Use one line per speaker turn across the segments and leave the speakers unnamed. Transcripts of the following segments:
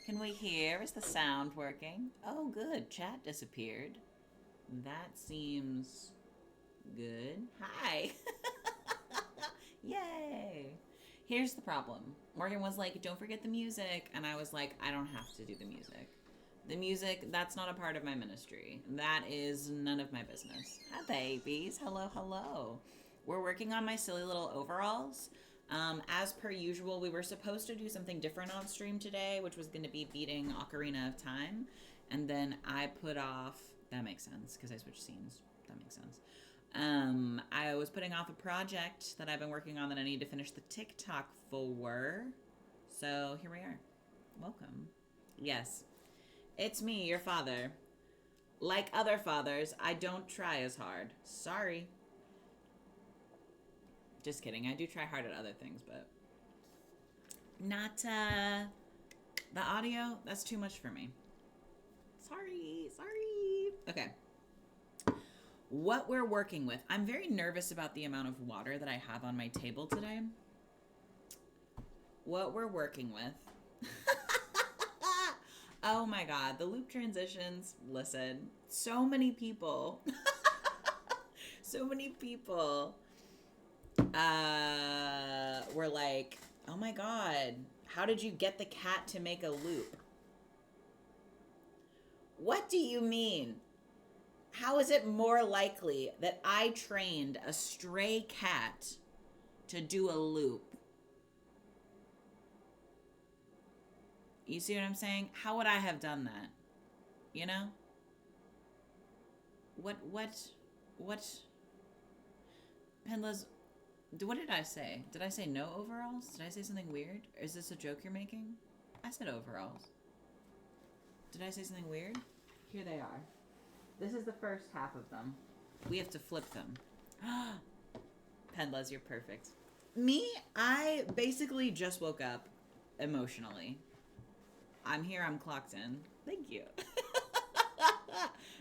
Can we hear? Is the sound working? Oh, good. Chat disappeared. That seems good. Hi. Yay. Here's the problem. Morgan was like, don't forget the music. And I was like, I don't have to do the music. The music, that's not a part of my ministry. That is none of my business. Hi, babies. Hello, hello. We're working on my silly little overalls. As per usual, we were supposed to do something different on stream today, which was going to be beating Ocarina of Time. And then I put off, that makes sense because I switched scenes. That makes sense. I was putting off a project that I've been working on that I need to finish the TikTok for. So here we are. Welcome. Yes, it's me, your father. Like other fathers, I don't try as hard. Sorry. Just kidding. I do try hard at other things, but not the audio. That's too much for me. Sorry. Okay. What we're working with. I'm very nervous about the amount of water that I have on my table today. What we're working with. Oh my god, the loop transitions. Listen, so many people. So many people were like, oh my god, how did you get the cat to make a loop? What do you mean? How is it more likely that I trained a stray cat to do a loop? You see what I'm saying? How would I have done that? You know? What? Penlas, what did I say? Did I say no overalls? Did I say something weird? Is this a joke you're making? I said overalls. Did I say something weird? Here they are. This is the first half of them. We have to flip them. Penlas, you're perfect. Me, I basically just woke up emotionally. I'm here, I'm clocked in. Thank you.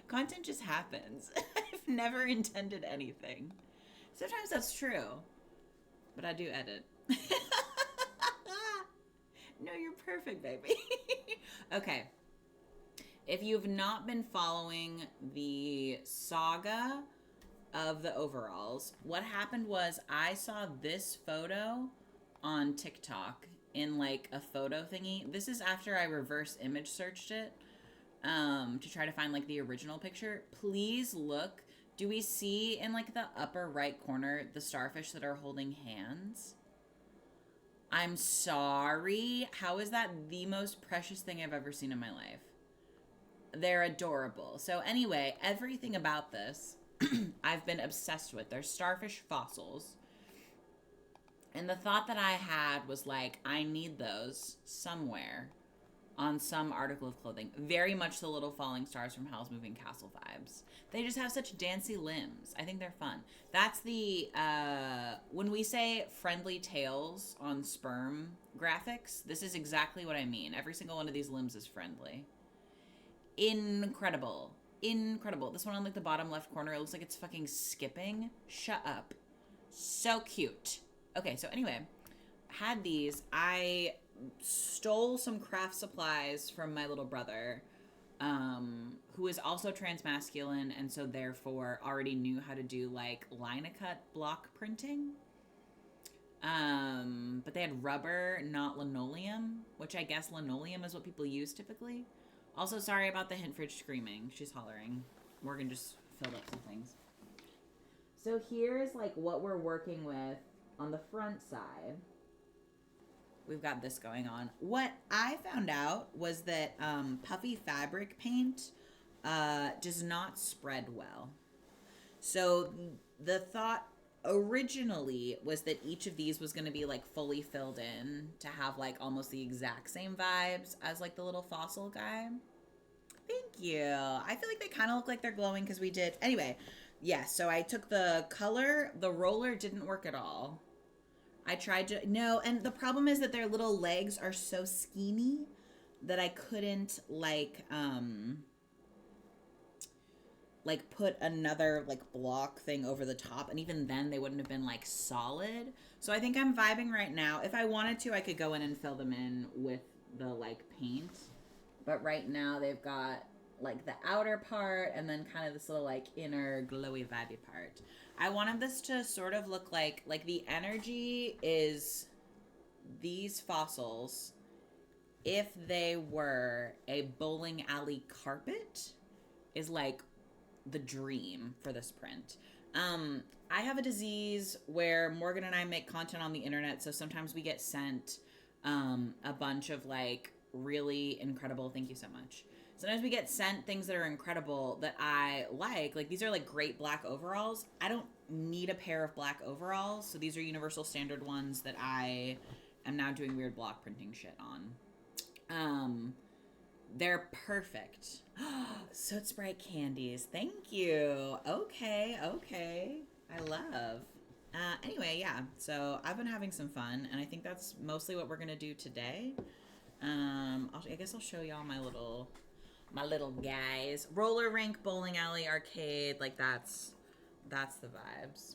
Content just happens. I've never intended anything. Sometimes that's true, but I do edit. No, you're perfect, baby. Okay. If you've not been following the saga of the overalls, what happened was I saw this photo on TikTok in like a photo thingy. This is after I reverse image searched it to try to find like the original picture. Please look. Do we see in like the upper right corner the starfish that are holding hands? I'm sorry. How is that the most precious thing I've ever seen in my life? They're adorable. So anyway, everything about this I've been obsessed with. They're starfish fossils. And the thought that I had was like, I need those somewhere on some article of clothing. Very much the little falling stars from Howl's Moving Castle vibes. They just have such dancy limbs. I think they're fun. That's the, when we say friendly tails on sperm graphics, this is exactly what I mean. Every single one of these limbs is friendly. Incredible. This one on like the bottom left corner, it looks like it's fucking skipping. Shut up. So cute. Okay, so anyway, had these. I stole some craft supplies from my little brother, who is also transmasculine and so therefore already knew how to do like line-a-cut block printing. But they had rubber, not linoleum, which I guess linoleum is what people use typically. Also, sorry about the hint fridge screaming. She's hollering. Morgan just filled up some things. So here's like what we're working with on the front side. We've got this going on. What I found out was that puffy fabric paint does not spread well. So the thought originally was that each of these was going to be like fully filled in to have like almost the exact same vibes as like the little fossil guy. Thank you. I feel like they kind of look like they're glowing because we did. Anyway, yeah, so I took the color. The roller didn't work at all. I tried to, no, and the problem is that their little legs are so skinny that I couldn't like put another like block thing over the top, and even then they wouldn't have been like solid. So I think I'm vibing right now. If I wanted to, I could go in and fill them in with the like paint. But right now they've got like the outer part and then kind of this little like inner glowy vibey part. I wanted this to sort of look like the energy is these fossils if they were a bowling alley carpet is like the dream for this print. I have a disease where Morgan and I make content on the internet, so sometimes we get sent a bunch of like really incredible, thank you so much. Sometimes we get sent things that are incredible that I like these are like great black overalls. I don't need a pair of black overalls, so these are universal standard ones that I am now doing weird block printing shit on. They're perfect. Soot Sprite candies. Thank you. Okay. I love. Anyway, yeah. So I've been having some fun, and I think that's mostly what we're gonna do today. I guess I'll show y'all my little guys. Roller rink, bowling alley, arcade. Like that's the vibes.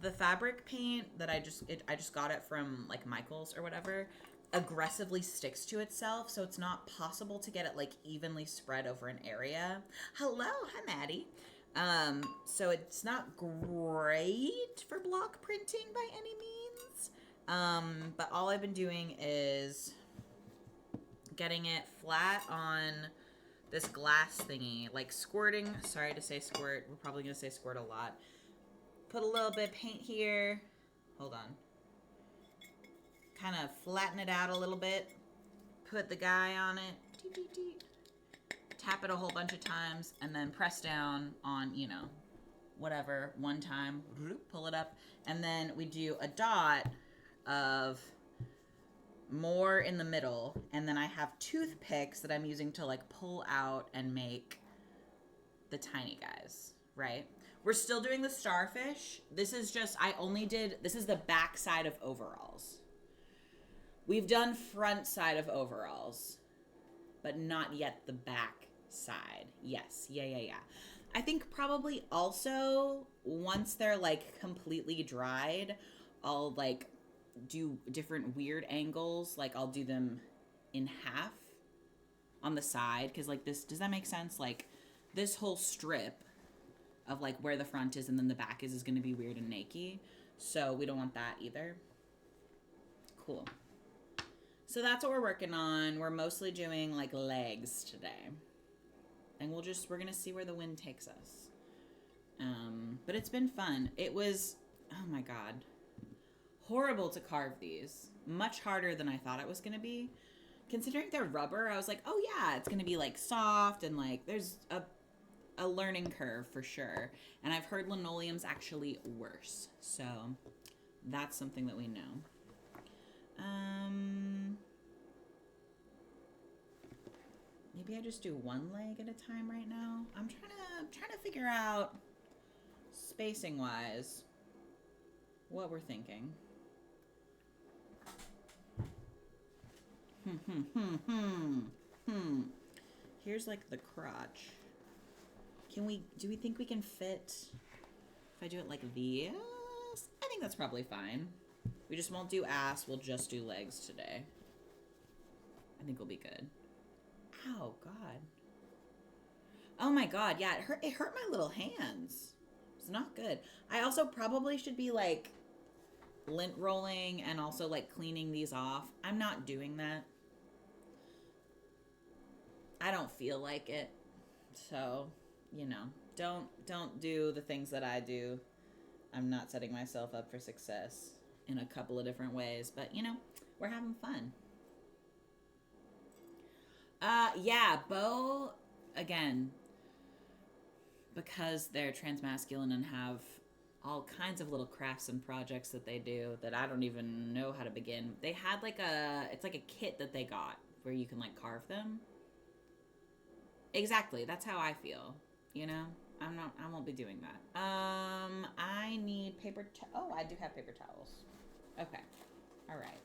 The fabric paint that I just got it from like Michael's or whatever. Aggressively sticks to itself, so it's not possible to get it like evenly spread over an area. Hello, hi Maddie. So it's not great for block printing by any means. But all I've been doing is getting it flat on this glass thingy, like squirting. Sorry to say squirt. We're probably gonna say squirt a lot. Put a little bit of paint here. Hold on. Kind of flatten it out a little bit, put the guy on it, tap it a whole bunch of times, and then press down on, whatever, one time, pull it up, and then we do a dot of more in the middle, and then I have toothpicks that I'm using to like pull out and make the tiny guys, right? We're still doing the starfish. This is the back side of overalls. We've done front side of overalls, but not yet the back side. Yes. Yeah. I think probably also once they're like completely dried, I'll like do different weird angles. Like I'll do them in half on the side. Cause like this, does that make sense? Like this whole strip of like where the front is and then the back is going to be weird and naked. So we don't want that either. Cool. So that's what we're working on. We're mostly doing like legs today. And we're going to see where the wind takes us. But it's been fun. It was, oh my God, horrible to carve these. Much harder than I thought it was going to be. Considering they're rubber, I was like, oh yeah, it's going to be like soft and like there's a learning curve for sure. And I've heard linoleum's actually worse. So that's something that we know. Maybe I just do one leg at a time right now. I'm trying to figure out spacing wise what we're thinking. Here's like the crotch. Do we think we can fit if I do it like this? I think that's probably fine. We just won't do ass, we'll just do legs today. I think we'll be good. Ow, God. Oh my God, yeah, it hurt my little hands. It's not good. I also probably should be like lint rolling and also like cleaning these off. I'm not doing that. I don't feel like it. So, don't do the things that I do. I'm not setting myself up for success in a couple of different ways, but we're having fun. Yeah, Bo, again, because they're transmasculine and have all kinds of little crafts and projects that they do that I don't even know how to begin. They had it's like a kit that they got where you can like carve them. Exactly, that's how I feel, I won't be doing that. I need paper I do have paper towels. Okay. All right.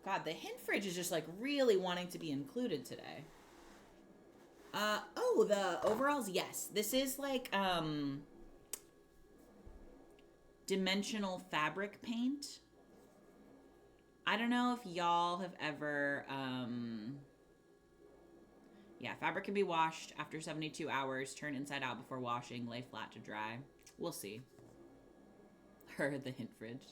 God, the hint fridge is just like really wanting to be included today. The overalls, yes. This is like dimensional fabric paint. I don't know if y'all have ever Yeah, fabric can be washed after 72 hours, turn inside out before washing, lay flat to dry. We'll see. Her, the hint fridge.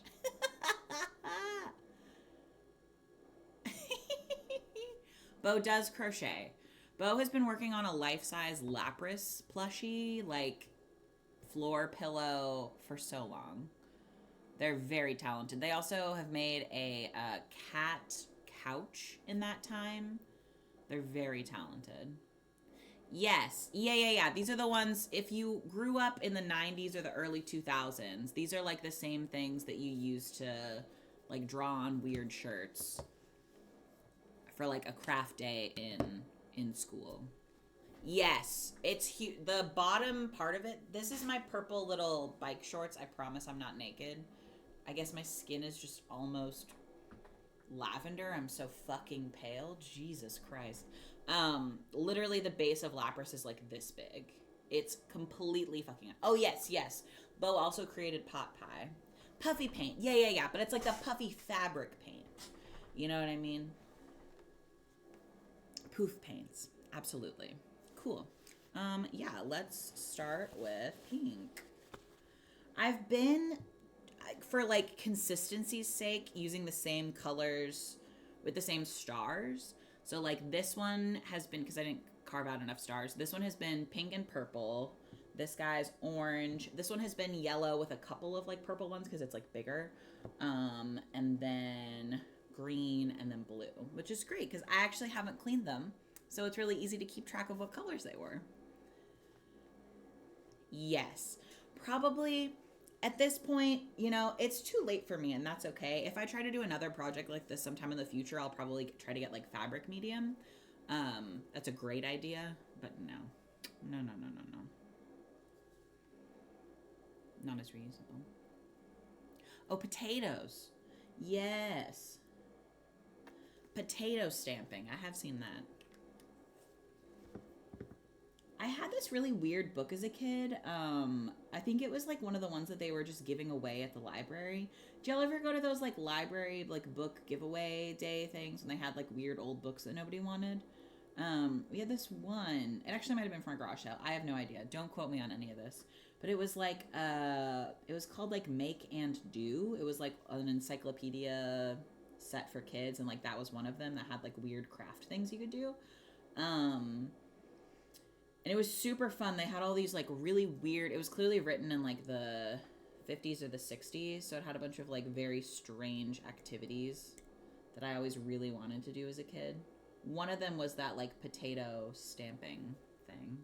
Bo does crochet. Bo has been working on a life-size Lapras plushie, like floor pillow, for so long. They're very talented. They also have made a cat couch in that time. They're very talented. Yes. Yeah. These are the ones, if you grew up in the 90s or the early 2000s, these are like the same things that you used to like draw on weird shirts for like a craft day in school. Yes, it's huge. The bottom part of it, this is my purple little bike shorts. I promise I'm not naked. I guess my skin is just almost lavender. I'm so fucking pale. Jesus Christ. Literally the base of Lapras is like this big. It's completely fucking... Oh, yes. Bo also created pot pie. Puffy paint. Yeah. But it's like the puffy fabric paint. You know what I mean? Poof paints. Absolutely. Cool. Yeah, let's start with pink. I've been, for like consistency's sake, using the same colors with the same stars. So like this one has been, because I didn't carve out enough stars, this one has been pink and purple. This guy's orange. This one has been yellow with a couple of like purple ones because it's like bigger. And then green and then blue, which is great because I actually haven't cleaned them. So it's really easy to keep track of what colors they were. Yes. Probably at this point, you know, it's too late for me and that's okay. If I try to do another project like this sometime in the future, I'll probably try to get like fabric medium. That's a great idea, but no. Not as reasonable. Oh, potatoes. Yes. Potato stamping. I have seen that. I had this really weird book as a kid. I think it was like one of the ones that they were just giving away at the library. Did y'all ever go to those like library like book giveaway day things when they had like weird old books that nobody wanted? We had this one. It actually might have been from our garage sale. I have no idea. Don't quote me on any of this. But it was like it was called like Make and Do. It was like an encyclopedia set for kids, and like that was one of them that had like weird craft things you could do. And it was super fun. They had all these like really weird, it was clearly written in like the 50s or the 60s, so it had a bunch of like very strange activities that I always really wanted to do as a kid. One of them was that like potato stamping thing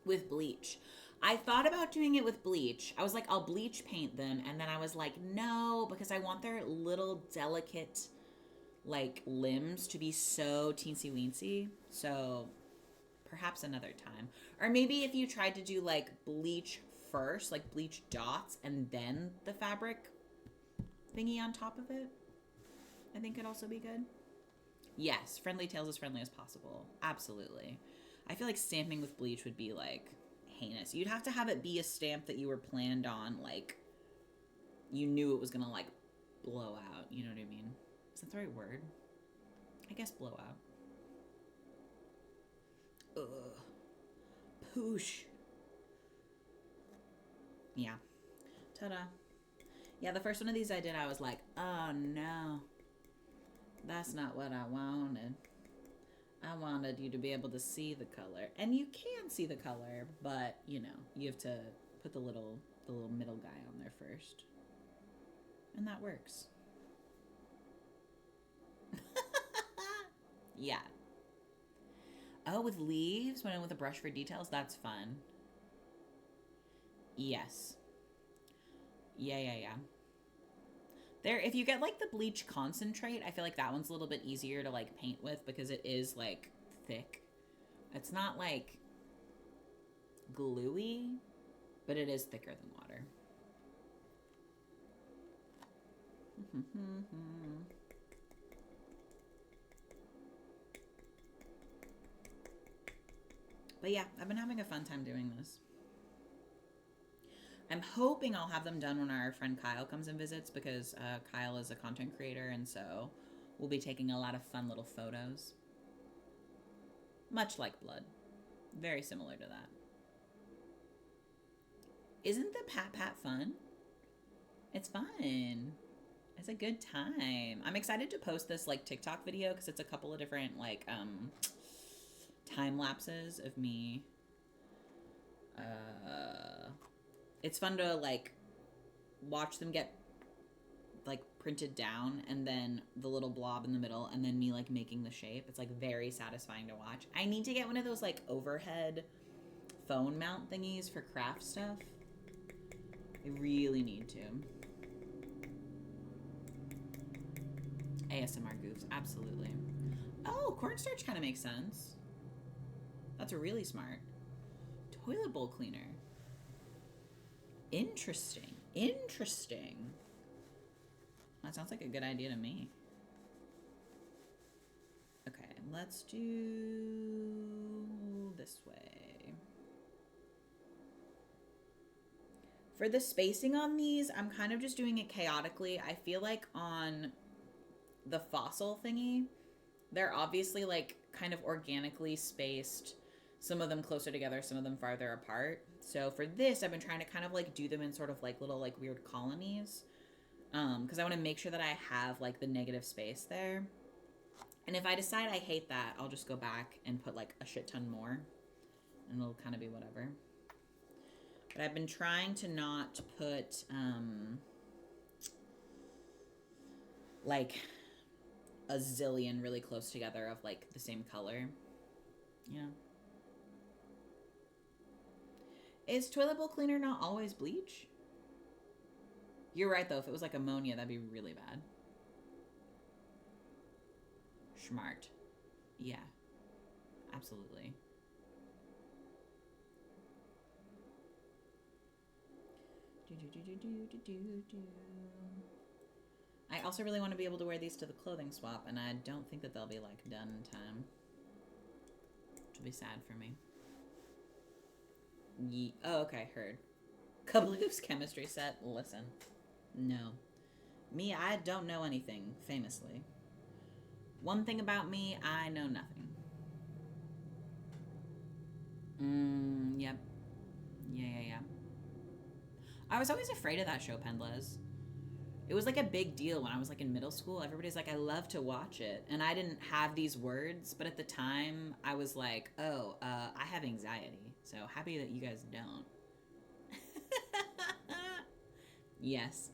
with bleach. I thought about doing it with bleach. I was like, I'll bleach paint them, and then I was like, no, because I want their little delicate like limbs to be so teensy weensy. So perhaps another time. Or maybe if you tried to do like bleach first, like bleach dots, and then the fabric thingy on top of it, I think it'd also be good. Yes, friendly tails as friendly as possible. Absolutely. I feel like stamping with bleach would be like heinous. You'd have to have it be a stamp that you were planned on, like you knew it was gonna like blow out. You know what I mean? Is that the right word? I guess blow out. Ugh. Poosh. Yeah. Ta-da. Yeah, the first one of these I did, I was like, oh no. That's not what I wanted. I wanted you to be able to see the color. And you can see the color, but, you know, you have to put the little middle guy on there first. And that works. Yeah. Oh, with leaves? Went in with a brush for details? That's fun. Yes. Yeah. There, if you get like the bleach concentrate, I feel like that one's a little bit easier to like paint with because it is like thick. It's not like gluey, but it is thicker than water. But yeah, I've been having a fun time doing this. I'm hoping I'll have them done when our friend Kyle comes and visits because Kyle is a content creator, and so we'll be taking a lot of fun little photos. Much like blood. Very similar to that. Isn't the pat pat fun? It's fun. It's a good time. I'm excited to post this like TikTok video because it's a couple of different like time lapses of me. It's fun to like watch them get like printed down and then the little blob in the middle and then me like making the shape. It's like very satisfying to watch. I need to get one of those like overhead phone mount thingies for craft stuff. I really need to. ASMR goofs, absolutely. Oh, cornstarch kind of makes sense. That's really smart. Toilet bowl cleaner. Interesting. Interesting. That sounds like a good idea to me. Okay, let's do this way. For the spacing on these, I'm kind of just doing it chaotically. I feel like on the fossil thingy, they're obviously like kind of organically spaced. Some of them closer together, some of them farther apart. So for this, I've been trying to kind of like do them in sort of like little like weird colonies. Because I want to make sure that I have like the negative space there. And if I decide I hate that, I'll just go back and put like a shit ton more. And it'll kind of be whatever. But I've been trying to not put like a zillion really close together of like the same color. Yeah. Is toilet bowl cleaner not always bleach? You're right, though. If it was like ammonia, that'd be really bad. Smart. Yeah. Absolutely. I also really want to be able to wear these to the clothing swap, and I don't think that they'll be like done in time. Which will be sad for me. Oh, okay, heard. Kabloof's chemistry set. Listen. No. Me, I don't know anything, famously. One thing about me, I know nothing. Yep. Yeah. I was always afraid of that show, Pendles. It was like a big deal when I was like in middle school. Everybody's like, I love to watch it. And I didn't have these words, but at the time I was like, oh, I have anxiety. So happy that you guys don't. Yes.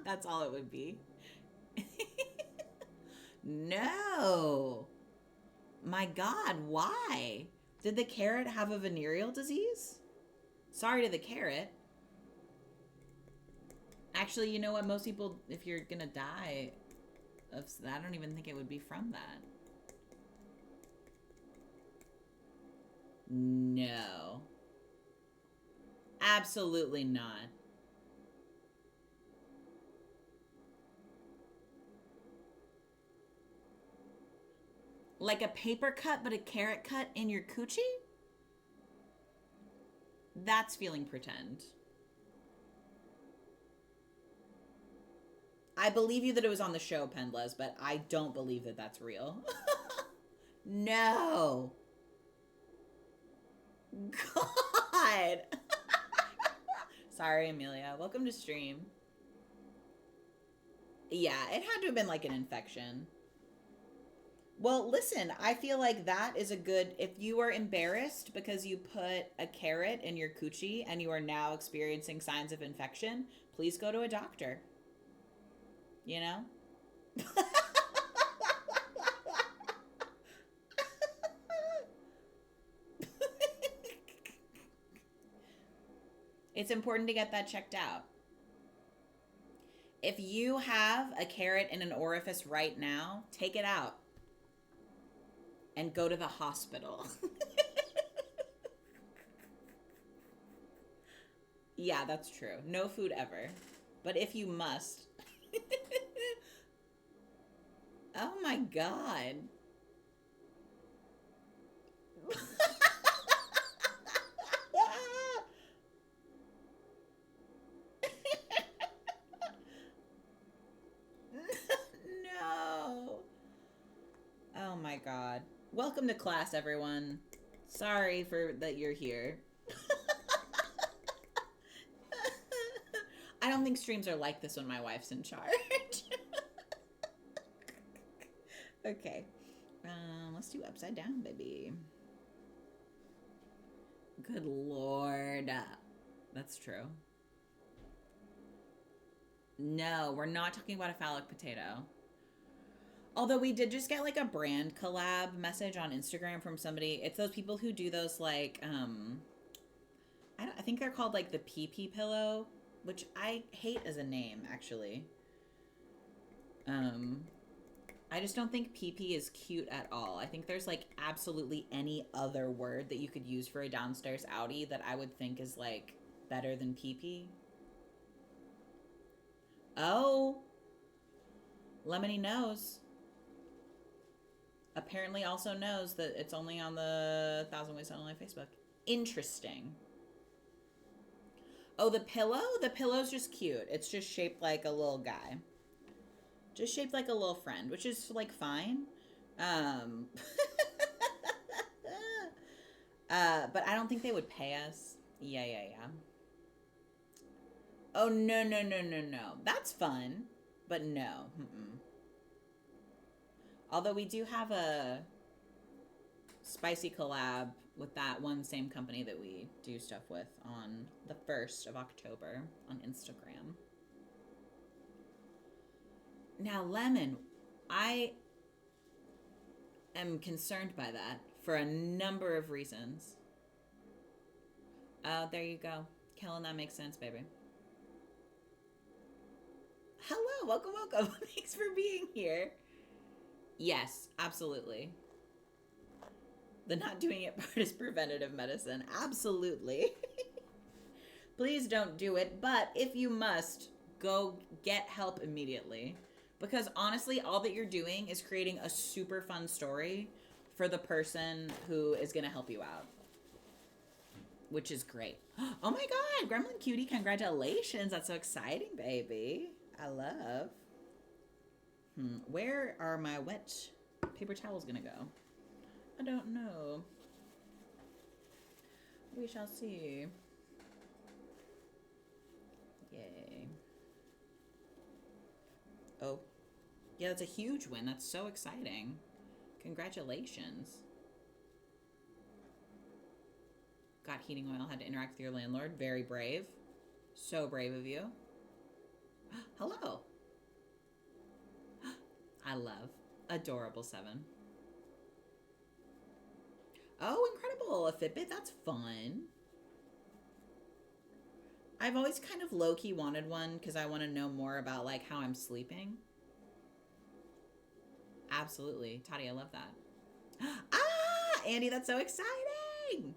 That's all it would be. No. My God, why? Did the carrot have a venereal disease? Sorry to the carrot. Actually, you know what? Most people, if you're gonna die, I don't even think it would be from that. No. Absolutely not. Like a paper cut, but a carrot cut in your coochie? That's feeling pretend. I believe you that it was on the show, Pendles, but I don't believe that that's real. No. God. Sorry, Amelia. Welcome to stream. Yeah, it had to have been like an infection. Well, listen, I feel like that is a good... If you are embarrassed because you put a carrot in your coochie and you are now experiencing signs of infection, please go to a doctor. You know? It's important to get that checked out. If you have a carrot in an orifice right now, take it out and go to the hospital. Yeah, that's true. No food ever. But if you must. Oh my God. No. Oh my God. Welcome to class, everyone. Sorry for that you're here. I don't think streams are like this when my wife's in charge. Okay. Let's do upside down, baby. Good Lord. That's true. No, we're not talking about a phallic potato. Although we did just get like a brand collab message on Instagram from somebody. It's those people who do those like I think they're called like the pee pillow, which I hate as a name actually. I just don't think pee is cute at all. I think there's like absolutely any other word that you could use for a downstairs outie that I would think is like better than pee. Oh, Lemony knows. Apparently also knows that it's only on the 1,000 Ways to Online Facebook. Interesting. Oh, the pillow? The pillow's just cute. It's just shaped like a little guy. Just shaped like a little friend, which is like fine. But I don't think they would pay us. Yeah. Oh, no. That's fun, but no. Although we do have a spicy collab with that one same company that we do stuff with on the 1st of October on Instagram. Now, Lemon, I am concerned by that for a number of reasons. Oh, there you go. Kellen, that makes sense, baby. Hello, welcome. Thanks for being here. Yes, absolutely. The not doing it part is preventative medicine. Absolutely. Please don't do it, but if you must, go get help immediately. Because honestly, all that you're doing is creating a super fun story for the person who is going to help you out. Which is great. Oh my God, Gremlin Cutie, congratulations. That's so exciting, baby. I love. Where are my wet paper towels gonna go? I don't know. We shall see. Yay. Oh. Yeah, that's a huge win. That's so exciting. Congratulations. Got heating oil, had to interact with your landlord. Very brave. So brave of you. Hello. I love. Adorable 7. Oh, incredible. A Fitbit. That's fun. I've always kind of low-key wanted one because I want to know more about like how I'm sleeping. Absolutely. Tati, I love that. Ah, Andy, that's so exciting.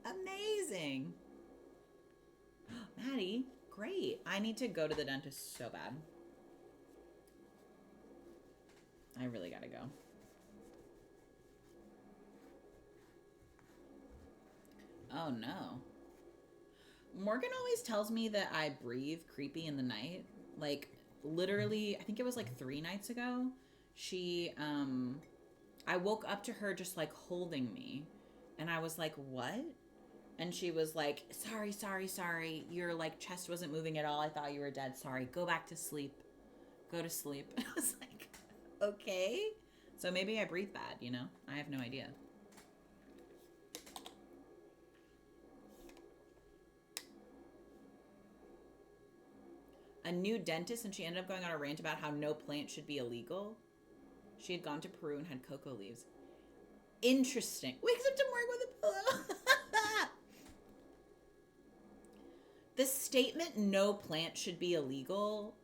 Amazing. Maddie, great. I need to go to the dentist so bad. I really gotta go. Oh no. Morgan always tells me that I breathe creepy in the night. Like, literally, I think it was like 3 nights ago. I woke up to her just like holding me. And I was like, what? And she was like, sorry. Your like chest wasn't moving at all. I thought you were dead. Sorry. Go back to sleep. Go to sleep. And I was like, okay. So maybe I breathe bad, you know? I have no idea. A new dentist, and she ended up going on a rant about how no plant should be illegal. She had gone to Peru and had cocoa leaves. Interesting. Wakes up to Morgan with a pillow. The statement, no plant should be illegal,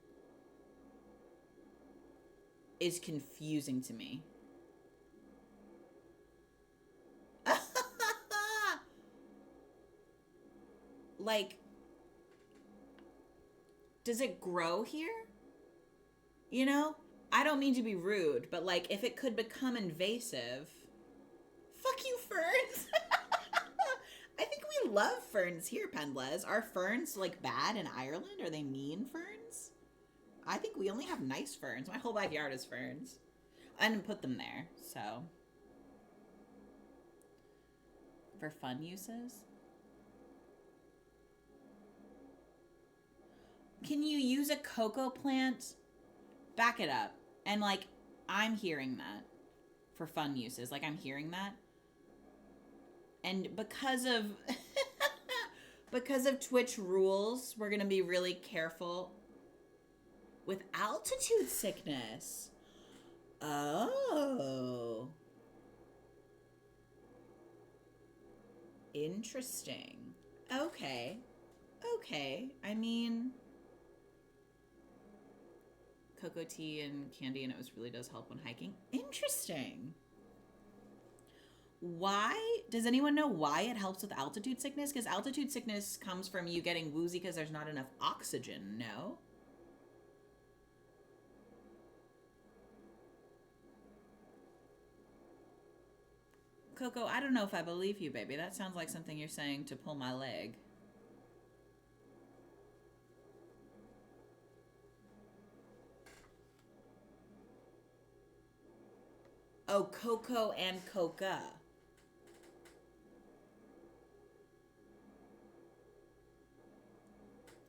is confusing to me. Like, does it grow here? You know? I don't mean to be rude, but like, if it could become invasive, fuck you, ferns. I think we love ferns here, Pendles. Are ferns like bad in Ireland? Are they mean ferns? I think we only have nice ferns. My whole backyard is ferns. I didn't put them there, so. For fun uses? Can you use a cocoa plant? Back it up. And like, I'm hearing that for fun uses. Like, I'm hearing that. And because of because of Twitch rules, we're going to be really careful with altitude sickness. Oh. Interesting. Okay. Okay. I mean, cocoa tea and candy and it really does help when hiking. Interesting. Why? Does anyone know why it helps with altitude sickness? Because altitude sickness comes from you getting woozy because there's not enough oxygen, no? Coco, I don't know if I believe you, baby. That sounds like something you're saying to pull my leg. Oh, cocoa and coca.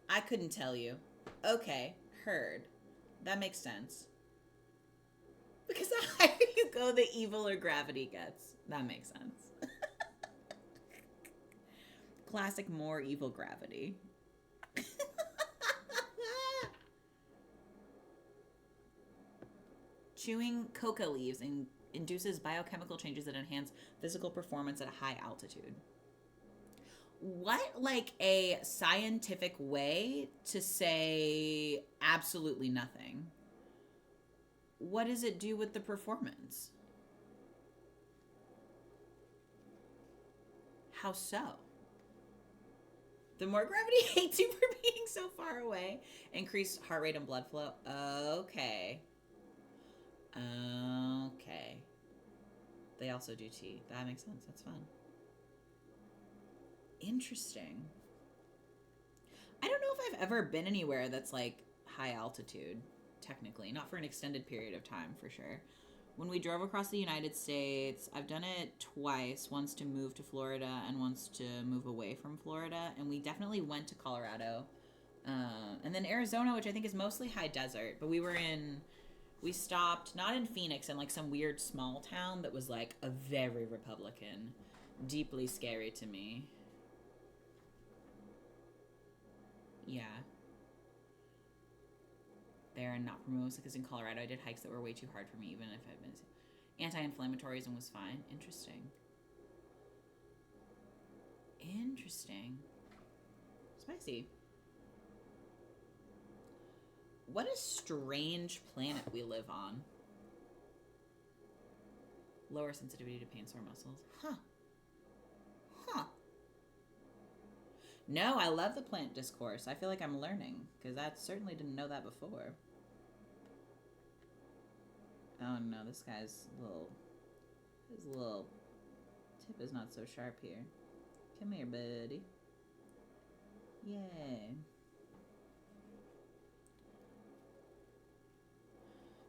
I couldn't tell you. Okay, heard. That makes sense. Because the higher you go, the eviler gravity gets. That makes sense. Classic more evil gravity. Chewing coca leaves induces biochemical changes that enhance physical performance at a high altitude. What, like, a scientific way to say absolutely nothing? What does it do with the performance? How so? The more gravity hates you for being so far away. Increased heart rate and blood flow. Okay. Okay. They also do tea. That makes sense. That's fun. Interesting. I don't know if I've ever been anywhere that's like high altitude, technically. Not for an extended period of time, for sure. When we drove across the United States, I've done it twice. Once to move to Florida and once to move away from Florida. And we definitely went to Colorado. And then Arizona, which I think is mostly high desert. But we stopped, not in Phoenix, in like some weird small town that was like a very Republican. Deeply scary to me. Yeah. There and not for mimosa, because in Colorado I did hikes that were way too hard for me, even if I'd been anti-inflammatories and was fine. Interesting. Spicy. What a strange planet we live on. Lower sensitivity to pain, sore muscles. Huh. No, I love the plant discourse. I feel like I'm learning, because I certainly didn't know that before. Oh no, this guy's his little tip is not so sharp here. Come here, buddy. Yay.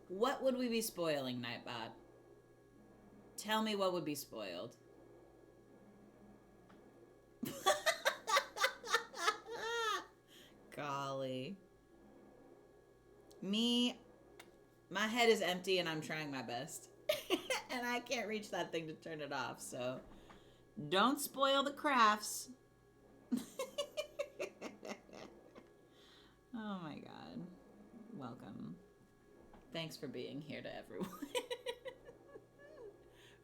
What would we be spoiling, Nightbot? Tell me what would be spoiled. Golly. My head is empty and I'm trying my best. And I can't reach that thing to turn it off, so don't spoil the crafts. Oh my god. Welcome. Thanks for being here to everyone.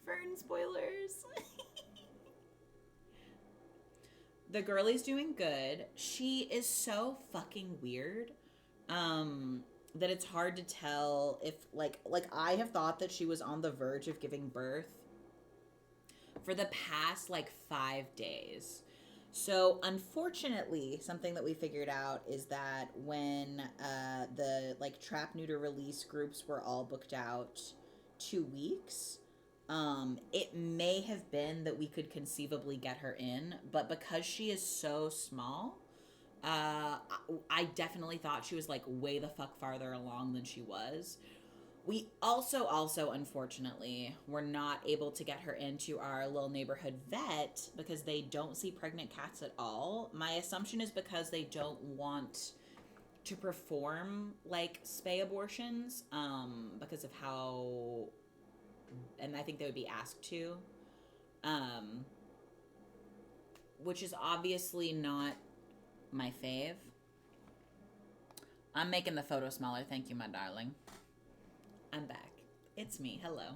Fern spoilers. The girlie's doing good. She is so fucking weird. That it's hard to tell if like I have thought that she was on the verge of giving birth for the past like 5 days. So unfortunately, something that we figured out is that when the like trap neuter release groups were all booked out 2 weeks, it may have been that we could conceivably get her in, but because she is so small, I definitely thought she was like way the fuck farther along than she was. We also, unfortunately, were not able to get her into our little neighborhood vet because they don't see pregnant cats at all. My assumption is because they don't want to perform like spay abortions, because of how, and I think they would be asked to, um, which is obviously not my fave. I'm making the photo smaller. Thank you, my darling. I'm back. It's me. Hello.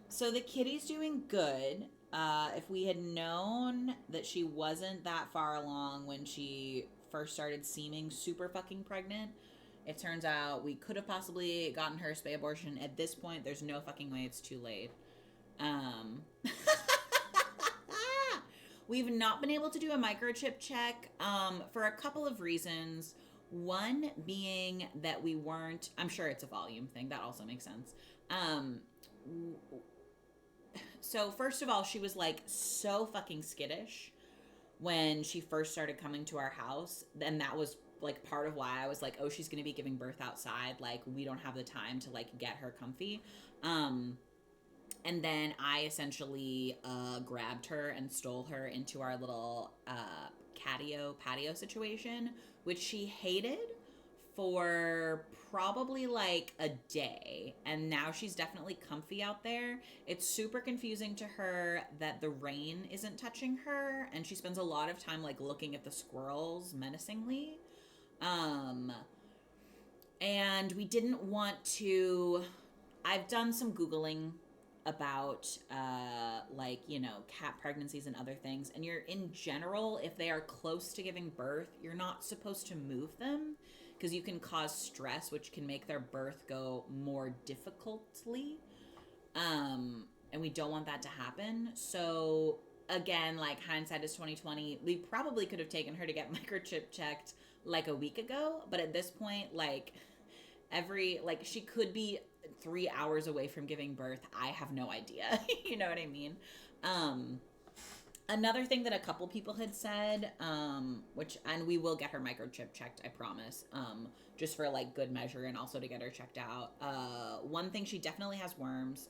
So the kitty's doing good. If we had known that she wasn't that far along when she first started seeming super fucking pregnant, it turns out we could have possibly gotten her a spay abortion. At this point, there's no fucking way it's too late. We've not been able to do a microchip check for a couple of reasons. One being that we weren't, I'm sure it's a volume thing. That also makes sense. So first of all, she was like so fucking skittish when she first started coming to our house. And that was like part of why I was like, oh, she's going to be giving birth outside. Like, we don't have the time to like get her comfy. And then I essentially grabbed her and stole her into our little patio situation, which she hated for probably like a day. And now she's definitely comfy out there. It's super confusing to her that the rain isn't touching her, and she spends a lot of time like looking at the squirrels menacingly. And we didn't want to, I've done some Googling about like, you know, cat pregnancies and other things, and you're, in general, if they are close to giving birth, you're not supposed to move them because you can cause stress, which can make their birth go more difficultly, and we don't want that to happen. So again, like, hindsight is 2020. We probably could have taken her to get microchip checked like a week ago, but at this point, like, she could be 3 hours away from giving birth. I have no idea. You know what I mean? Another thing that a couple people had said, and we will get her microchip checked, I promise, just for like good measure and also to get her checked out. One thing, she definitely has worms.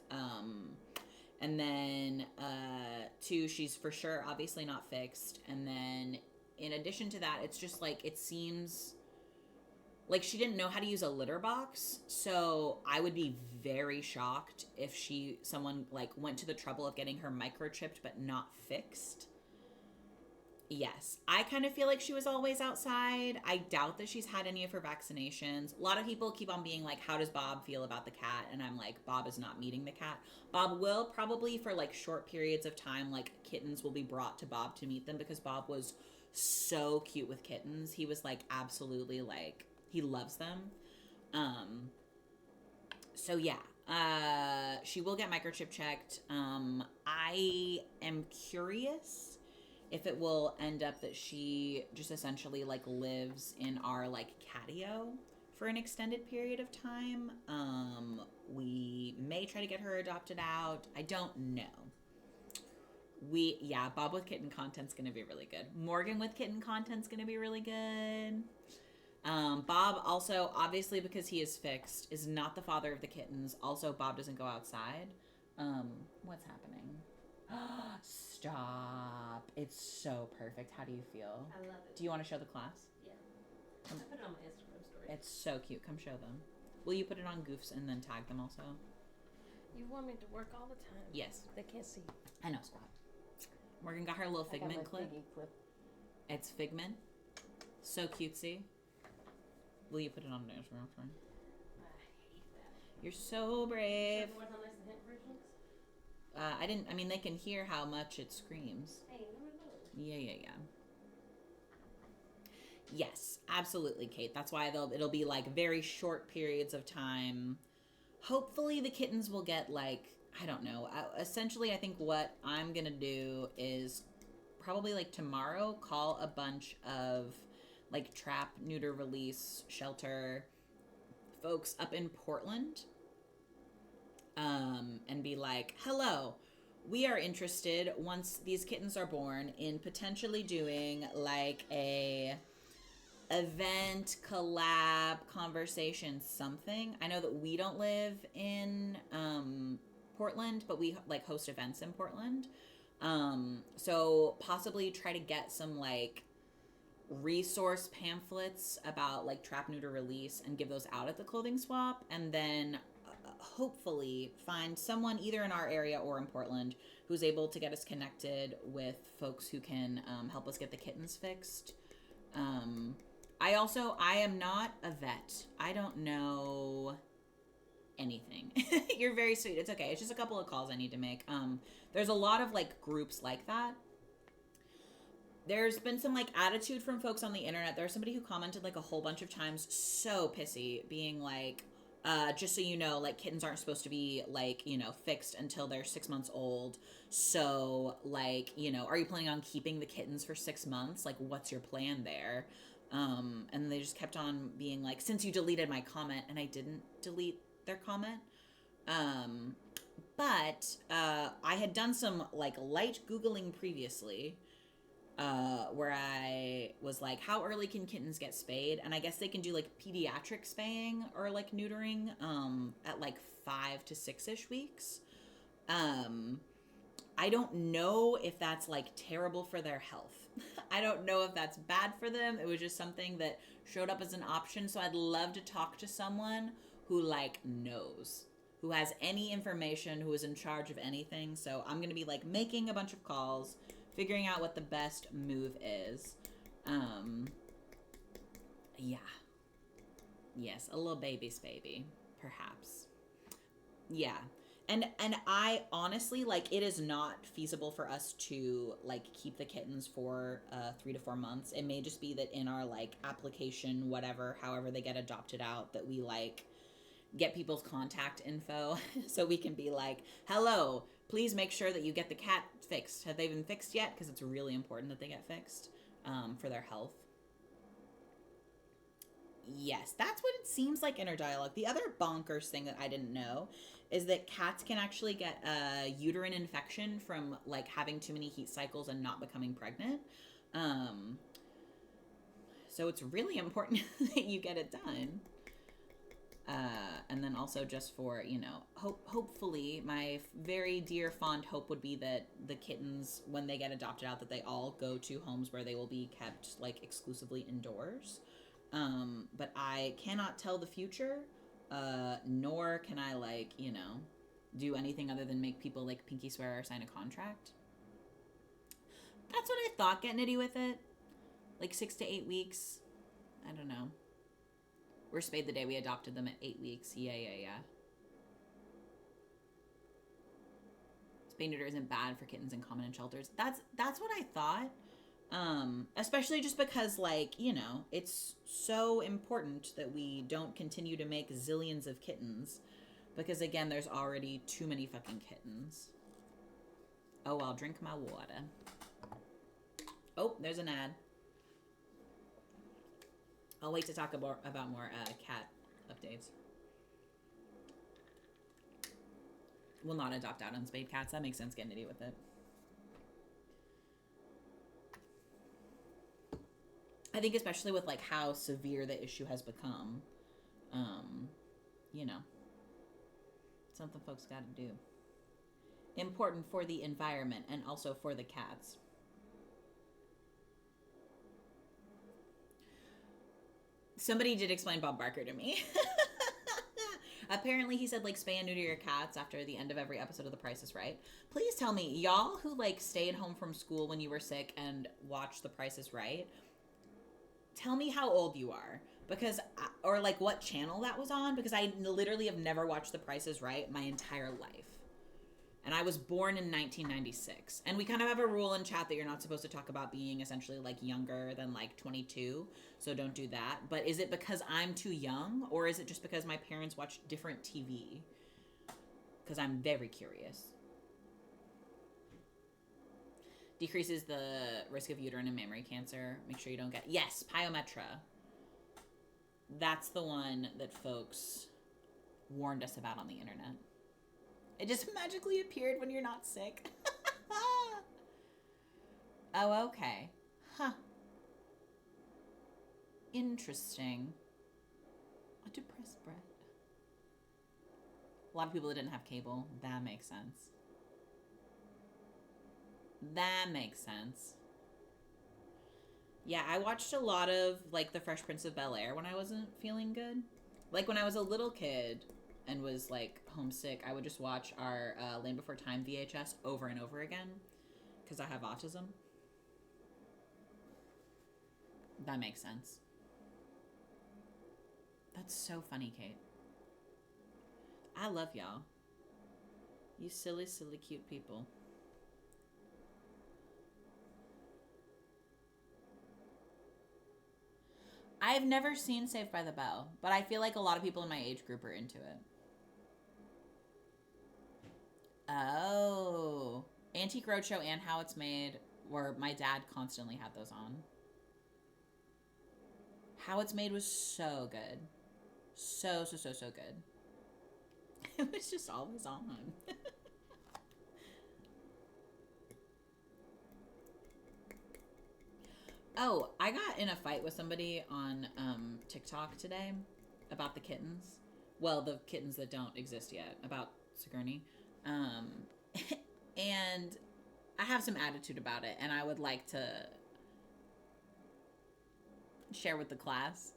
And then 2, she's for sure obviously not fixed. And then in addition to that, it's just like, it seems like she didn't know how to use a litter box. So I would be very shocked if someone like went to the trouble of getting her microchipped but not fixed. Yes, I kind of feel like she was always outside. I doubt that she's had any of her vaccinations. A lot of people keep on being like, how does Bob feel about the cat? And I'm like, Bob is not meeting the cat. Bob will probably, for like short periods of time, like kittens will be brought to Bob to meet them, because Bob was so cute with kittens. He was like, absolutely, like, he loves them. So yeah, she will get microchip checked. I am curious if it will end up that she just essentially like lives in our like catio for an extended period of time. We may try to get her adopted out. I don't know. Bob with kitten content's gonna be really good. Morgan with kitten content's gonna be really good. Bob also, obviously because he is fixed, is not the father of the kittens. Also, Bob doesn't go outside. What's happening? Stop. It's so perfect. How do you feel?
I love it.
Do you want to show the class?
Yeah. I put it on my Instagram story.
It's so cute. Come show them. Will you put it on Goofs and then tag them also?
You want me to work all the time.
Yes.
They can't see.
I know, Scott. Morgan got her little Figment clip.
clip.
It's Figment. So cutesy. Will you put it on the Instagram story?
I hate that.
You're so brave.
So the ones on hint versions?
I mean, they can hear how much it screams.
Hey, remember those?
Yeah. Yes, absolutely, Kate. That's why it'll be like very short periods of time. Hopefully the kittens will get like, I don't know. Essentially, I think what I'm going to do is probably like tomorrow call a bunch of like trap, neuter, release, shelter folks up in Portland, and be like, hello, we are interested, once these kittens are born, in potentially doing like a event, collab, conversation, something. I know that we don't live in Portland, but we like host events in Portland. So possibly try to get some like resource pamphlets about like trap neuter release and give those out at the clothing swap, and then hopefully find someone either in our area or in Portland who's able to get us connected with folks who can help us get the kittens fixed. I am not a vet. I don't know anything. You're very sweet. It's okay. It's just a couple of calls I need to make. There's a lot of like groups like that. There's been some like attitude from folks on the internet. There's somebody who commented like a whole bunch of times, so pissy, being like, just so you know, like kittens aren't supposed to be like, you know, fixed until they're 6 months old. So like, you know, are you planning on keeping the kittens for 6 months? Like, what's your plan there? And they just kept on being like, since you deleted my comment, and I didn't delete their comment. But I had done some like light Googling previously, where I was like, how early can kittens get spayed? And I guess they can do like pediatric spaying or like neutering at like 5 to 6-ish weeks. I don't know if that's like terrible for their health. I don't know if that's bad for them. It was just something that showed up as an option. So I'd love to talk to someone who like knows, who has any information, who is in charge of anything. So I'm going to be like making a bunch of calls, figuring out what the best move is. Yeah. Yes, a little baby's baby, perhaps. Yeah. And I honestly, like, it is not feasible for us to, like, keep the kittens for 3 to 4 months. It may just be that in our, like, application, whatever, however they get adopted out, that we, like, get people's contact info so we can be like, hello, please make sure that you get the cat fixed. Have they been fixed yet? Because it's really important that they get fixed for their health. Yes, that's what it seems like in our dialogue. The other bonkers thing that I didn't know is that cats can actually get a uterine infection from like having too many heat cycles and not becoming pregnant. So it's really important that you get it done. And then also just for, you know, hopefully my very dear fond hope would be that the kittens, when they get adopted out, that they all go to homes where they will be kept like exclusively indoors. But I cannot tell the future, nor can I like, you know, do anything other than make people like pinky swear or sign a contract. That's what I thought, get nitty with it. Like 6 to 8 weeks. I don't know. We're spayed the day we adopted them at 8 weeks. Yeah. Spay neuter isn't bad for kittens in common in shelters. That's what I thought. Especially just because, like, you know, it's so important that we don't continue to make zillions of kittens. Because, again, there's already too many fucking kittens. Oh, I'll drink my water. Oh, there's an ad. I'll wait to talk about more cat updates. We'll not adopt out unspayed cats. That makes sense. Get nitty with it. I think especially with like how severe the issue has become, you know, something folks got to do. Important for the environment and also for the cats. Somebody did explain Bob Barker to me. Apparently he said like spay and neuter your cats after the end of every episode of The Price is Right. Please tell me, y'all who like stayed home from school when you were sick and watched The Price is Right, tell me how old you are, because or like what channel that was on, because I literally have never watched The Price is Right my entire life. And I was born in 1996. And we kind of have a rule in chat that you're not supposed to talk about being essentially like younger than like 22. So don't do that. But is it because I'm too young, or is it just because my parents watch different TV? Because I'm very curious. Decreases the risk of uterine and mammary cancer. Make sure you don't get... Yes, Pyometra. That's the one that folks warned us about on the internet. It just magically appeared when you're not sick. Oh, okay. Huh. Interesting. A depressed brat. A lot of people that didn't have cable. That makes sense. That makes sense. Yeah, I watched a lot of like The Fresh Prince of Bel-Air when I wasn't feeling good. Like when I was a little kid and was like homesick, I would just watch our Land Before Time VHS over and over again because I have autism. That makes sense. That's so funny, Kate. I love y'all. You silly, silly, cute people. I've never seen Saved by the Bell, but I feel like a lot of people in my age group are into it. Oh. Antique Roadshow and How It's Made, where my dad constantly had those on. How It's Made was so good. So good. It was just always on. Oh, I got in a fight with somebody on TikTok today about the kittens. Well, the kittens that don't exist yet, about Sigourney. Um, and I have some attitude about it, and I would like to share with the class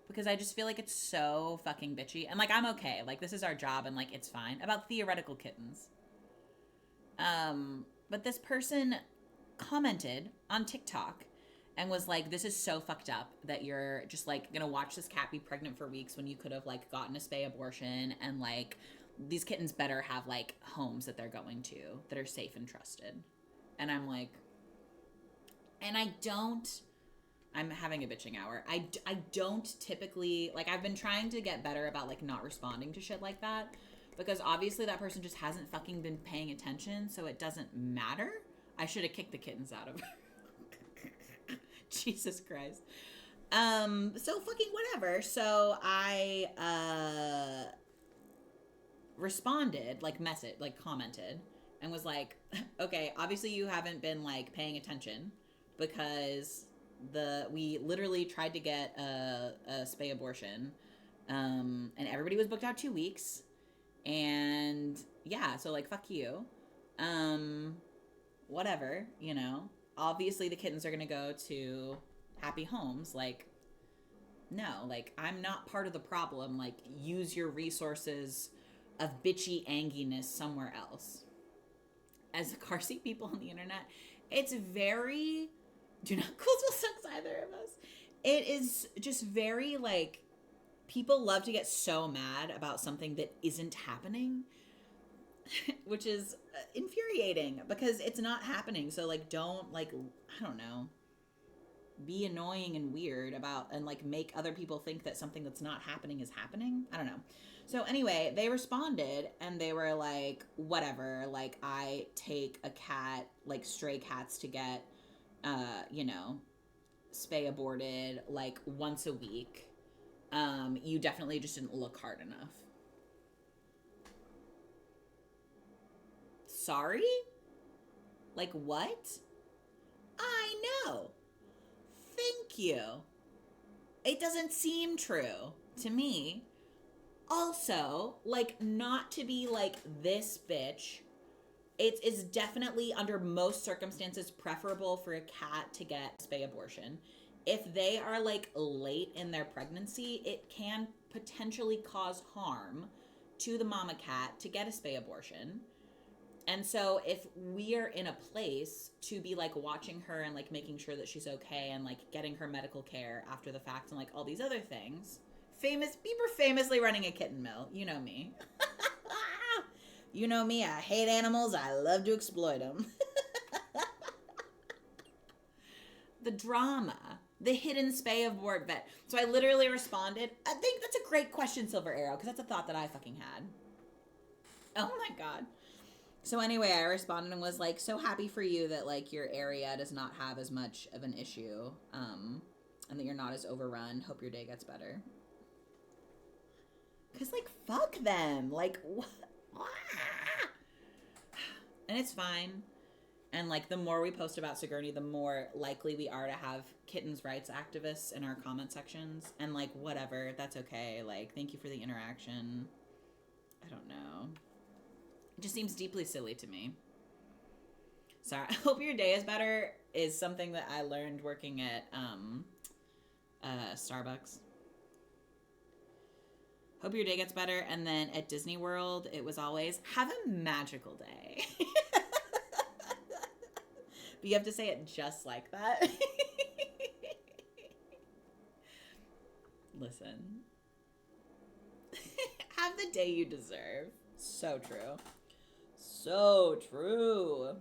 because I just feel like it's so fucking bitchy. And like, I'm okay. Like, this is our job, and like, it's fine. About theoretical kittens. But this person commented on TikTok and was like, this is so fucked up that you're just like gonna watch this cat be pregnant for weeks when you could have like gotten a spay abortion, and like these kittens better have like homes that they're going to that are safe and trusted. And I'm like, and I'm having a bitching hour. I don't typically, like, I've been trying to get better about like not responding to shit like that because obviously that person just hasn't fucking been paying attention, so it doesn't matter. I should have kicked the kittens out of her. Jesus Christ. So fucking whatever. So I responded, like commented, and was like, okay, obviously you haven't been like paying attention because we literally tried to get a spay abortion, and everybody was booked out 2 weeks, and yeah, so like fuck you, whatever, you know. Obviously the kittens are gonna go to happy homes. Like, no, like, I'm not part of the problem. Like, use your resources of bitchy anginess somewhere else. As car seat people on the internet, it's very, do not cool to sucks either of us. It is just very like, people love to get so mad about something that isn't happening. Which is infuriating because it's not happening. So like, don't like, I don't know, be annoying and weird about and like make other people think that something that's not happening is happening. I don't know. So anyway, they responded and they were like, whatever, like I take a cat, like stray cats to get you know, spay aborted like once a week. You definitely just didn't look hard enough. Sorry? Like, what? I know. Thank you. It doesn't seem true to me. Also, like, not to be like this bitch, it is definitely under most circumstances preferable for a cat to get spay abortion. If they are like late in their pregnancy, it can potentially cause harm to the mama cat to get a spay abortion. And so if we are in a place to be like watching her and like making sure that she's okay and like getting her medical care after the fact and like all these other things, Bieber famously running a kitten mill, you know me. You know me, I hate animals, I love to exploit them. The drama, the hidden spay abort vet. So I literally responded, I think that's a great question, Silver Arrow, because that's a thought that I fucking had. Oh my God. So anyway, I responded and was like, so happy for you that like your area does not have as much of an issue, and that you're not as overrun. Hope your day gets better. Cause like, fuck them. Like, what? And it's fine. And like, the more we post about Sigourney, the more likely we are to have kittens rights activists in our comment sections, and like whatever, that's okay. Like, thank you for the interaction. I don't know. It just seems deeply silly to me. Sorry. I hope your day is better is something that I learned working at Starbucks. Hope your day gets better. And then at Disney World, it was always, have a magical day. But you have to say it just like that. Listen. Have the day you deserve. So true. So true.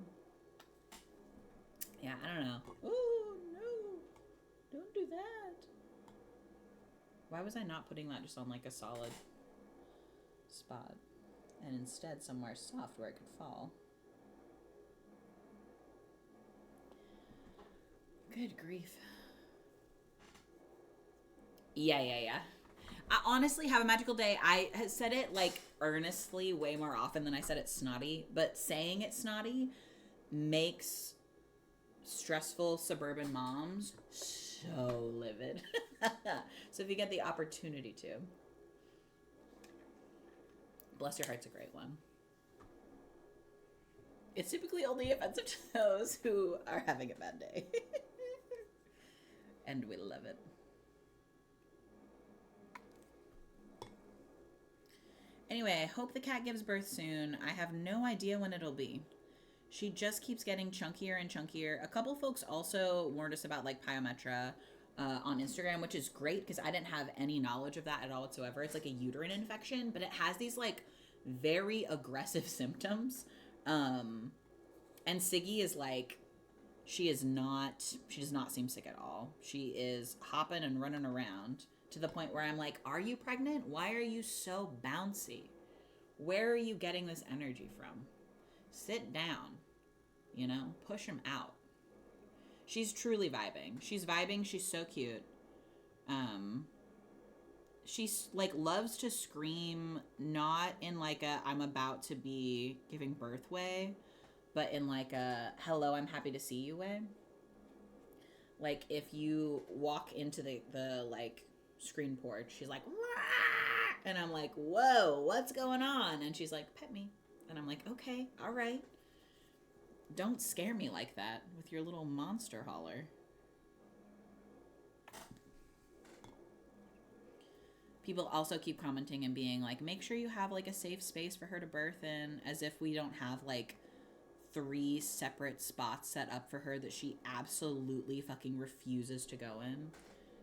Yeah, I don't know. Oh, no. Don't do that. Why was I not putting that just on like a solid spot? And instead somewhere soft where it could fall. Good grief. Yeah. I honestly have a magical day. I have said it like earnestly way more often than I said it snotty, but saying it snotty makes stressful suburban moms so livid. So if you get the opportunity to, bless your heart's a great one. It's typically only offensive to those who are having a bad day. And we love it. Anyway, I hope the cat gives birth soon. I have no idea when it'll be. She just keeps getting chunkier and chunkier. A couple folks also warned us about like pyometra on Instagram, which is great because I didn't have any knowledge of that at all whatsoever. It's like a uterine infection, but it has these like very aggressive symptoms. And Siggy is like, she does not seem sick at all. She is hopping and running around to the point where I'm like, are you pregnant? Why are you so bouncy? Where are you getting this energy from? Sit down, you know, push him out. She's truly vibing. She's vibing. She's so cute. She's like loves to scream, not in like a I'm about to be giving birth way, but in like a hello, I'm happy to see you way. Like if you walk into the like screen porch, she's like, wah! And I'm like, whoa, what's going on? And she's like, pet me. And I'm like, okay, all right. Don't scare me like that with your little monster holler. People also keep commenting and being like, make sure you have like a safe space for her to birth in, as if we don't have like 3 separate spots set up for her that she absolutely fucking refuses to go in.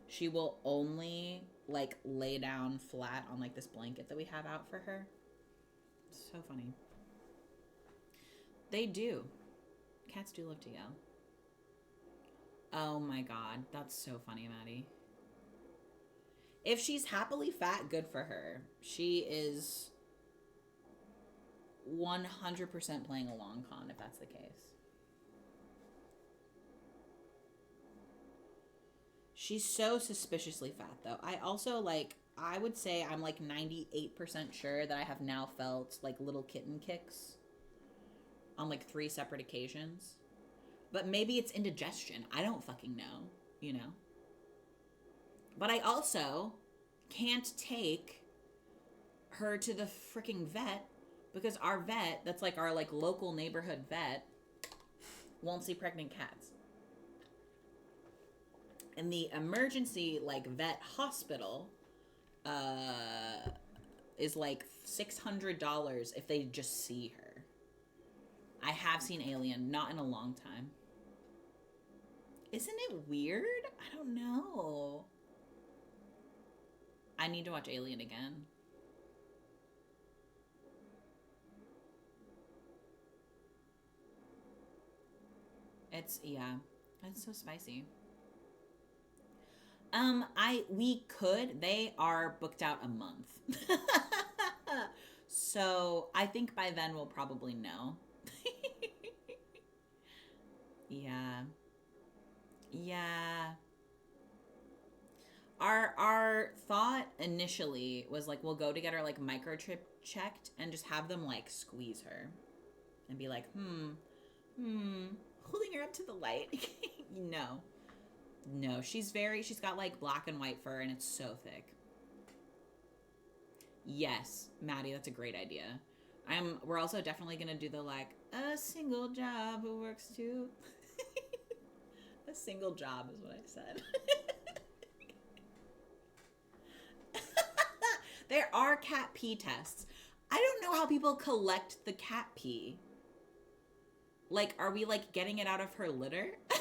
She will only like lay down flat on like this blanket that we have out for her. It's so funny. They do. Cats do love to yell. Oh my god, that's so funny, Maddie. If she's happily fat, good for her. She is 100% playing a long con if that's the case. She's so suspiciously fat though. I also like, I would say I'm like 98% sure that I have now felt like little kitten kicks on like 3 separate occasions. But maybe it's indigestion. I don't fucking know, you know? But I also can't take her to the freaking vet because our vet, that's like our like local neighborhood vet, won't see pregnant cats. And the emergency like vet hospital is like $600 if they just see her. I have seen Alien, not in a long time. Isn't it weird? I don't know. I need to watch Alien again. It's so spicy. They are booked out a month. So I think by then we'll probably know. Yeah. Our thought initially was like we'll go to get her like microchip checked and just have them like squeeze her and be like, holding her up to the light. No. No, she's got like black and white fur and it's so thick. Yes, Maddie, that's a great idea. We're also definitely gonna do the like a single job who works too. A single job is what I said. There are cat pee tests. I don't know how people collect the cat pee. Like, are we like getting it out of her litter? A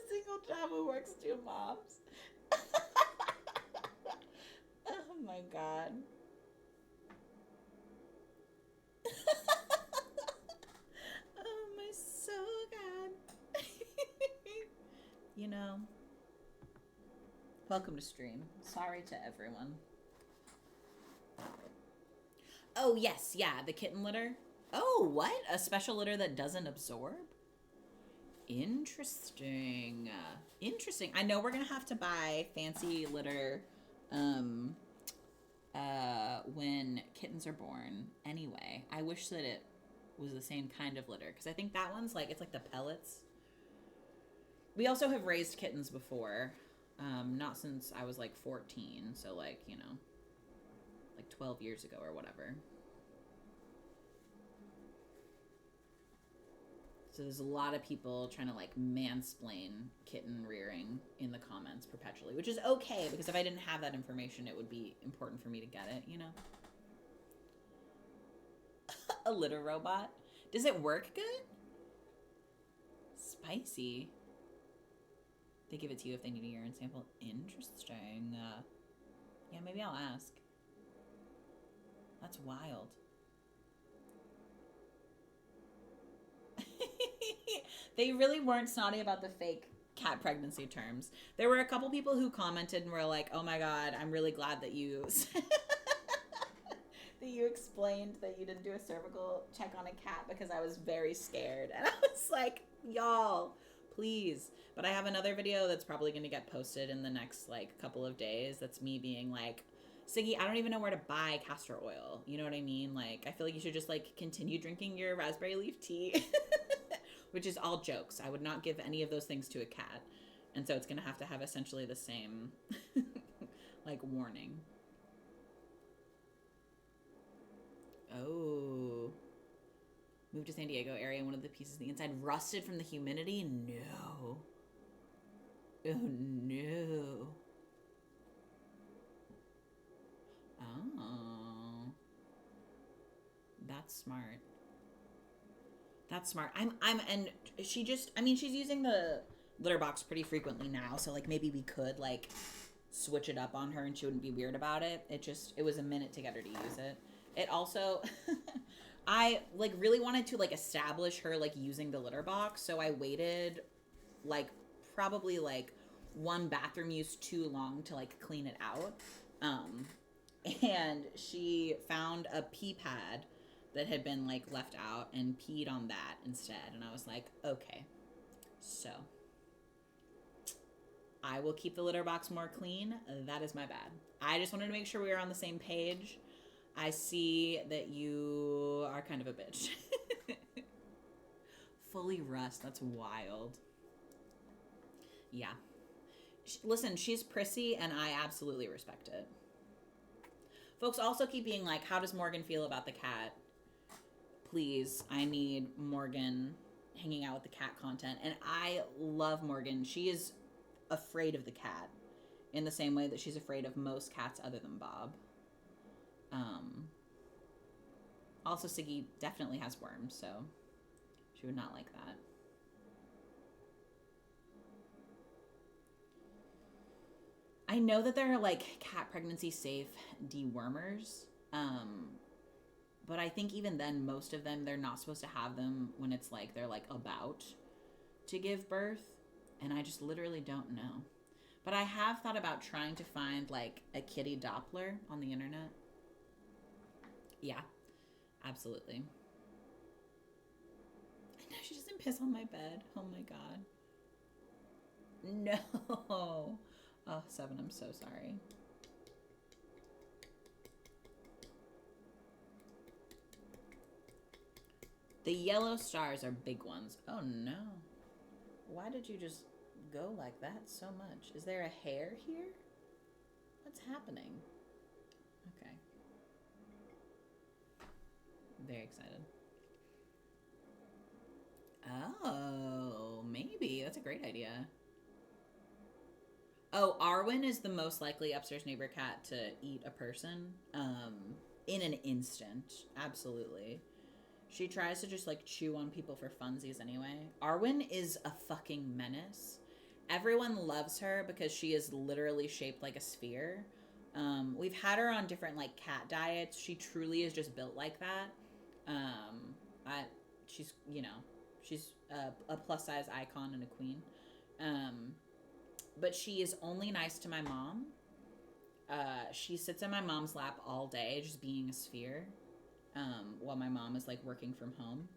single job who works two moms. Oh my god. Oh my so god. You know. Welcome to stream. Sorry to everyone. Oh yes, yeah, the kitten litter. Oh, what? A special litter that doesn't absorb? Interesting. Interesting. I know we're gonna have to buy fancy litter when kittens are born anyway. I wish that it was the same kind of litter, because I think that one's like, it's like the pellets. We also have raised kittens before. Not since I was like 14, so like, you know, like 12 years ago or whatever. So there's a lot of people trying to like mansplain kitten rearing in the comments perpetually, which is okay, because if I didn't have that information, it would be important for me to get it, you know? A litter robot? Does it work good? Spicy. They give it to you if they need a urine sample. Interesting. Yeah, maybe I'll ask. That's wild. They really weren't snotty about the fake cat pregnancy terms. There were a couple people who commented and were like, oh my god, I'm really glad that you that you explained that you didn't do a cervical check on a cat, because I was very scared. And I was like, y'all, please. But I have another video that's probably going to get posted in the next like couple of days. That's me being like, Siggy, I don't even know where to buy castor oil. You know what I mean? Like, I feel like you should just like continue drinking your raspberry leaf tea. Which is all jokes. I would not give any of those things to a cat. And so it's going to have essentially the same like warning. Oh. Moved to San Diego area, one of the pieces of the inside rusted from the humidity? No. Oh no. Oh. That's smart. That's smart. And she just, I mean, she's using the litter box pretty frequently now, so like maybe we could like switch it up on her and she wouldn't be weird about it. It was a minute to get her to use it. It also, I like really wanted to like establish her like using the litter box, so I waited like probably like one bathroom use too long to like clean it out. And she found a pee pad that had been like left out and peed on that instead. And I was like, okay, so I will keep the litter box more clean. That is my bad. I just wanted to make sure we were on the same page. I see that you are kind of a bitch. Fully rust. That's wild. Yeah. Listen, she's prissy and I absolutely respect it. Folks also keep being like, how does Morgan feel about the cat? Please, I need Morgan hanging out with the cat content. And I love Morgan. She is afraid of the cat in the same way that she's afraid of most cats other than Bob. Also, Siggy definitely has worms, so she would not like that. I know that there are like cat pregnancy safe dewormers, but I think even then, most of them, they're not supposed to have them when it's like they're like about to give birth, and I just literally don't know. But I have thought about trying to find like a kitty Doppler on the internet. Yeah, absolutely. I know she doesn't piss on my bed. Oh my god. No. Oh, Seven, I'm so sorry. The yellow stars are big ones. Oh no. Why did you just go like that so much? Is there a hair here? What's happening? Okay. Very excited. Oh, maybe. That's a great idea. Oh, Arwen is the most likely upstairs neighbor cat to eat a person. In an instant. Absolutely. She tries to just like chew on people for funsies anyway. Arwen is a fucking menace. Everyone loves her because she is literally shaped like a sphere. We've had her on different like cat diets. She truly is just built like that. She's, you know, she's a plus size icon and a queen. But she is only nice to my mom. She sits in my mom's lap all day, just being a sphere, while my mom is like working from home.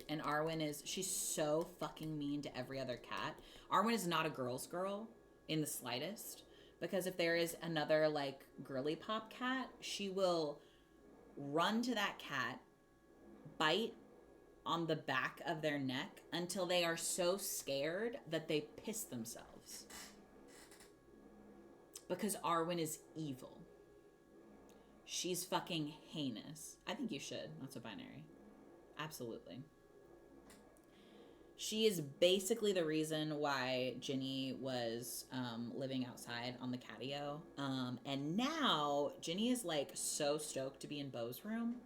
And Arwen she's so fucking mean to every other cat. Arwen is not a girl's girl in the slightest, because if there is another like girly pop cat, she will run to that cat, bite on the back of their neck until they are so scared that they piss themselves. Because Arwen is evil. She's fucking heinous. I think you should. Not so binary. Absolutely. She is basically the reason why Ginny was living outside on the catio. And now Ginny is like so stoked to be in Beau's room.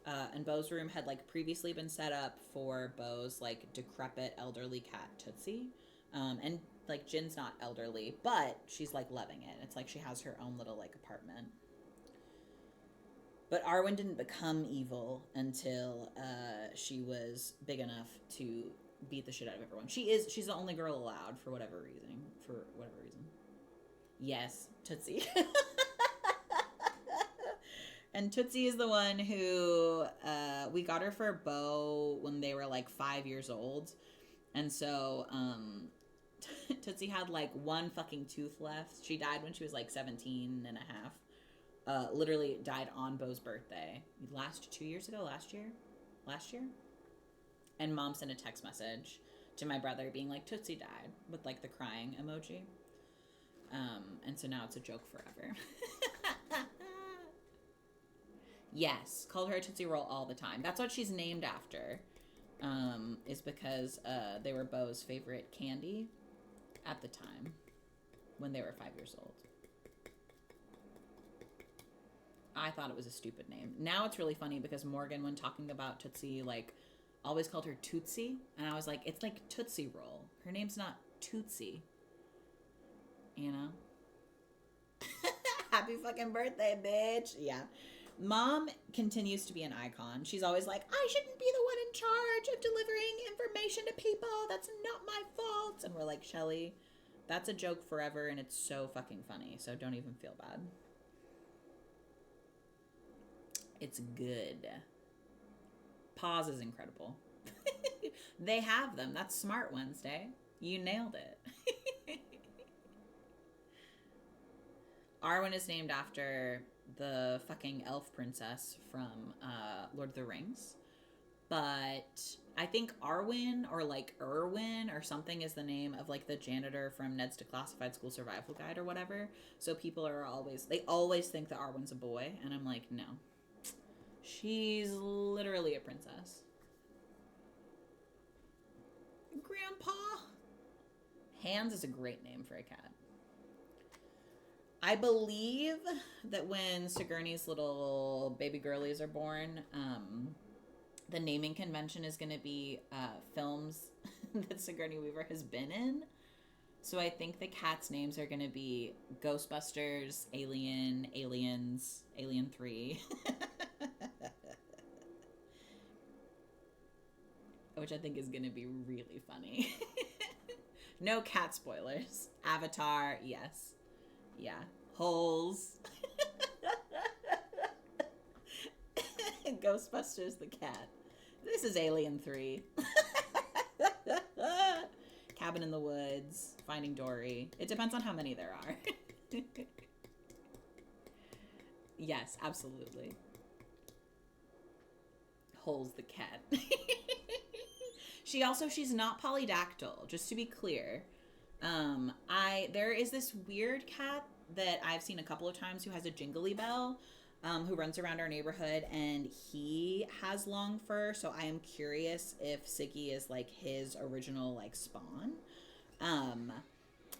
And Beau's room had like previously been set up for Beau's like decrepit elderly cat Tootsie. And like Jin's not elderly, but she's like loving it. It's like she has her own little like apartment. But Arwen didn't become evil until she was big enough to beat the shit out of everyone. She's the only girl allowed for whatever reason. Yes, Tootsie. And Tootsie is the one who we got her for Beau when they were like 5 years old. And so Tootsie had like one fucking tooth left. She died when she was like 17 and a half. Literally died on Beau's birthday. Last year? And mom sent a text message to my brother being like, Tootsie died, with like the crying emoji. And so now it's a joke forever. Yes, called her a Tootsie Roll all the time. That's what she's named after, is because they were Beau's favorite candy at the time when they were 5 years old. I thought it was a stupid name. Now it's really funny because Morgan, when talking about Tootsie, like, always called her Tootsie. And I was like, it's like Tootsie Roll. Her name's not Tootsie. You know? Happy fucking birthday, bitch. Yeah. Mom continues to be an icon. She's always like, I shouldn't be the one in charge of delivering information to people. That's not my fault. And we're like, Shelly, that's a joke forever, and it's so fucking funny. So don't even feel bad. It's good. Pause is incredible. They have them. That's Smart Wednesday. You nailed it. Arwen is named after the fucking elf princess from Lord of the Rings. But I think Arwen or like Erwin or something is the name of like the janitor from Ned's Declassified School Survival Guide or whatever. So people are they always think that Arwen's a boy. And I'm like, no. She's literally a princess. Grandpa. Hans is a great name for a cat. I believe that when Sigourney's little baby girlies are born, the naming convention is going to be films that Sigourney Weaver has been in. So I think the cats' names are going to be Ghostbusters, Alien, Aliens, Alien 3. Which I think is going to be really funny. No cat spoilers. Avatar, yes. Yeah. Holes. Ghostbusters the cat. This is Alien 3. Cabin in the Woods. Finding Dory. It depends on how many there are. Yes, absolutely. Holes the cat. She's not polydactyl, just to be clear. There is this weird cat that I've seen a couple of times who has a jingly bell, who runs around our neighborhood, and he has long fur, so I am curious if Siggy is like his original like spawn.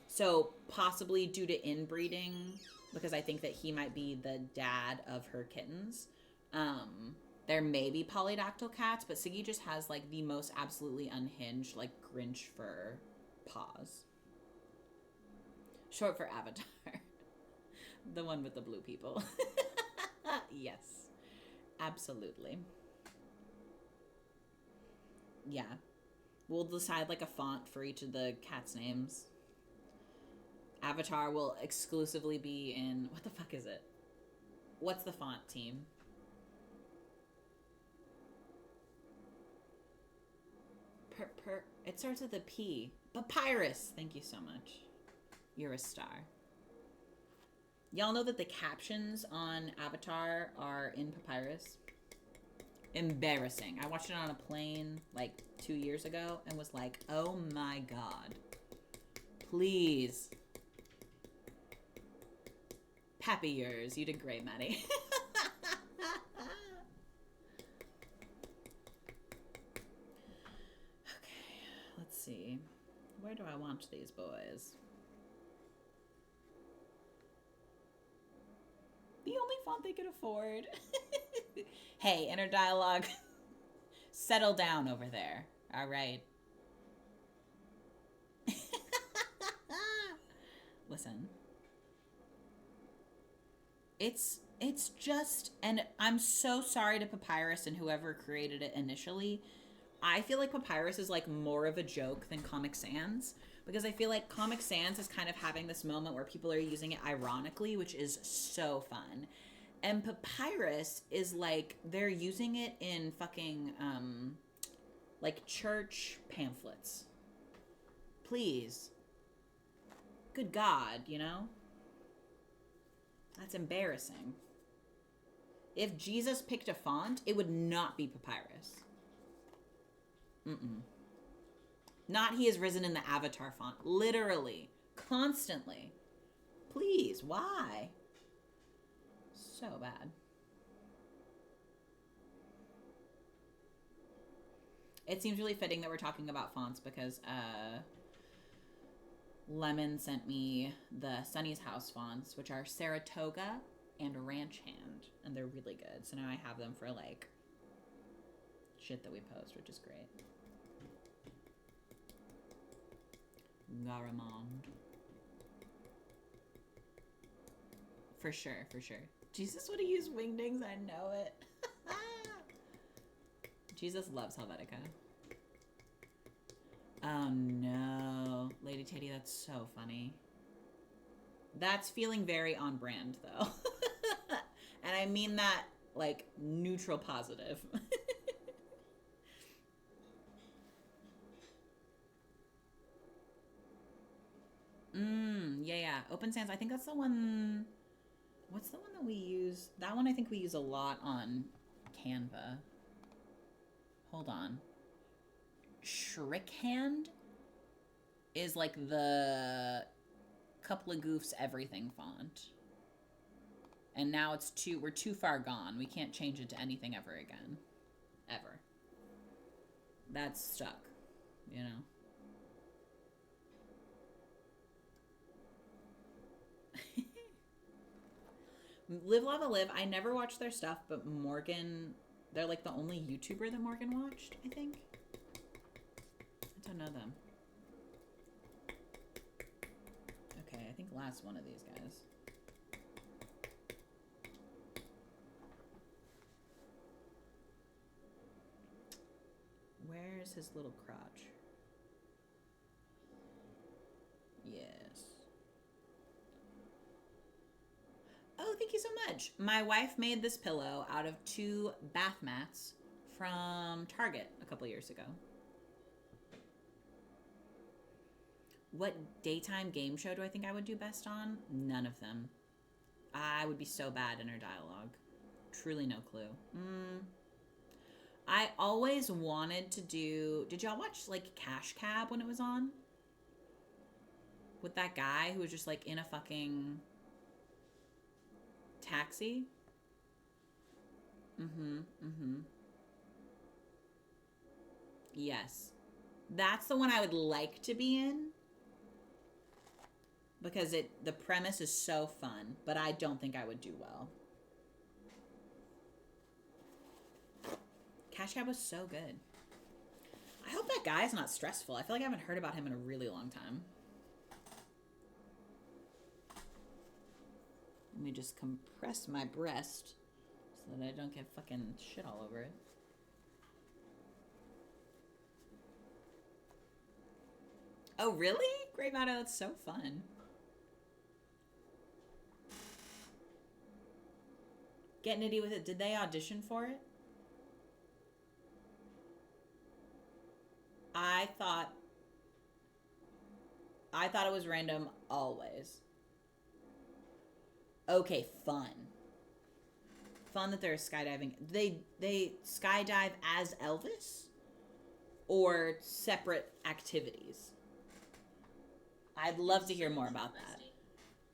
So possibly due to inbreeding, because I think that he might be the dad of her kittens. There may be polydactyl cats, but Siggy just has like the most absolutely unhinged, like Grinch fur paws. Short for Avatar. The one with the blue people. Yes. Absolutely. Yeah. We'll decide like a font for each of the cats' names. Avatar will exclusively be in... What the fuck is it? What's the font team? It starts with a P. Papyrus. Thank you so much. You're a star. Y'all know that the captions on Avatar are in Papyrus? Embarrassing. I watched it on a plane like 2 years ago and was like, oh my god. Please. Happy yours. You did great, Maddie. Okay, let's see. Where do I want these boys? The only font they could afford. Hey, inner dialogue. Settle down over there. All right. Listen. It's just, and I'm so sorry to Papyrus and whoever created it initially. I feel like Papyrus is like more of a joke than Comic Sans, because I feel like Comic Sans is kind of having this moment where people are using it ironically, which is so fun. And Papyrus is like, they're using it in fucking, like church pamphlets. Please. Good God, you know? That's embarrassing. If Jesus picked a font, it would not be Papyrus. Not he has risen in the Avatar font. Literally. Constantly. Please, why? So bad. It seems really fitting that we're talking about fonts because Lemon sent me the Sunny's House fonts, which are Saratoga and Ranch Hand, and they're really good. So now I have them for like shit that we post, which is great. Garamond. For sure, for sure. Jesus would have used wingdings, I know it. Jesus loves Helvetica. Oh no. Lady Teddy, that's so funny. That's feeling very on brand, though. And I mean that, like, neutral positive. Yeah. Open Sans, I think that's the one... What's the one that we use? That one I think we use a lot on Canva. Hold on. Shrickhand is like the Couple of Goofs everything font. And now we're too far gone. We can't change it to anything ever again. Ever. That's stuck, you know? Live Lava Live, I never watched their stuff, but Morgan, they're like the only YouTuber that Morgan watched, I think. I don't know them. Okay, I think last one of these guys. Where's his little crotch? Yes. Oh, thank you so much. My wife made this pillow out of 2 bath mats from Target a couple years ago. What daytime game show do I think I would do best on? None of them. I would be so bad in her dialogue. Truly no clue. I always wanted to do. Did y'all watch like Cash Cab when it was on? With that guy who was just like in a fucking taxi? Mm-hmm. Mm-hmm. Yes. That's the one I would like to be in. Because the premise is so fun, but I don't think I would do well. Cash Cab was so good. I hope that guy's not stressful. I feel like I haven't heard about him in a really long time. Let me just compress my breast so that I don't get fucking shit all over it. Oh, really? Great Matter, that's so fun. Get Nitty with It. Did they audition for it? I thought it was random always. Okay, fun. Fun that they're skydiving. They skydive as Elvis or separate activities. I'd love to hear more about that.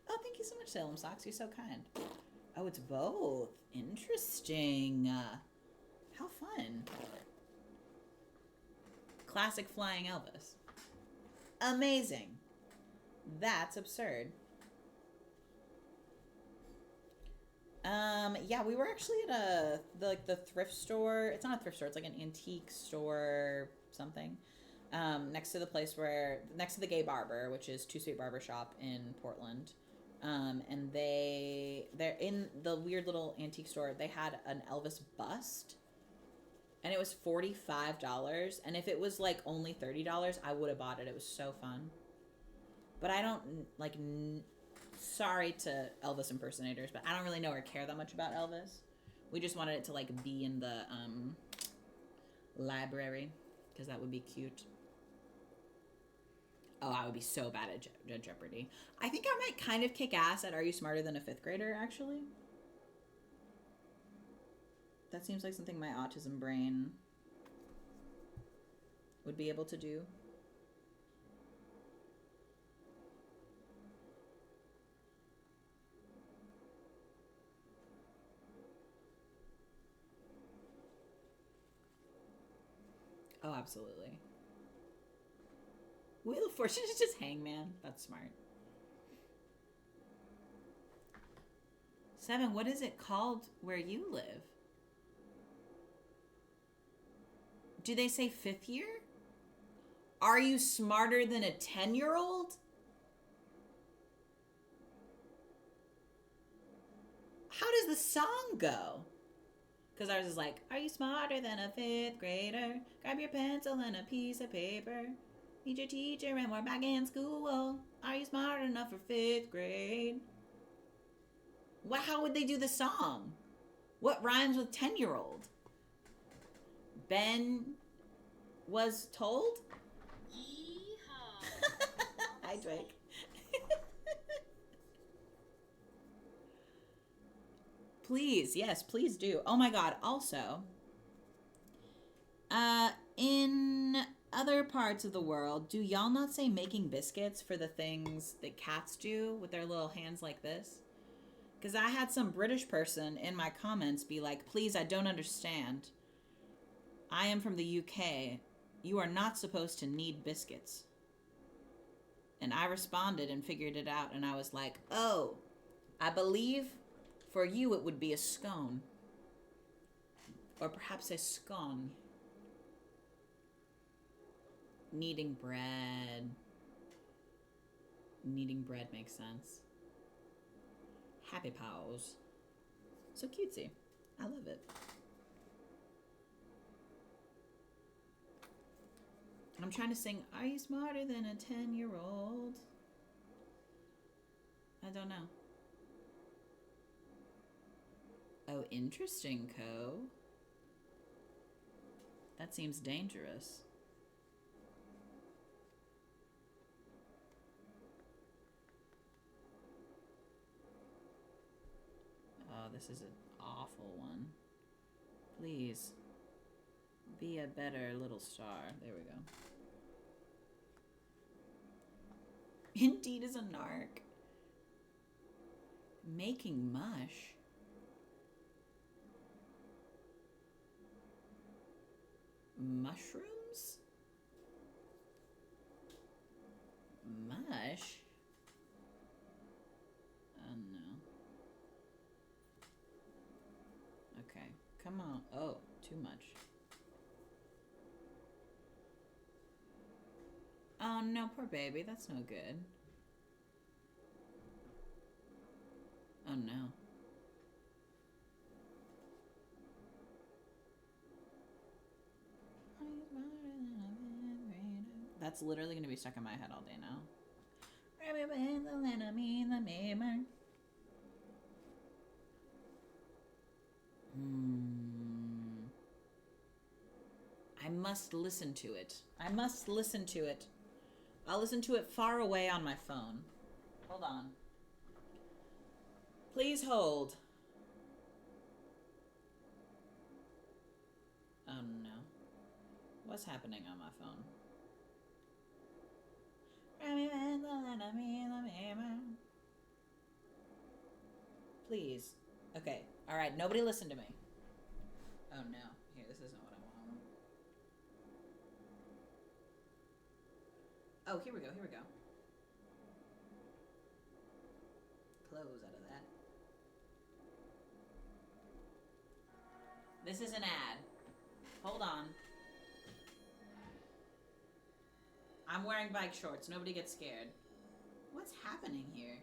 Oh, thank you so much, Salem Socks. You're so kind. Oh, it's both. Interesting. How fun. Classic flying Elvis. Amazing. That's absurd. Yeah, we were actually at the thrift store. It's not a thrift store. It's like an antique store something. Next to the Gay Barber, which is Two Sweet Barber Shop in Portland. And they're in the weird little antique store. They had an Elvis bust, and it was $45. And if it was like only $30, I would have bought it. It was so fun. But I don't like. Sorry to Elvis impersonators, but I don't really know or care that much about Elvis. We just wanted it to like be in the library because that would be cute. Oh, I would be so bad at Jeopardy. I think I might kind of kick ass at Are You Smarter Than a Fifth Grader, actually. That seems like something my autism brain would be able to do. Oh, absolutely. Wheel of Fortune is just Hangman. That's smart. 7, what is it called where you live? Do they say 5th year? Are you smarter than a 10-year-old? How does the song go? Because ours is like, are you smarter than a 5th grader? Grab your pencil and a piece of paper. Meet your teacher and we're back in school. Are you smart enough for 5th grade? What? How would they do the song? What rhymes with 10-year-old? Ben was told? Yeehaw. Hi, Drake. Please, yes, please do. Oh my god, also, in other parts of the world, do y'all not say making biscuits for the things that cats do with their little hands like this? Because I had some British person in my comments be like, please, I don't understand. I am from the UK. You are not supposed to knead biscuits. And I responded and figured it out, and I was like, oh, I believe for you it would be a scone. Or perhaps a scone. Kneading bread. Kneading bread makes sense. Happy Paws. So cutesy. I love it. I'm trying to sing, are you smarter than a 10-year-old? I don't know. Oh, interesting, Co. That seems dangerous. Oh, this is an awful one. Please. Be a better little star. There we go. Indeed is a narc. Making mush. Mushrooms? Mush? Oh no. Okay, come on. Oh, too much. Oh no, poor baby. That's no good. Oh no. That's literally going to be stuck in my head all day now. I must listen to it. I must listen to it. I'll listen to it far away on my phone. Hold on. Please hold. Oh no. What's happening on my phone? Please. Okay. Alright, nobody listen to me. Oh no. Here, this isn't what I want. Oh, here we go, here we go. Close out of that. This is an ad. Hold on. I'm wearing bike shorts. Nobody gets scared. What's happening here?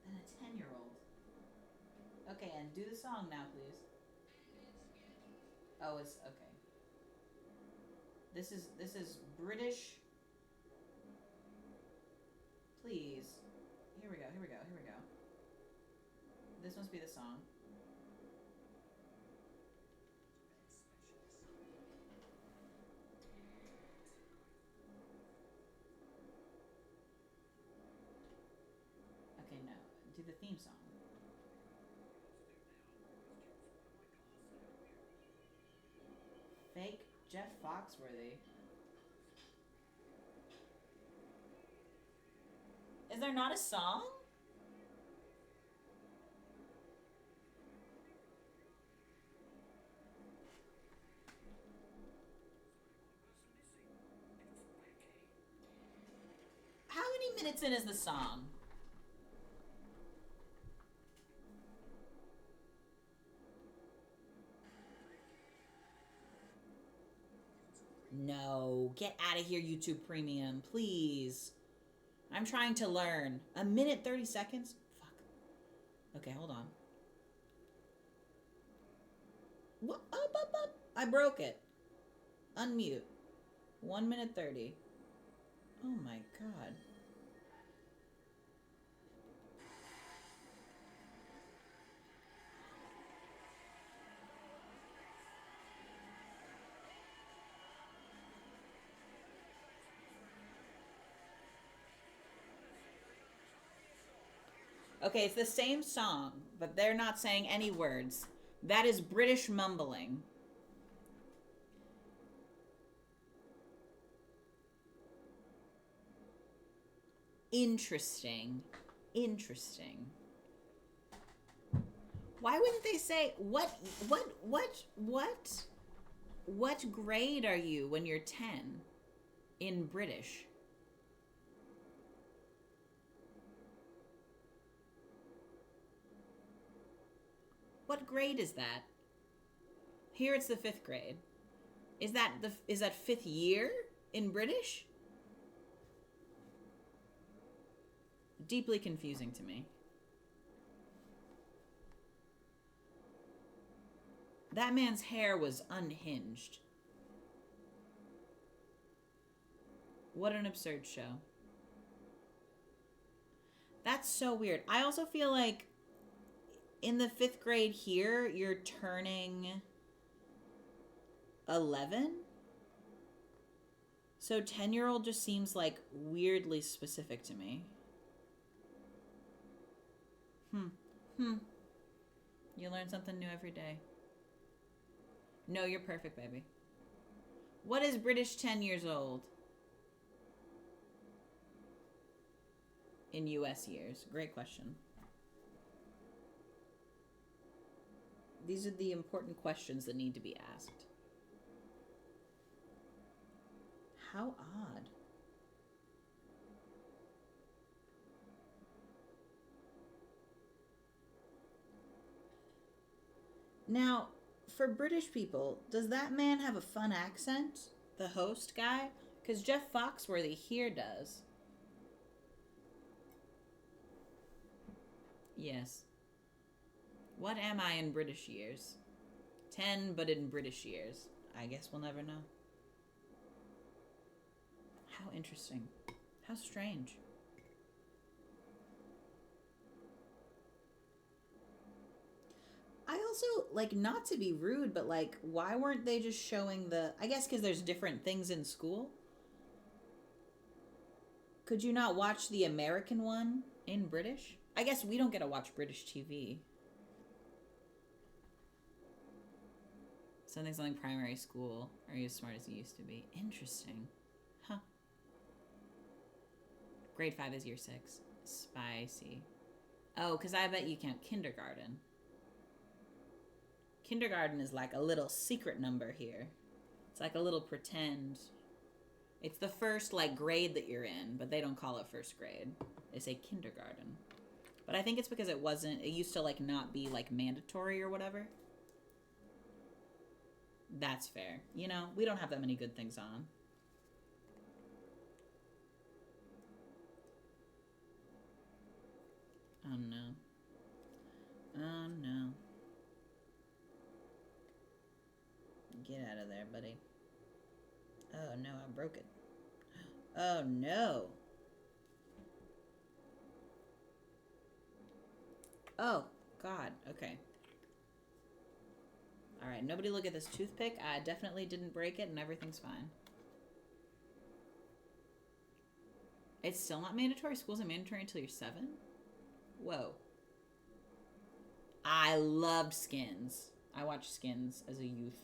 Than a 10-year-old. Okay, and do the song now, please. Oh, it's okay. This is British. Please. Here we go. Here we go. Here we go. This must be the song. Okay, no. Do the theme song. Fake Jeff Foxworthy. Is there not a song? How many minutes in is the song? No, get out of here, YouTube Premium, please. I'm trying to learn. A minute, 30 seconds? Fuck. Okay, hold on. What? Up. I broke it. Unmute. 1 minute 30. Oh my god. Okay, it's the same song, but they're not saying any words. That is British mumbling. Interesting. Why wouldn't they say what grade are you when you're 10 in British? What grade is that? Here it's the 5th grade. Is that 5th year in British? Deeply confusing to me. That man's hair was unhinged. What an absurd show. That's so weird. I also feel like in the 5th grade here, you're turning 11. So 10-year-old just seems like weirdly specific to me. You learn something new every day. No, you're perfect, baby. What is British 10 years old? In US years? Great question. These are the important questions that need to be asked. How odd. Now, for British people, does that man have a fun accent? The host guy? Because Jeff Foxworthy here does. Yes. What am I in British years? 10, but in British years. I guess we'll never know. How interesting. How strange. I also, like, not to be rude, but, like, why weren't they just showing the... I guess because there's different things in school. Could you not watch the American one in British? I guess we don't get to watch British TV. Something primary school. Are you as smart as you used to be? Interesting. Huh. Grade 5 is year 6. Spicy. Oh, because I bet you count kindergarten. Kindergarten is like a little secret number here. It's like a little pretend. It's the first, like, grade that you're in, but they don't call it first grade. They say kindergarten. But I think it's because it used to, like, not be, like, mandatory or whatever. That's fair. You know, we don't have that many good things on. Oh, no. Oh, no. Get out of there, buddy. Oh, no, I broke it. Oh, no. Oh, God. Okay. All right, nobody look at this toothpick. I definitely didn't break it, and everything's fine. It's still not mandatory? School isn't mandatory until you're 7? Whoa. I loved Skins. I watched Skins as a youth.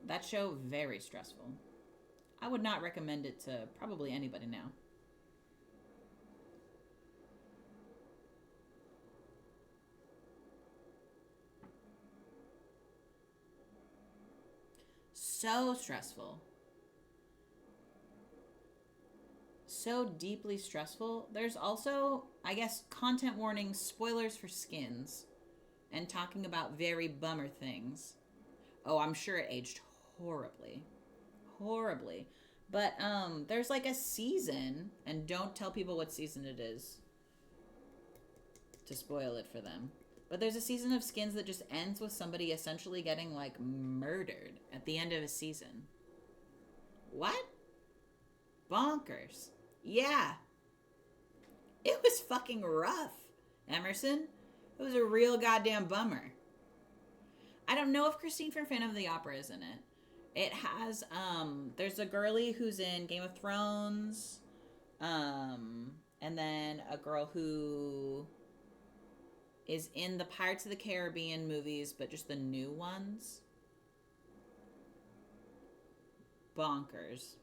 That show, very stressful. I would not recommend it to probably anybody now. So stressful. So deeply stressful. There's also, I guess, content warnings, spoilers for Skins, and talking about very bummer things. Oh, I'm sure it aged horribly. Horribly. But there's like a season, and don't tell people what season it is to spoil it for them. But there's a season of Skins that just ends with somebody essentially getting, like, murdered at the end of a season. What? Bonkers. Yeah. It was fucking rough, Emerson. It was a real goddamn bummer. I don't know if Christine from Phantom of the Opera is in it. It has, there's a girlie who's in Game of Thrones, and then a girl who is in the Pirates of the Caribbean movies, but just the new ones. Bonkers.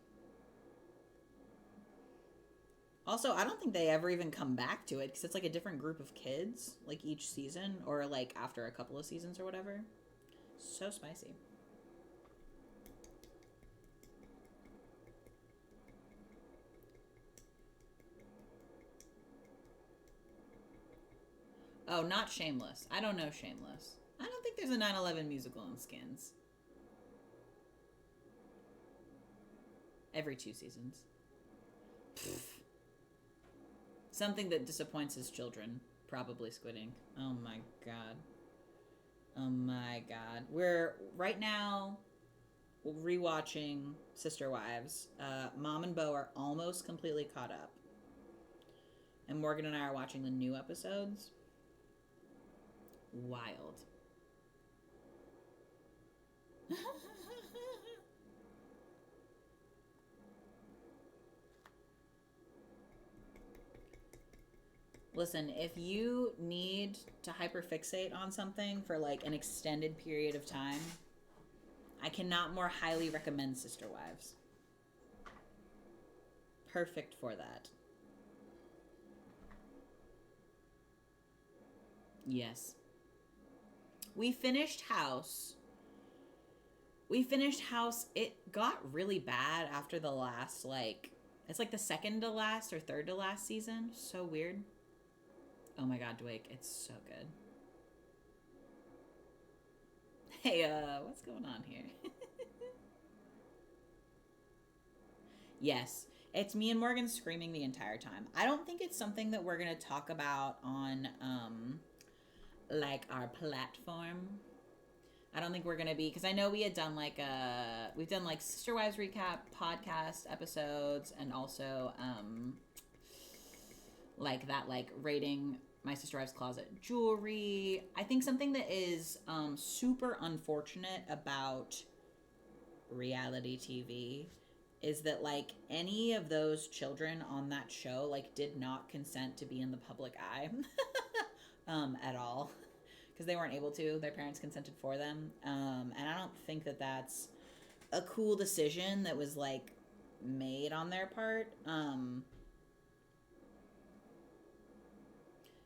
Also, I don't think they ever even come back to it, because it's like a different group of kids, like each season, or like after a couple of seasons or whatever. So spicy. Oh, not Shameless. I don't know Shameless. I don't think there's a 9/11 musical in Skins. Every 2 seasons. Pfft. Something that disappoints his children. Probably Squid Ink. Oh my god. Oh my god. We're right now rewatching Sister Wives. Mom and Bo are almost completely caught up. And Morgan and I are watching the new episodes. Wild. Listen, if you need to hyperfixate on something for like an extended period of time, I cannot more highly recommend Sister Wives. Perfect for that. Yes. We finished House. It got really bad after the last, like, it's like the second to last or third to last season. So weird. Oh my god, Dwight, it's so good. Hey, what's going on here? Yes, it's me and Morgan screaming the entire time. I don't think it's something that we're gonna talk about on, like, our platform. I don't think we're gonna be, because I know we had done like we've done like Sister Wives recap podcast episodes, and also like that, like rating my Sister Wives closet jewelry. I think something that is super unfortunate about reality TV is that like any of those children on that show like did not consent to be in the public eye at all, because they weren't able to. Their parents consented for them. And I don't think that that's a cool decision that was like made on their part.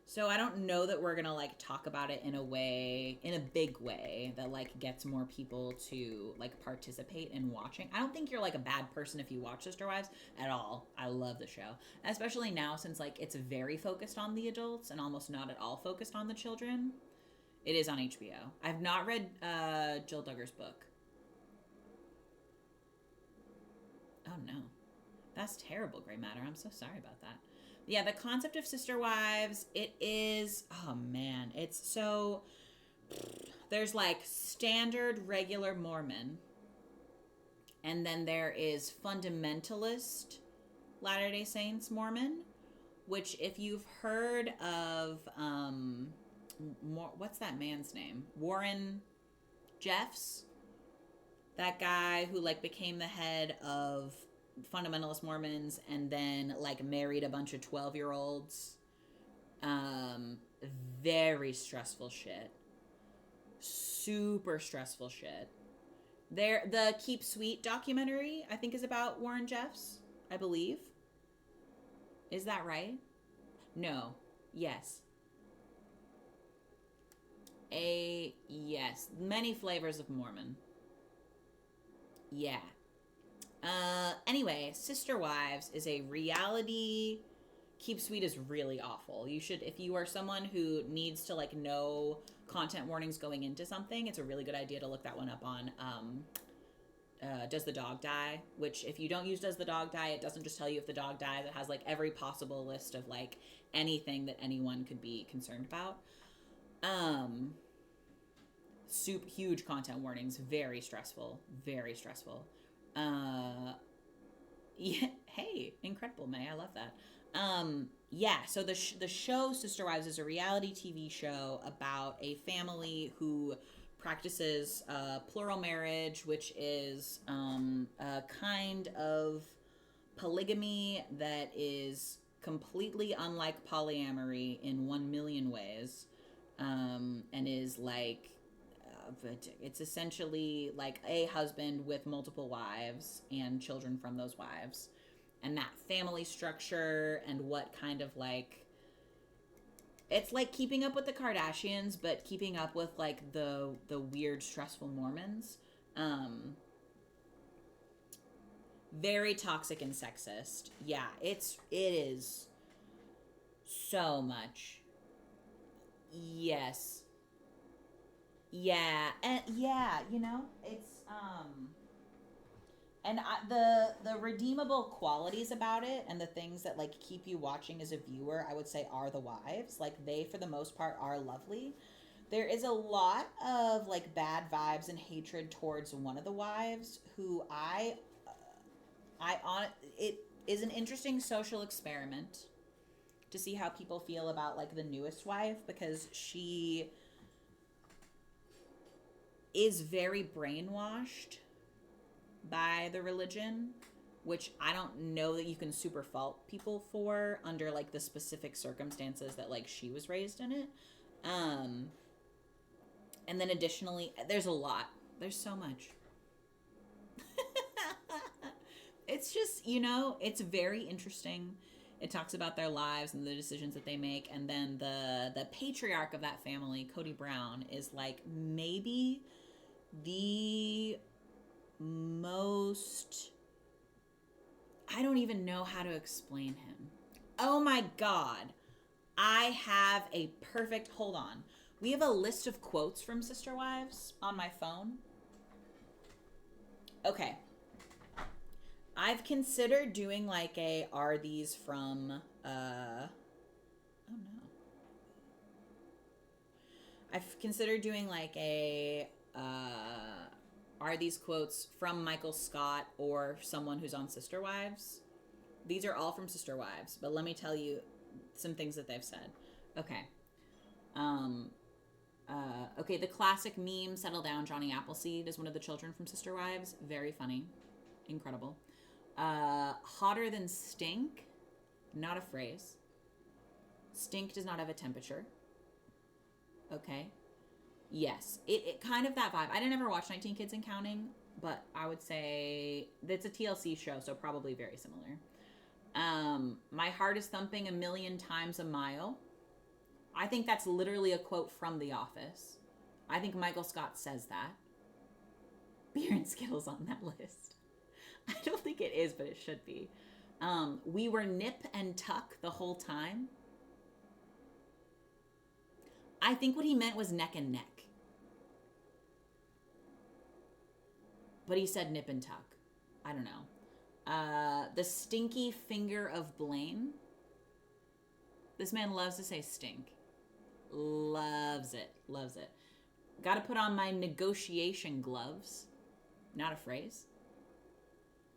So I don't know that we're gonna like talk about it in a big way that like gets more people to like participate in watching. I don't think you're like a bad person if you watch Sister Wives at all. I love the show, especially now since like it's very focused on the adults and almost not at all focused on the children. It is on HBO. I've not read Jill Duggar's book. Oh no. That's terrible, Grey Matter. I'm so sorry about that. Yeah, the concept of Sister Wives, it is, oh man, it's so, there's like standard regular Mormon, and then there is fundamentalist Latter-day Saints Mormon, which if you've heard of, what's that man's name? Warren Jeffs, that guy who like became the head of fundamentalist Mormons and then like married a bunch of 12-year-olds. Very stressful shit. Super stressful shit. The Keep Sweet documentary, I think, is about Warren Jeffs, I believe. Is that right? No. Yes. Yes. Many flavors of Mormon. Yeah. Anyway, Sister Wives is a reality. Keep Sweet is really awful. You should, if you are someone who needs to like know content warnings going into something, it's a really good idea to look that one up on Does the Dog Die? Which, if you don't use Does the Dog Die, it doesn't just tell you if the dog dies. It has like every possible list of like anything that anyone could be concerned about. Super huge content warnings, very stressful, very stressful. Yeah, hey, incredible, May, I love that. Yeah, so the show Sister Wives is a reality TV show about a family who practices plural marriage, which is a kind of polygamy that is completely unlike polyamory in 1,000,000 ways, and is like, it's essentially like a husband with multiple wives and children from those wives, and that family structure and what kind of like, it's like keeping up with the Kardashians but keeping up with like the weird stressful Mormons. Very toxic and sexist. Yeah, it is so much. Yes. Yeah, and yeah, it's and the redeemable qualities about it and the things that like keep you watching as a viewer, I would say, are the wives. Like, they for the most part are lovely. There is a lot of like bad vibes and hatred towards one of the wives, who it is an interesting social experiment to see how people feel about like the newest wife, because she is very brainwashed by the religion. which I don't know that you can super fault people for under like the specific circumstances that like she was raised in it. And then additionally, there's a lot. There's so much. It's just, it's very interesting. It talks about their lives and the decisions that they make, and then the patriarch of that family, Cody Brown, is like maybe the most, I don't even know how to explain him. Oh my god. I have a perfect, hold on. We have a list of quotes from Sister Wives on my phone. Okay. I've considered doing like are these from, oh no. I've considered doing like are these quotes from Michael Scott or someone who's on Sister Wives? These are all from Sister Wives, but let me tell you some things that they've said. Okay. Okay, the classic meme, Settle Down, Johnny Appleseed, is one of the children from Sister Wives. Very funny. Incredible. Hotter than stink, not a phrase. Stink does not have a temperature. Okay. Yes, it kind of that vibe. I didn't ever watch 19 Kids and Counting, but I would say it's a TLC show, so probably very similar. My heart is thumping a million times a mile. I think that's literally a quote from The Office. I think Michael Scott says that. Beer and Skittles on that list. I don't think it is, but it should be. We were nip and tuck the whole time. I think what he meant was neck and neck. But he said nip and tuck. I don't know. The stinky finger of blame. This man loves to say stink. Loves it. Loves it. Got to put on my negotiation gloves. Not a phrase.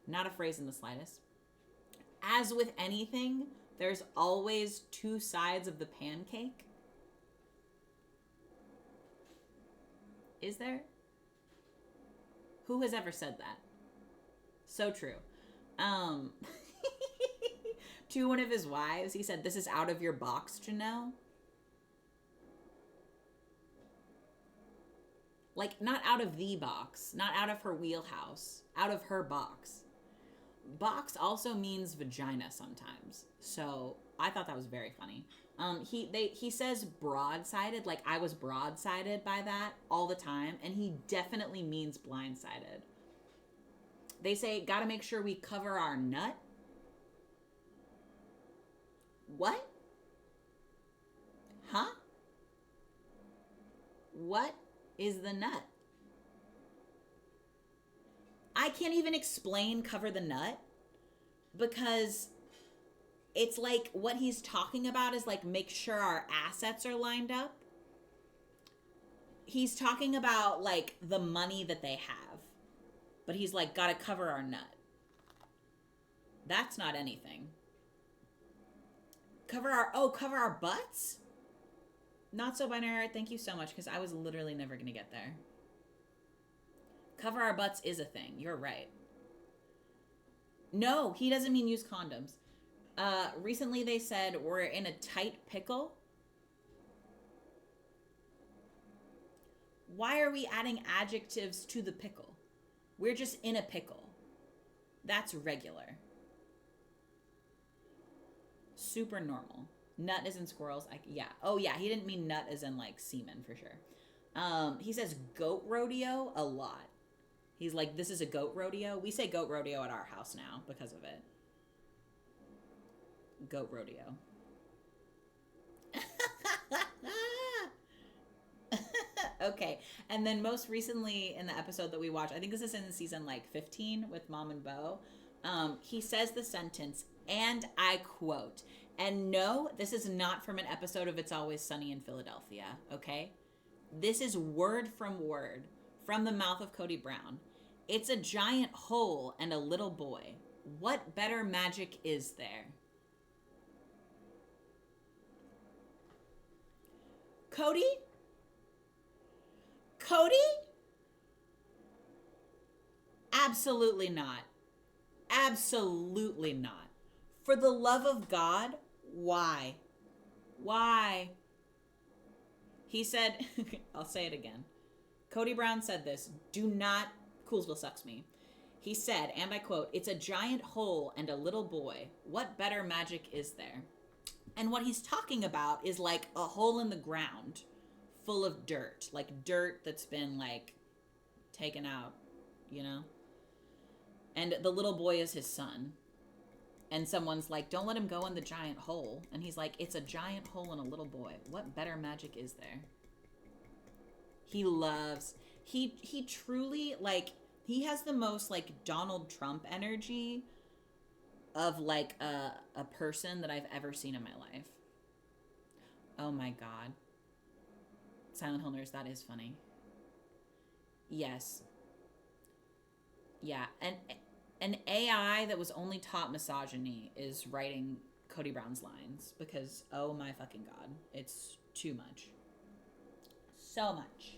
Not a phrase in the slightest. As with anything, there's always two sides of the pancake. Is there? Who has ever said that? So true. To one of his wives, he said, "This is out of your box, Janelle." Like, not out of the box, not out of her wheelhouse, out of her box. Box also means vagina sometimes. So I thought that was very funny. He says broadsided, like I was broadsided by that all the time, and he definitely means blindsided. They say, gotta make sure we cover our nut. What? Huh? What is the nut? I can't even explain cover the nut, because it's like what he's talking about is like make sure our assets are lined up. He's talking about like the money that they have, but he's like, gotta cover our nut. That's not anything. Cover our butts? Not so binary. Thank you so much, because I was literally never gonna get there. Cover our butts is a thing. You're right. No, he doesn't mean use condoms. Recently they said we're in a tight pickle. Why are we adding adjectives to the pickle? We're just in a pickle. That's regular. Super normal. Nut as in squirrels. Yeah. Oh yeah, he didn't mean nut as in like semen for sure. He says goat rodeo a lot. He's like, this is a goat rodeo. We say goat rodeo at our house now because of it. Goat rodeo. Okay. And then most recently in the episode that we watched, I think this is in season like 15 with Mom and Bo, he says the sentence, and I quote, and no, this is not from an episode of It's Always Sunny in Philadelphia, okay? This is word from the mouth of Cody Brown. It's a giant hole and a little boy. What better magic is there? Cody? Absolutely not. Absolutely not. For the love of God, why? Why? He said, I'll say it again. Cody Brown said this, do not, Coolsville sucks me. He said, and I quote, it's a giant hole and a little boy. What better magic is there? And what he's talking about is like a hole in the ground full of dirt, like dirt that's been like taken out, you know? And the little boy is his son. And someone's like, don't let him go in the giant hole. And he's like, it's a giant hole in a little boy. What better magic is there? He loves, he truly, like, he has the most, like, Donald Trump energy of, like, a person that I've ever seen in my life. Oh my God. Silent Hill Nurse, that is funny. Yes. Yeah, and an AI that was only taught misogyny is writing Cody Brown's lines because, oh my fucking God, it's too much. So much.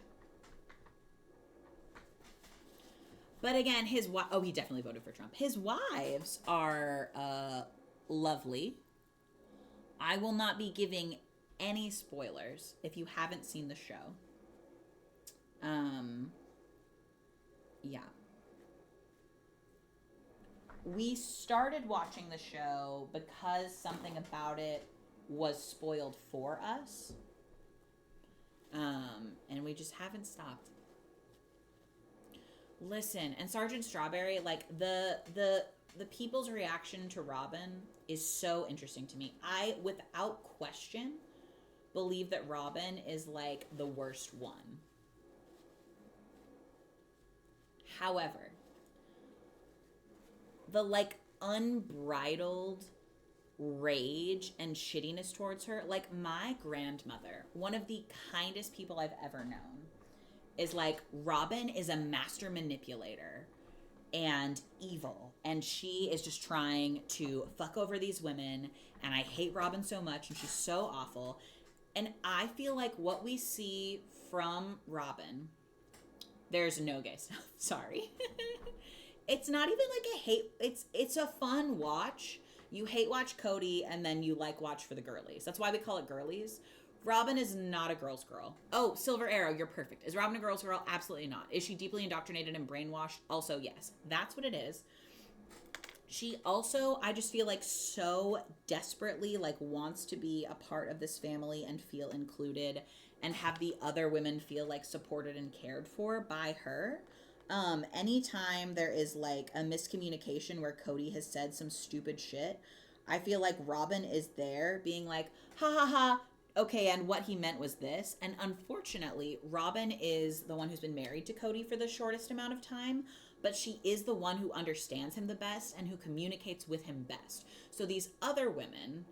But again, he definitely voted for Trump. His wives are lovely. I will not be giving any spoilers if you haven't seen the show. Yeah. We started watching the show because something about it was spoiled for us. And we just haven't stopped. Listen, and Sergeant Strawberry, like the people's reaction to Robin is so interesting to me. I, without question, believe that Robin is like the worst one. However, the like unbridled rage and shittiness towards her, like my grandmother, one of the kindest people I've ever known, is like, Robin is a master manipulator and evil, and she is just trying to fuck over these women, and I hate Robin so much, and she's so awful. And I feel like what we see from Robin, there's no gay stuff, sorry. It's not even like a hate, it's a fun watch. You hate watch Cody, and then you like watch for the girlies. That's why we call it girlies. Robin is not a girl's girl. Oh, Silver Arrow, you're perfect. Is Robin a girl's girl? Absolutely not. Is she deeply indoctrinated and brainwashed? Also, yes. That's what it is. She also, I just feel like so desperately like wants to be a part of this family and feel included and have the other women feel like supported and cared for by her. Anytime there is like a miscommunication where Cody has said some stupid shit, I feel like Robin is there being like, ha ha ha, okay, and what he meant was this. And unfortunately, Robin is the one who's been married to Cody for the shortest amount of time, but she is the one who understands him the best and who communicates with him best. So these other women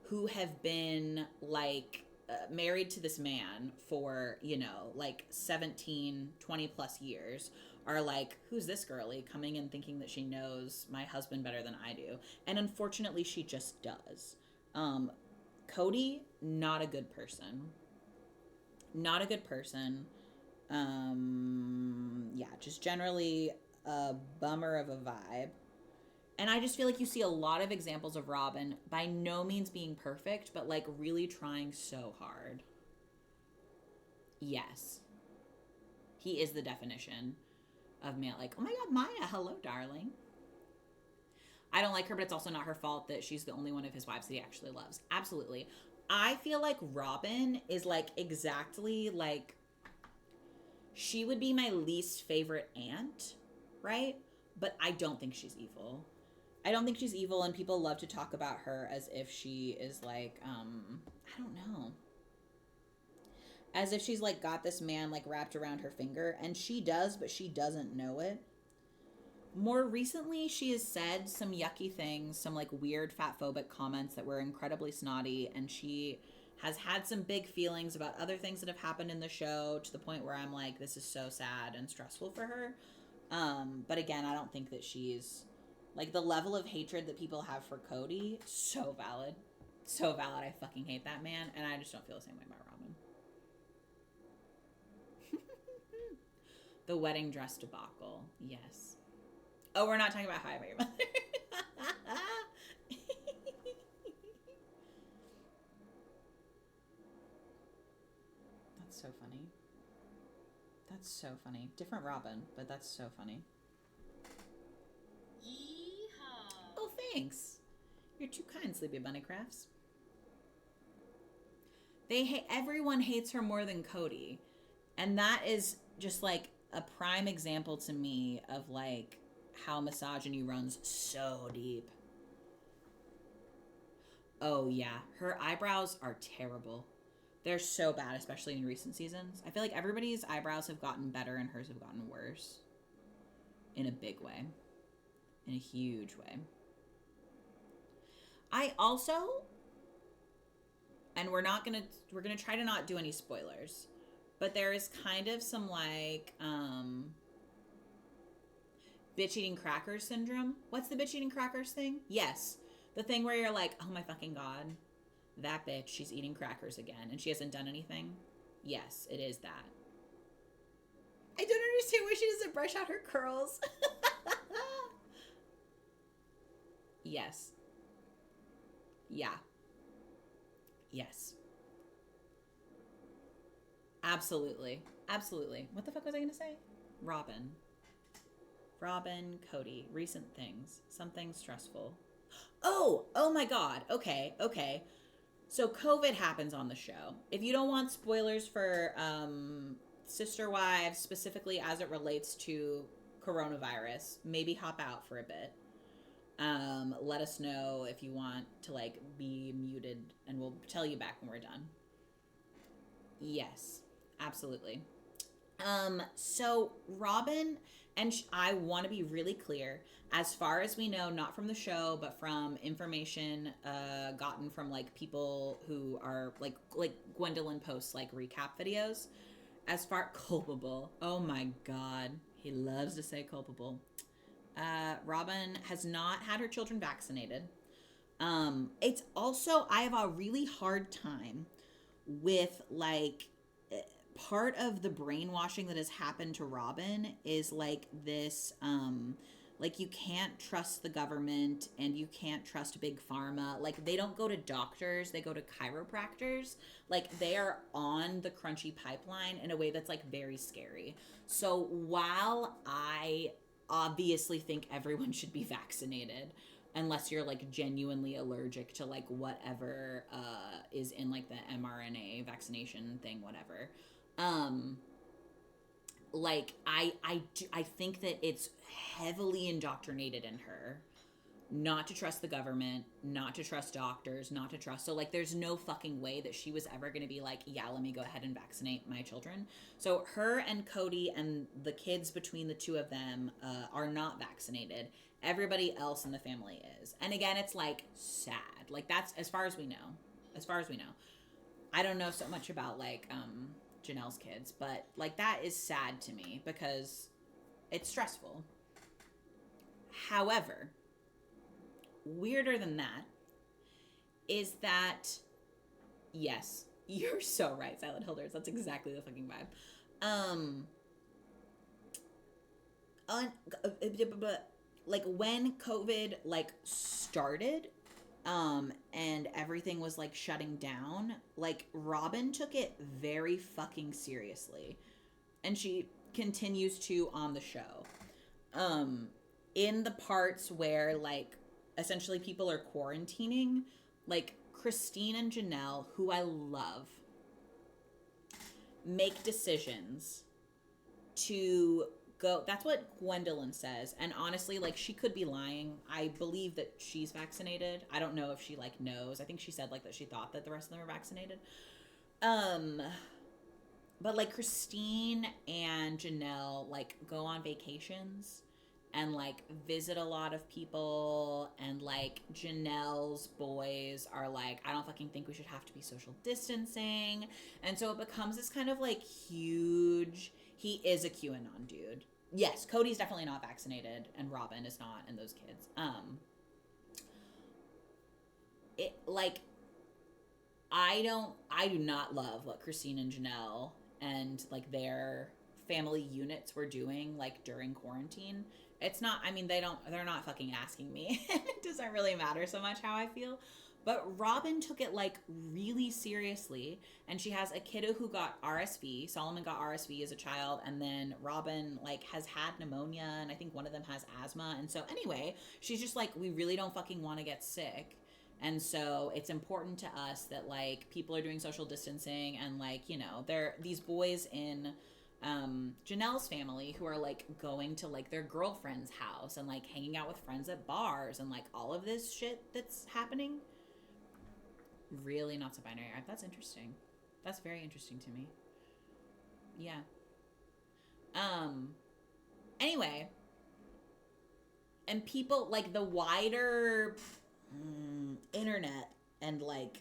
who have been like married to this man for, you know, like 17, 20 plus years are like, who's this girly coming in thinking that she knows my husband better than I do? And unfortunately, she just does. Cody, not a good person. Not a good person. Yeah, just generally a bummer of a vibe. And I just feel like you see a lot of examples of Robin, by no means being perfect, but like really trying so hard. Yes. He is the definition of male. Like, oh my God, Maya, hello, darling. I don't like her, but it's also not her fault that she's the only one of his wives that he actually loves. Absolutely. I feel like Robin is like exactly like, she would be my least favorite aunt, right? But I don't think she's evil. I don't think she's evil, and people love to talk about her as if she is like, I don't know. As if she's like got this man like wrapped around her finger, and she does, but she doesn't know it. More recently, she has said some yucky things, some like weird fatphobic comments that were incredibly snotty, and she has had some big feelings about other things that have happened in the show to the point where I'm like, this is so sad and stressful for her. But again, I don't think that she's like, the level of hatred that people have for Cody, so valid. So valid. I fucking hate that man, and I just don't feel the same way about Robin. The wedding dress debacle. Yes. Oh, we're not talking about How I Met Your Mother. That's so funny. That's so funny. Different Robin, but that's so funny.
Yeehaw.
Oh, thanks. You're too kind, Sleepy Bunny Crafts. Everyone hates her more than Cody. And that is just like a prime example to me of like how misogyny runs so deep. Oh yeah, her eyebrows are terrible. They're so bad, especially in recent seasons. I feel like everybody's eyebrows have gotten better and hers have gotten worse. In a big way. In a huge way. I also, and we're gonna try to not do any spoilers, but there is kind of some like bitch eating crackers syndrome. What's the bitch eating crackers thing? Yes, the thing where you're like, oh my fucking god, that bitch, she's eating crackers again and she hasn't done anything. Yes, it is that. I don't understand why she doesn't brush out her curls. Yes. Yeah. Yes. Absolutely. Absolutely. What the fuck was I going to say? Robin. Robin, Cody. Recent things. Something stressful. Oh my god. Okay. So COVID happens on the show. If you don't want spoilers for Sister Wives, specifically as it relates to coronavirus, maybe hop out for a bit. Let us know if you want to like be muted, and we'll tell you back when we're done. Yes, absolutely. So Robin, and I want to be really clear, as far as we know, not from the show, but from information gotten from like people who are like Gwendolyn posts like recap videos. As far culpable, oh my god, he loves to say culpable. Robin has not had her children vaccinated. It's also, I have a really hard time with like part of the brainwashing that has happened to Robin is like this like you can't trust the government and you can't trust big pharma. Like they don't go to doctors, they go to chiropractors. Like they are on the crunchy pipeline in a way that's like very scary. So while I obviously think everyone should be vaccinated unless you're like genuinely allergic to like whatever is in like the mRNA vaccination thing, whatever. Like I think that it's heavily indoctrinated in her not to trust the government, not to trust doctors, not to trust. So like there's no fucking way that she was ever going to be like, yeah, let me go ahead and vaccinate my children. So her and Cody and the kids between the two of them are not vaccinated. Everybody else in the family is. And again, it's like sad. Like that's as far as we know. As far as we know. I don't know so much about like Janelle's kids, but like that is sad to me because it's stressful. However, weirder than that is that, yes, you're so right, Silent Hilders. That's exactly the fucking vibe. Like when COVID like started, and everything was like shutting down, like Robin took it very fucking seriously, and she continues to on the show. In the parts where like essentially people are quarantining, like Christine and Janelle, who I love, make decisions to go. That's what Gwendolyn says. And honestly, like she could be lying. I believe that she's vaccinated. I don't know if she like knows. I think she said like that she thought that the rest of them were vaccinated. But like Christine and Janelle like go on vacations and like visit a lot of people, and like Janelle's boys are like, I don't fucking think we should have to be social distancing. And so it becomes this kind of like huge, he is a QAnon dude. Yes, Cody's definitely not vaccinated and Robin is not, and those kids. It like I do not love what Christine and Janelle and like their family units were doing like during quarantine, It's not, I mean, they're not fucking asking me. It doesn't really matter so much how I feel. But Robin took it like really seriously. And she has a kiddo who got RSV. Solomon got RSV as a child. And then Robin like has had pneumonia. And I think one of them has asthma. And so anyway, she's just like, we really don't fucking want to get sick. And so it's important to us that like people are doing social distancing and like, you know, these boys in Janelle's family who are like going to like their girlfriend's house and like hanging out with friends at bars and like all of this shit that's happening. Really not so binary. That's interesting. That's very interesting to me. Yeah. Anyway, and people like the wider internet and like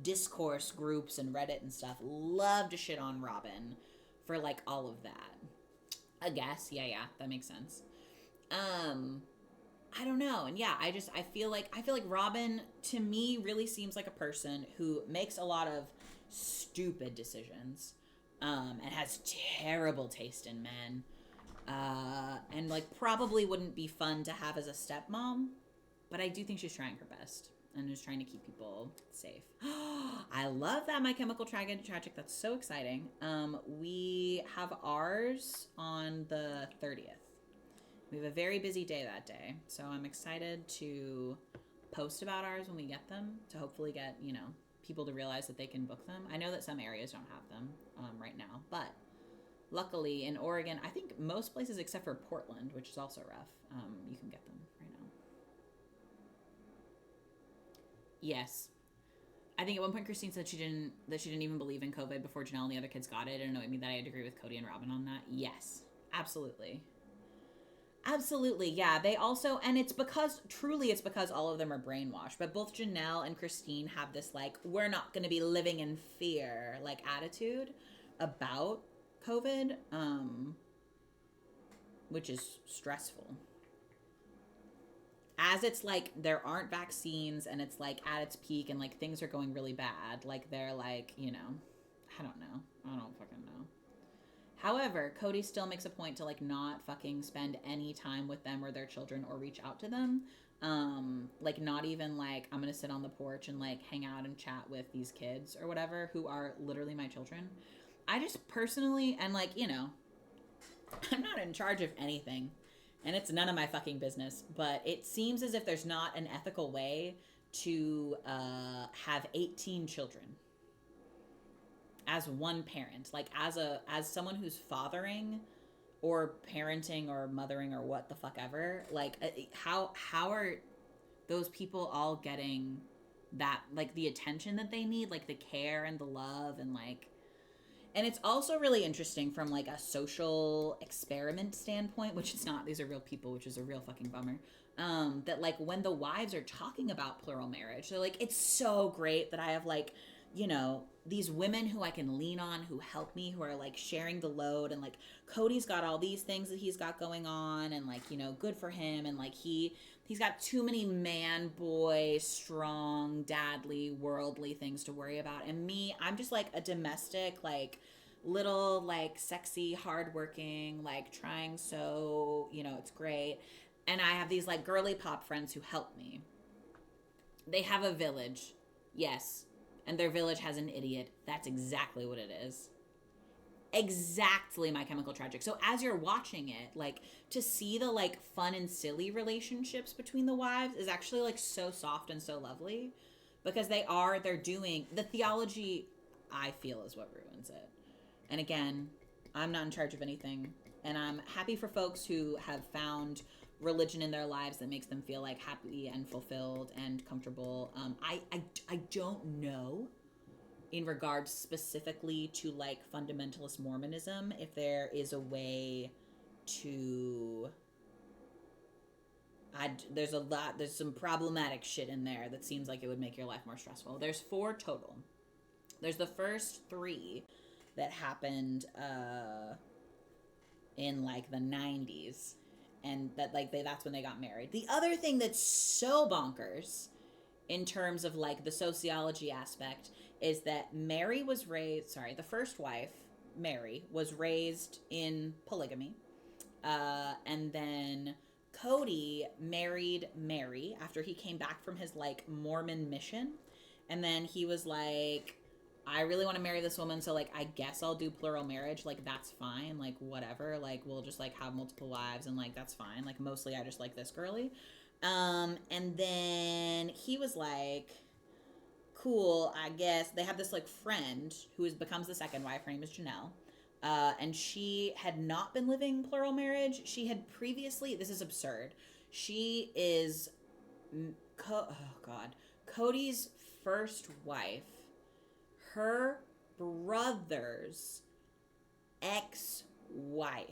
discourse groups and Reddit and stuff love to shit on Robin for like all of that. I guess. Yeah, that makes sense. I don't know. And yeah, I feel like Robin to me really seems like a person who makes a lot of stupid decisions and has terrible taste in men. And like probably wouldn't be fun to have as a stepmom, but I do think she's trying her best and is trying to keep people safe. I love that My Chemical Tragic. That's so exciting. We have ours on the 30th. We have a very busy day that day, so I'm excited to post about ours when we get them to hopefully get, you know, people to realize that they can book them. I know that some areas don't have them right now, but luckily in Oregon, I think most places except for Portland, which is also rough, you can get them right now. Yes. I think at one point Christine said she didn't even believe in COVID before Janelle and the other kids got it. And I mean that I'd agree with Cody and Robin on that. Yes, absolutely. Absolutely, yeah. They also, and it's because all of them are brainwashed. But both Janelle and Christine have this like, we're not going to be living in fear like attitude about COVID, which is stressful. As it's like there aren't vaccines and it's like at its peak and like things are going really bad, like they're like, you know, I don't fucking know. However, Cody still makes a point to like not fucking spend any time with them or their children or reach out to them. Like not even like I'm gonna sit on the porch and like hang out and chat with these kids or whatever who are literally my children. I just personally, and like, you know, I'm not in charge of anything and it's none of my fucking business, but it seems as if there's not an ethical way to have 18 children as one parent. Like as someone who's fathering or parenting or mothering or what the fuck ever, like how are those people all getting that, like the attention that they need, like the care and the love and like. And it's also really interesting from like a social experiment standpoint, which it's not, these are real people, which is a real fucking bummer. That like when the wives are talking about plural marriage, they're like, it's so great that I have like, you know, these women who I can lean on, who help me, who are like sharing the load. And like Cody's got all these things that he's got going on and like, you know, good for him. And like he's got too many man, boy, strong, dadly, worldly things to worry about. And me, I'm just like a domestic, like little, like sexy, hardworking, like trying so, you know, it's great. And I have these like girly pop friends who help me. They have a village. Yes. And their village has an idiot. That's exactly what it is. Exactly My Chemical Tragic. So as you're watching it, like to see the like fun and silly relationships between the wives is actually like so soft and so lovely because they're doing the theology, I feel, is what ruins it. And again, I'm not in charge of anything. And I'm happy for folks who have found religion in their lives that makes them feel like happy and fulfilled and comfortable. I don't know in regards specifically to like fundamentalist Mormonism if there is a way to there's some problematic shit in there that seems like it would make your life more stressful. There's 4 total. There's the first 3 that happened in like the 90s. And that like that's when they got married. The other thing that's so bonkers in terms of like the sociology aspect is that the first wife, Mary, was raised in polygamy. And then Cody married Mary after he came back from his like Mormon mission. And then he was like, I really want to marry this woman, so like I guess I'll do plural marriage. Like that's fine. Like whatever. Like we'll just like have multiple wives and like that's fine. Like mostly I just like this girly. And then he was like, cool, I guess. They have this like friend who becomes the second wife. Her name is Janelle. And she had not been living plural marriage. She had previously, this is absurd. She is, Cody's first wife, her brother's ex-wife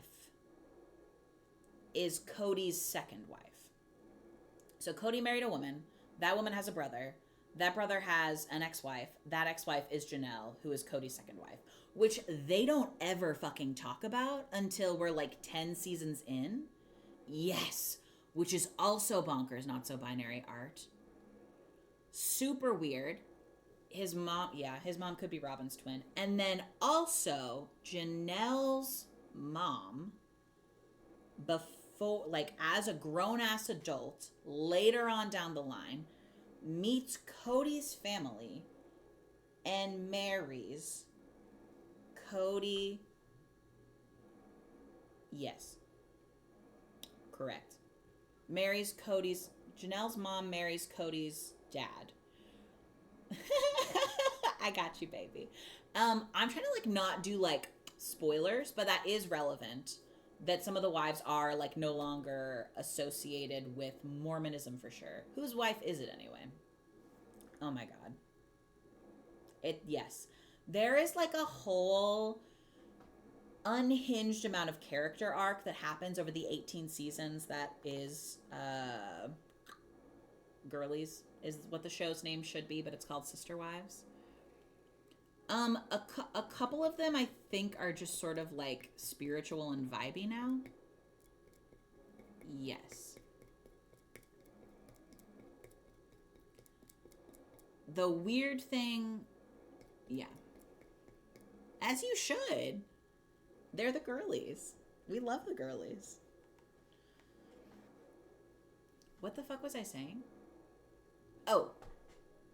is Cody's second wife. So Cody married a woman. That woman has a brother. That brother has an ex-wife. That ex-wife is Janelle, who is Cody's second wife, which they don't ever fucking talk about until we're like 10 seasons in. Yes, which is also bonkers, not so binary art. Super weird. His mom could be Robin's twin. And then also Janelle's mom, before, like as a grown-ass adult, later on down the line, meets Cody's family and marries Cody. Yes. Correct. Janelle's mom marries Cody's dad. I got you, baby. I'm trying to like not do like spoilers, but that is relevant. That some of the wives are like no longer associated with Mormonism for sure. Whose wife is it anyway? Oh my god. Yes. There is like a whole unhinged amount of character arc that happens over the 18 seasons that is Girlies is what the show's name should be, but it's called Sister Wives. A couple of them I think are just sort of like spiritual and vibey now. Yes. The weird thing, yeah. As you should. They're the girlies. We love the girlies. What the fuck was I saying? Oh,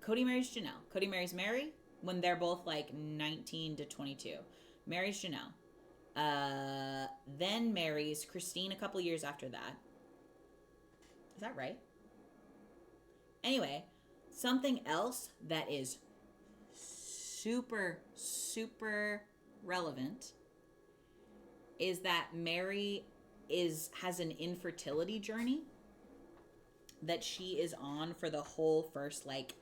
Cody marries Janelle. Cody marries Mary when they're both like 19 to 22. Marries Janelle. Then marries Christine a couple years after that. Is that right? Anyway, something else that is super, super relevant is that Mary has an infertility journey that she is on for the whole first like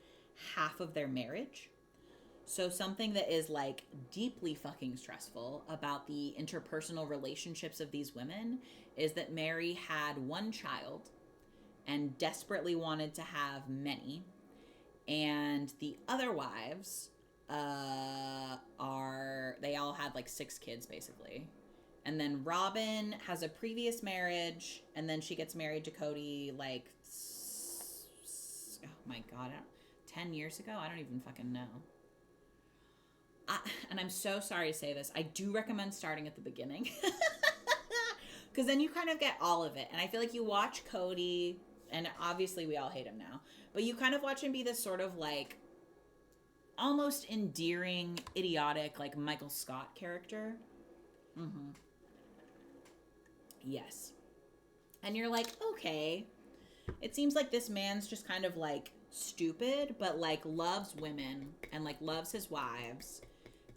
half of their marriage. So something that is like deeply fucking stressful about the interpersonal relationships of these women is that Mary had one child and desperately wanted to have many. And the other wives they all had like 6 kids basically. And then Robin has a previous marriage, and then she gets married to Cody like, oh my god, 10 years ago? I don't even fucking know. And I'm so sorry to say this. I do recommend starting at the beginning. Because then you kind of get all of it. And I feel like you watch Cody, and obviously we all hate him now, but you kind of watch him be this sort of like almost endearing, idiotic, like Michael Scott character. Mm-hmm. Yes. And you're like, okay, it seems like this man's just kind of like stupid, but like loves women and like loves his wives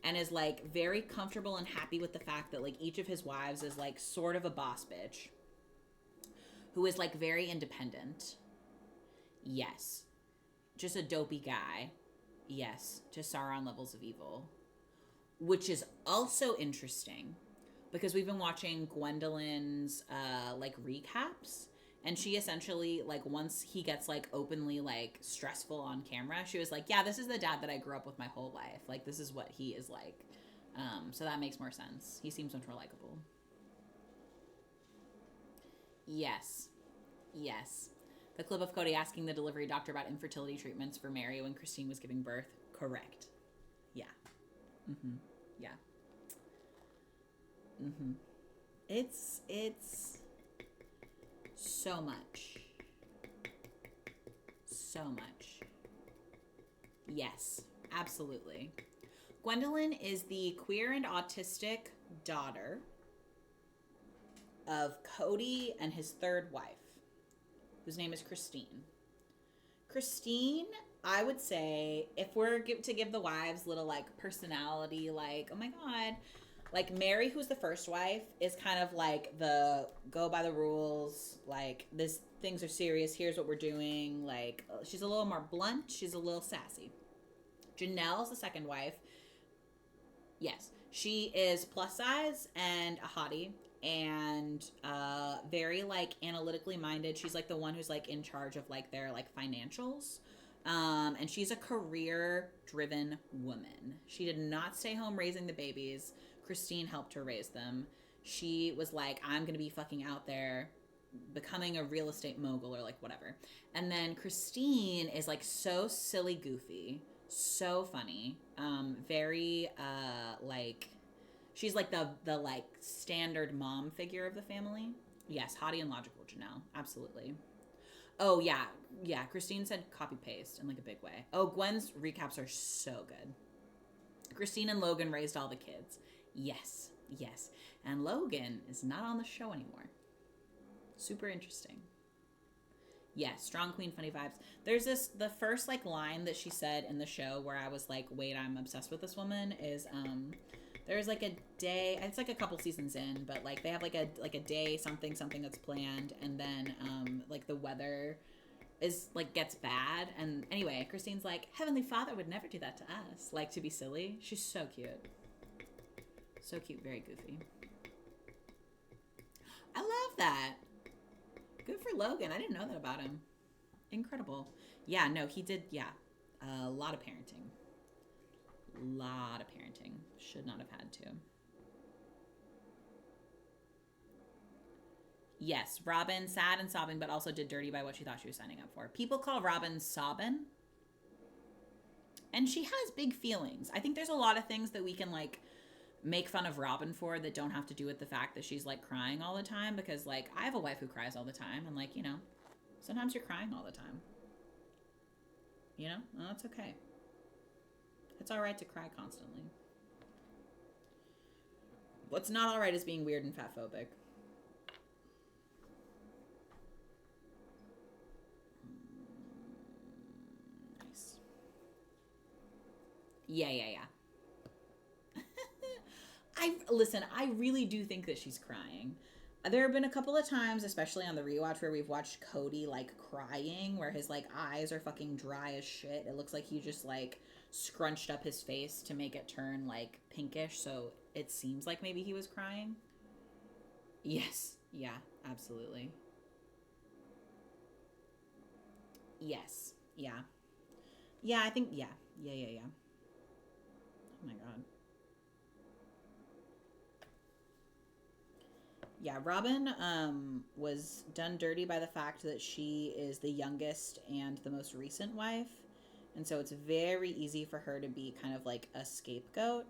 and is like very comfortable and happy with the fact that like each of his wives is like sort of a boss bitch who is like very independent. Yes. Just a dopey guy. Yes. Just Sauron levels of evil. Which is also interesting because we've been watching Gwendolyn's like recaps, and she essentially like once he gets like openly like stressful on camera, she was like, yeah, this is the dad that I grew up with my whole life. Like this is what he is like. So that makes more sense. He seems much more likable. Yes. Yes. The clip of Cody asking the delivery doctor about infertility treatments for Mary when Christine was giving birth. Correct. Yeah. Mm-hmm. Yeah. Mm-hmm. It's so much. So much. Yes, absolutely. Gwendolyn is the queer and autistic daughter of Cody and his third wife, whose name is Christine. Christine, I would say, if we're to give the wives little like personality, like, oh my God, like Mary, who's the first wife, is kind of like the go by the rules, like this things are serious, here's what we're doing. Like she's a little more blunt, she's a little sassy. Janelle's the second wife. Yes, she is plus size and a hottie and very like analytically minded. She's like the one who's like in charge of like their like financials. And she's a career driven woman. She did not stay home raising the babies. Christine helped her raise them. She was like, I'm going to be fucking out there becoming a real estate mogul or like whatever. And then Christine is like so silly goofy, so funny, very like she's like the like standard mom figure of the family. Yes, hottie and logical Janelle, absolutely. Oh yeah, Christine said copy paste in like a big way. Oh, Gwen's recaps are so good. Christine and Logan raised all the kids. Yes, and Logan is not on the show anymore. Super interesting. Yes, strong queen, funny vibes. There's the first like line that she said in the show where I was like, wait, I'm obsessed with this woman is there's like a day, it's like a couple seasons in, but like they have like a day something that's planned, and then like the weather is like gets bad, and anyway, Christine's like, Heavenly Father would never do that to us, like to be silly. She's so cute. So cute, very goofy. I love that. Good for Logan. I didn't know that about him. Incredible. Yeah, no, he did, yeah. A lot of parenting. Should not have had to. Yes, Robin, sad and sobbing, but also did dirty by what she thought she was signing up for. People call Robin sobbin'. And she has big feelings. I think there's a lot of things that we can, like, make fun of Robin for that don't have to do with the fact that she's like crying all the time, because like I have a wife who cries all the time, and like, you know, sometimes you're crying all the time, you know. Well, that's okay. It's all right to cry constantly. What's not all right is being weird and fat phobic. Nice. Yeah. I really do think that she's crying. There have been a couple of times, especially on the rewatch, where we've watched Cody like crying, where his like eyes are fucking dry as shit. It looks like he just like scrunched up his face to make it turn like pinkish, so it seems like maybe he was crying. Yes. Yeah, absolutely. Yes. Yeah. Yeah, I think yeah. Oh my god. Yeah, Robin was done dirty by the fact that she is the youngest and the most recent wife. And so it's very easy for her to be kind of like a scapegoat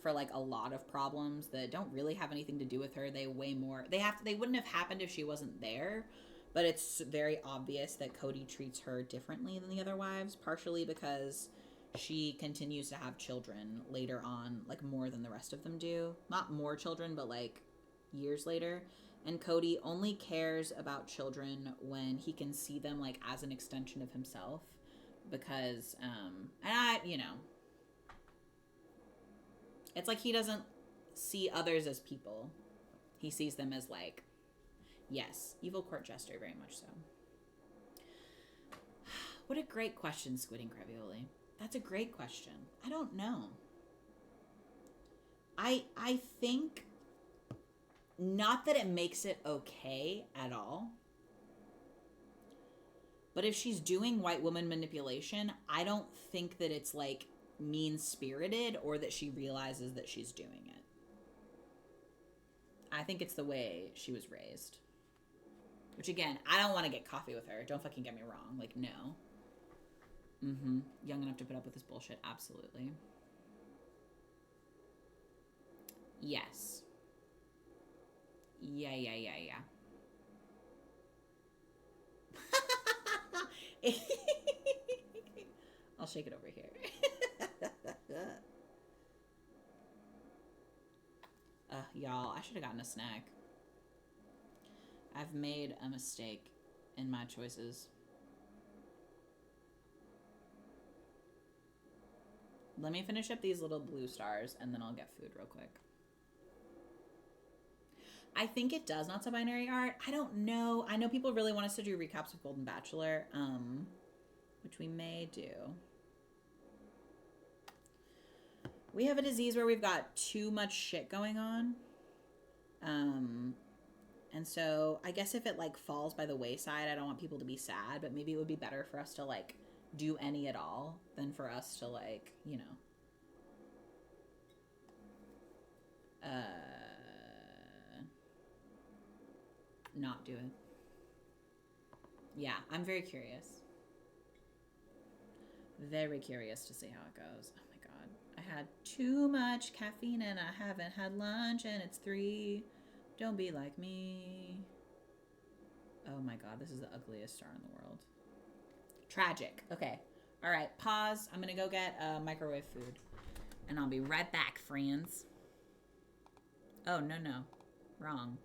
for like a lot of problems that don't really have anything to do with her. They wouldn't have happened if she wasn't there. But it's very obvious that Cody treats her differently than the other wives, partially because she continues to have children later on, like more than the rest of them do. Not more children, but like years later. And Cody only cares about children when he can see them like as an extension of himself. Because, it's like he doesn't see others as people. He sees them as like, yes, evil court jester, very much so. What a great question, Squid and Gravioli. That's a great question. I don't know. I think not that it makes it okay at all. But if she's doing white woman manipulation, I don't think that it's like mean-spirited or that she realizes that she's doing it. I think it's the way she was raised. Which again, I don't want to get coffee with her. Don't fucking get me wrong. Like, no. Young enough to put up with this bullshit, absolutely. Yes. Yeah, yeah, yeah, yeah. I'll shake it over here. Y'all, I should have gotten a snack. I've made a mistake in my choices. Let me finish up these little blue stars and then I'll get food real quick. I think it does not so binary art. I don't know. I know people really want us to do recaps of Golden Bachelor, which we may do. We have a disease where we've got too much shit going on. And so I guess if it like falls by the wayside, I don't want people to be sad, but maybe it would be better for us to like do any at all than for us to like, you know, not do it. Yeah, I'm very curious. Very curious to see how it goes. Oh my god. I had too much caffeine and I haven't had lunch and it's 3. Don't be like me. Oh my god, this is the ugliest star in the world. Tragic. Okay. All right, pause. I'm going to go get microwave food. And I'll be right back, friends. Oh, no, no. Wrong.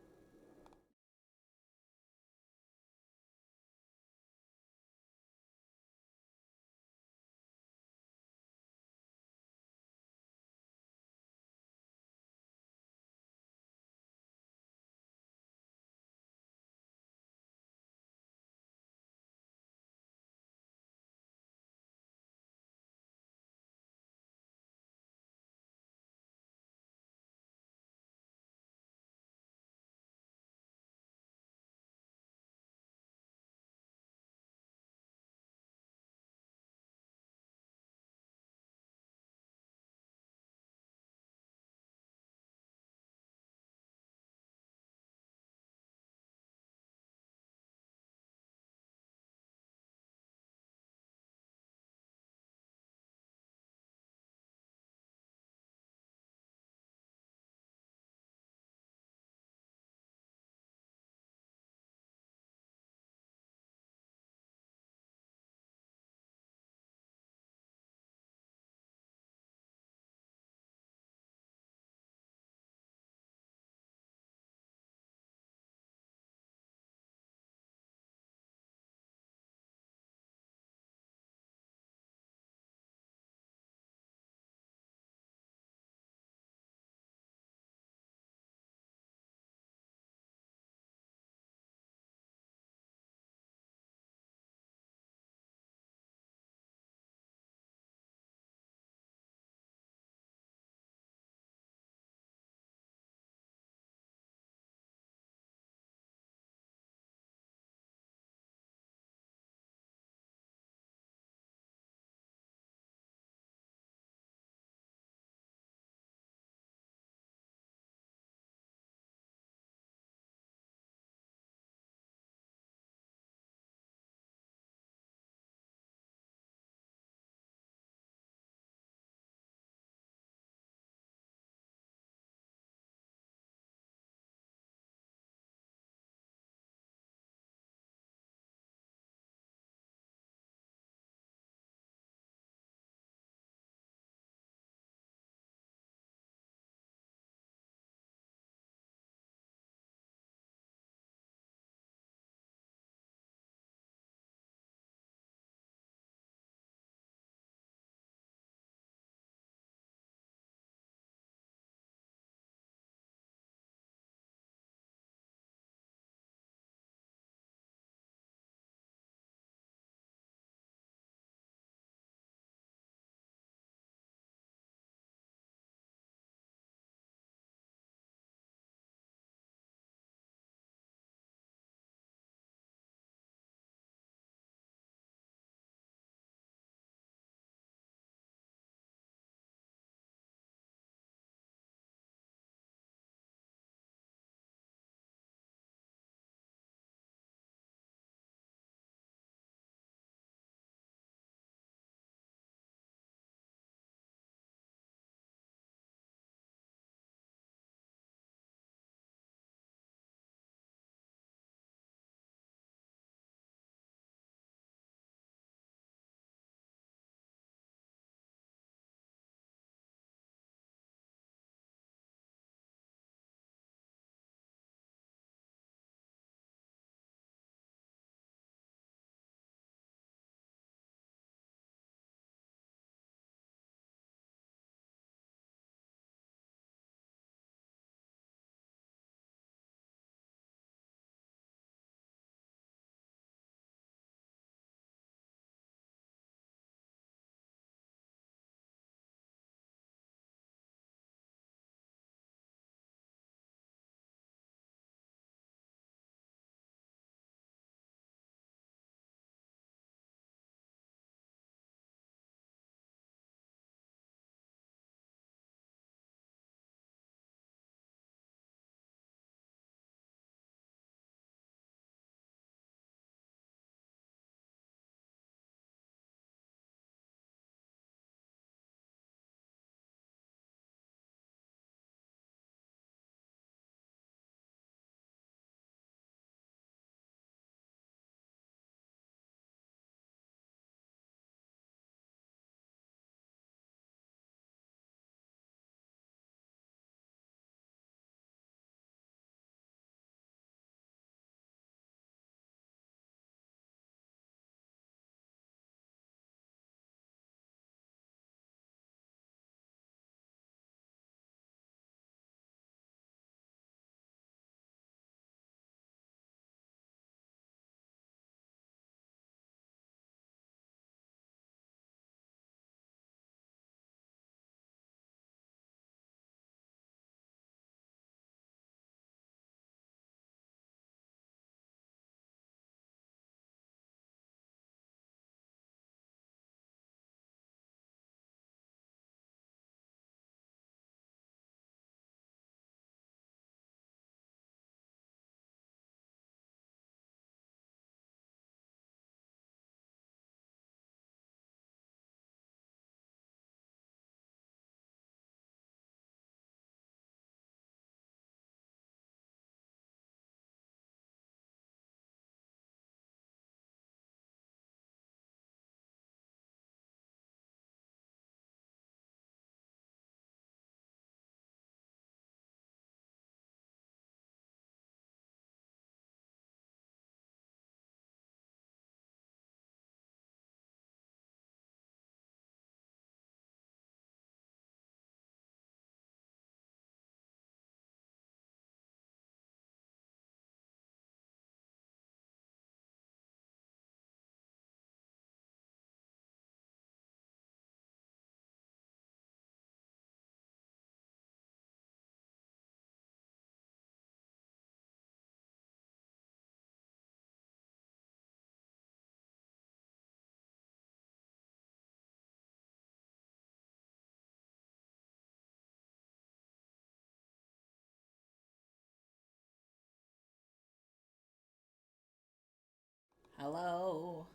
Hello.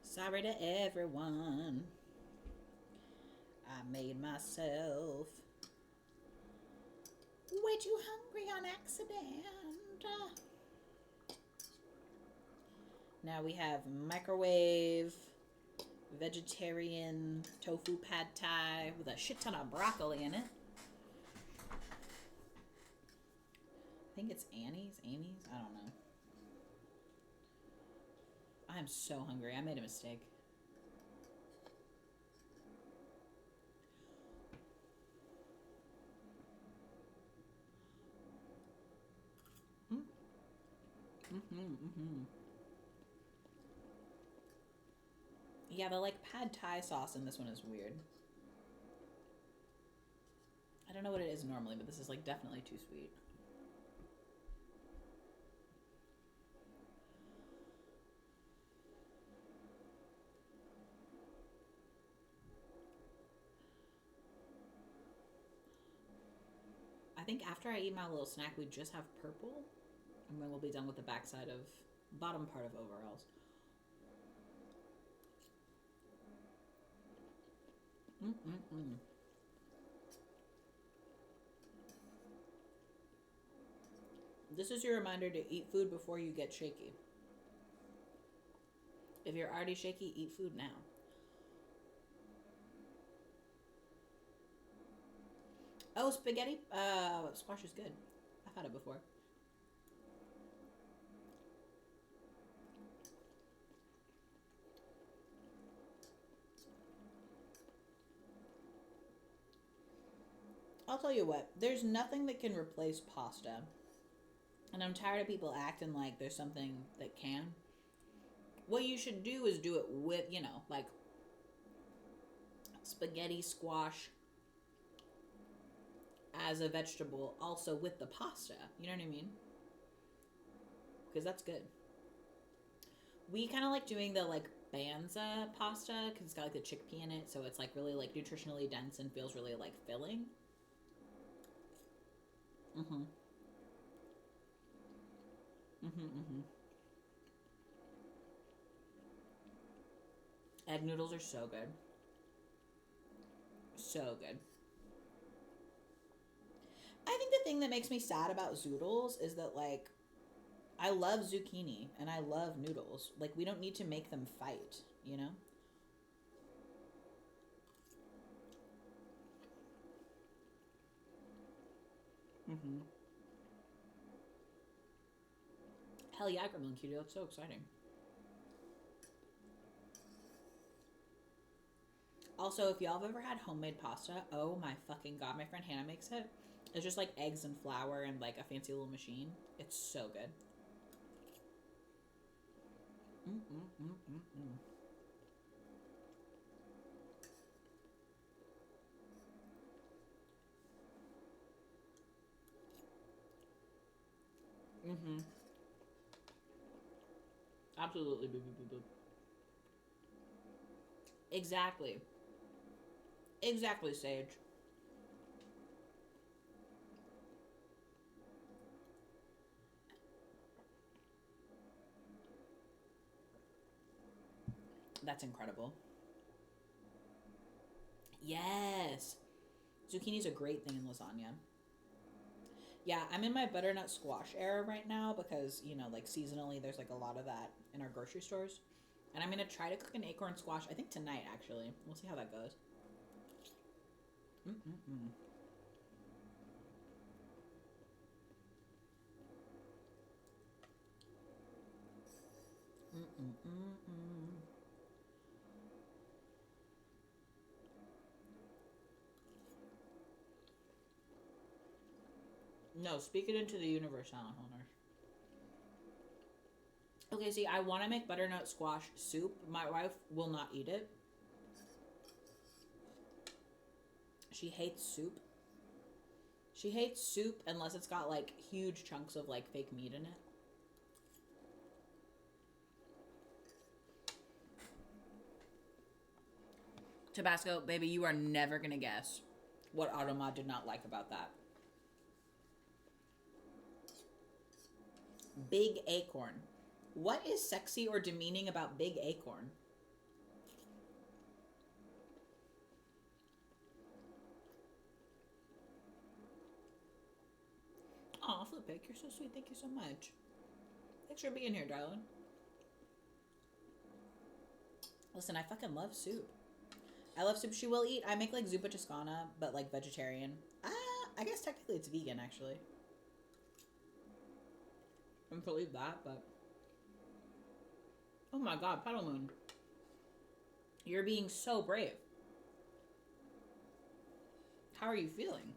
Sorry to everyone. I made myself way too hungry on accident. Now we have microwave vegetarian tofu pad thai with a shit ton of broccoli in it. I think it's Annie's. I don't know. I'm so hungry. I made a mistake. Yeah, the like pad thai sauce in this one is weird. I don't know what it is normally, but this is like definitely too sweet. I think after I eat my little snack, we just have purple, and then we'll be done with the backside of bottom part of overalls. This is your reminder to eat food before you get shaky. If you're already shaky, eat food now. Oh, spaghetti squash is good. I've had it before. I'll tell you what, there's nothing that can replace pasta. And I'm tired of people acting like there's something that can. What you should do is do it with, like spaghetti squash as a vegetable, also with the pasta. You know what I mean? Because that's good. We kind of like doing the like banza pasta because it's got like the chickpea in it, so it's like really like nutritionally dense and feels really like filling. Egg noodles are so good. So good. I think the thing that makes me sad about zoodles is that like I love zucchini and I love noodles. Like we don't need to make them fight, you know? Hell yeah, gremlin cutie. That's so exciting. Also, if y'all have ever had homemade pasta, oh my fucking god, my friend Hannah makes it. It's just like eggs and flour and like a fancy little machine. It's so good. Absolutely. Exactly. Exactly, Sage. That's incredible. Yes. Zucchini's a great thing in lasagna. Yeah, I'm in my butternut squash era right now because, like seasonally there's like a lot of that in our grocery stores. And I'm going to try to cook an acorn squash, I think tonight actually. We'll see how that goes. No, speak it into the universe, Alan Honor. Okay, see, I want to make butternut squash soup. My wife will not eat it. She hates soup. She hates soup unless it's got like huge chunks of like fake meat in it. Tabasco, baby, you are never gonna guess what Automa did not like about that. Big acorn. What is sexy or demeaning about Big Acorn? Aw, Flippick, you're so sweet. Thank you so much. Thanks for being here, darling. Listen, I fucking love soup. I love soup. She will eat. I make like zuppa toscana, but like vegetarian. I guess technically it's vegan, actually. I'm to leave that, but... Oh my god, Petal Moon. You're being so brave. How are you feeling?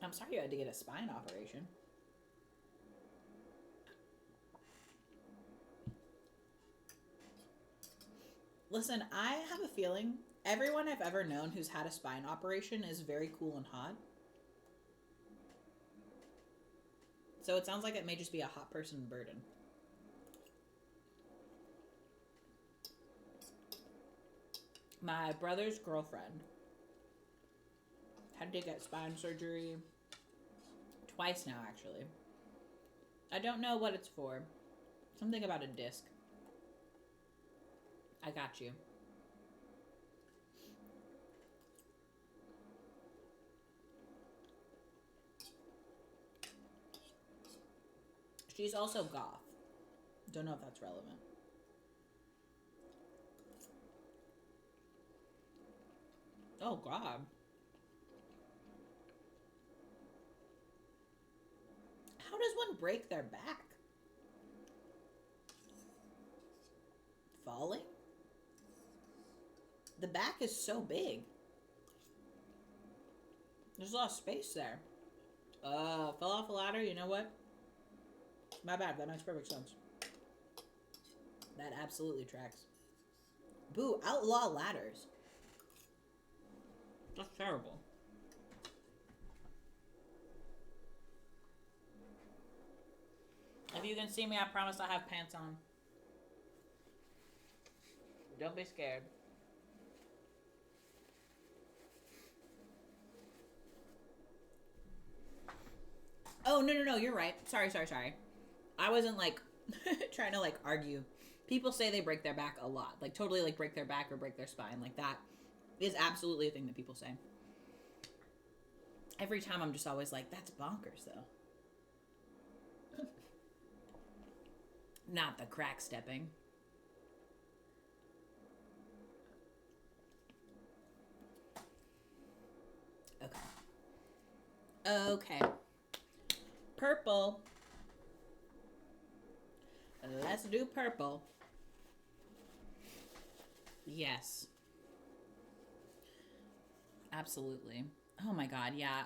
I'm sorry you had to get a spine operation. Listen, I have a feeling everyone I've ever known who's had a spine operation is very cool and hot. So it sounds like it may just be a hot person burden. My brother's girlfriend had to get spine surgery twice now, actually. I don't know what it's for. Something about a disc. I got you. She's also goth. Don't know if that's relevant. Oh, God. How does one break their back? Falling? The back is so big. There's a lot of space there. Fell off a ladder, you know what? My bad, that makes perfect sense. That absolutely tracks. Boo, outlaw ladders. That's terrible. If you can see me, I promise I have pants on. Don't be scared. Oh, no, you're right. Sorry. I wasn't, like, trying to, like, argue. People say they break their back a lot. Like, totally, like, break their back or break their spine. Like, that is absolutely a thing that people say. Every time I'm just always like, that's bonkers, though. Not the crack stepping. Okay. Purple. Let's do purple. Yes. Absolutely. Oh my god, yeah.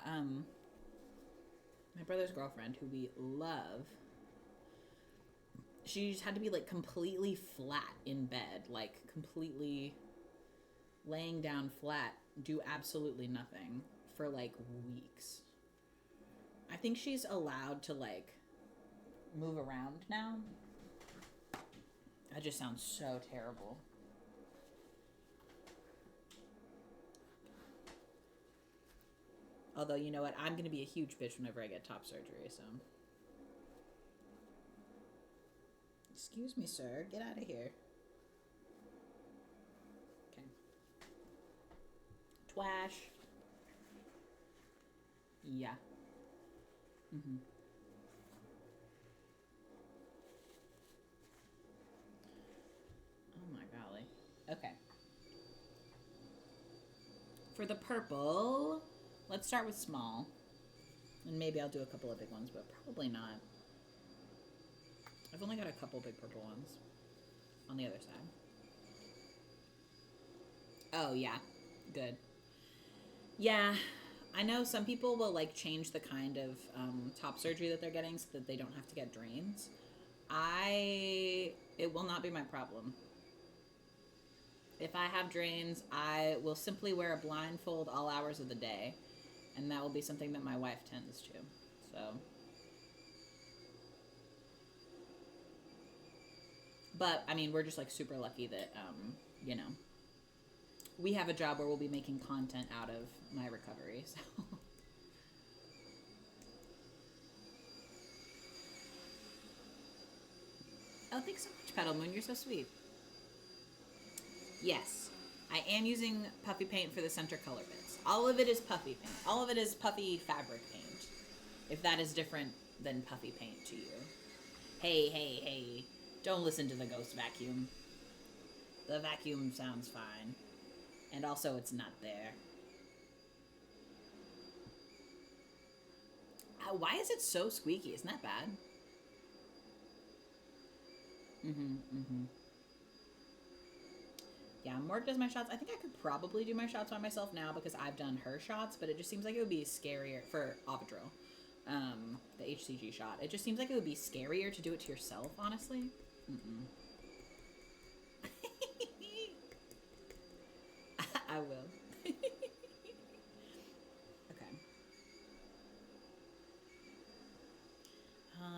My brother's girlfriend, who we love, she just had to be like completely flat in bed, like completely laying down flat, do absolutely nothing for like weeks. I think she's allowed to like move around now. That just sounds so terrible. Although, you know what? I'm going to be a huge bitch whenever I get top surgery, so. Excuse me, sir. Get out of here. Okay. Twash. Yeah. Mm-hmm. Oh my golly. Okay. For the purple, let's start with small. And maybe I'll do a couple of big ones, but probably not. I've only got a couple big purple ones on the other side. Oh, yeah. Good. Yeah, I know some people will, like, change the kind of top surgery that they're getting so that they don't have to get drains. It will not be my problem. If I have drains, I will simply wear a blindfold all hours of the day, and that will be something that my wife tends to, so. But, I mean, we're just, like, super lucky that, you know, we have a job where we'll be making content out of my recovery, so. Oh, thanks so much, Petal Moon. You're so sweet. Yes, I am using puffy paint for the center color bits. All of it is puffy paint. All of it is puffy fabric paint. If that is different than puffy paint to you. Hey, hey, hey. Don't listen to the ghost vacuum. The vacuum sounds fine. And also, it's not there. Why is it so squeaky? Isn't that bad? Yeah, Morg does my shots. I think I could probably do my shots by myself now because I've done her shots, but it just seems like it would be scarier for Avidril. The HCG shot. It just seems like it would be scarier to do it to yourself, honestly. I will. Okay.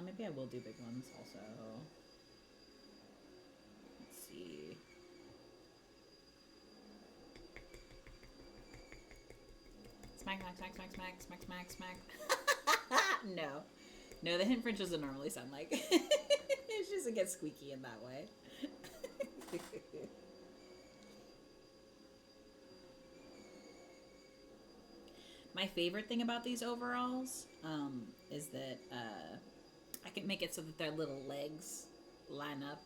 Maybe I will do big ones also. Let's see. Smack, smack, smack, smack, smack, smack, smack, smack. No. No, the hint fringe doesn't normally sound like. It's just, it gets squeaky in that way. My favorite thing about these overalls is that I can make it so that their little legs line up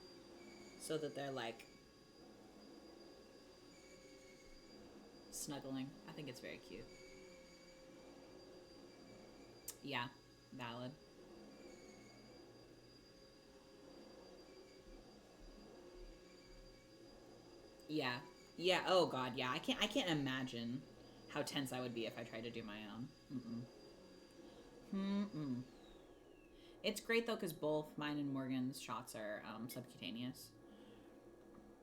so that they're like snuggling. I think it's very cute. Yeah, valid. Yeah. Yeah, oh god, yeah. I can't imagine how tense I would be if I tried to do my own. It's great though because both mine and Morgan's shots are subcutaneous.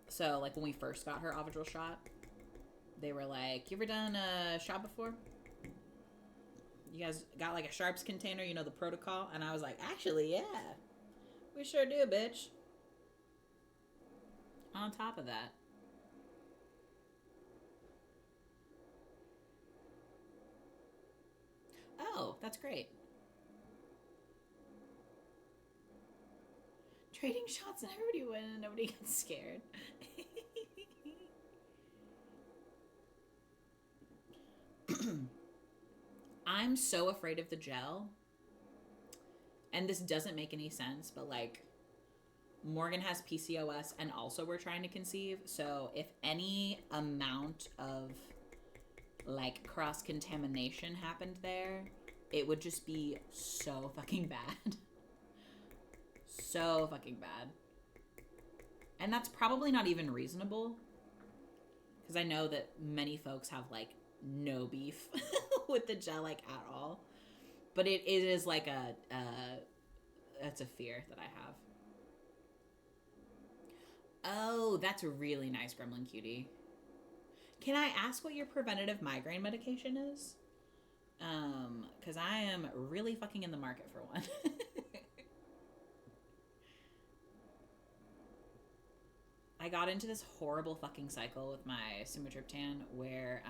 So like when we first got her Avidril shot, they were like, "You ever done a shot before? You guys got like a sharps container, you know the protocol?" And I was like, "Actually, yeah, we sure do, bitch." On top of that, oh, that's great. Trading shots and everybody win and nobody gets scared. I'm so afraid of the gel. And this doesn't make any sense, but like Morgan has PCOS and also we're trying to conceive. So if any amount of like cross contamination happened there, it would just be so fucking bad. So fucking bad. And that's probably not even reasonable because I know that many folks have like no beef with the gel like at all. But it is like that's a fear that I have. Oh, that's a really nice Gremlin Cutie. Can I ask what your preventative migraine medication is? Because I am really fucking in the market for one. I got into this horrible fucking cycle with my sumatriptan where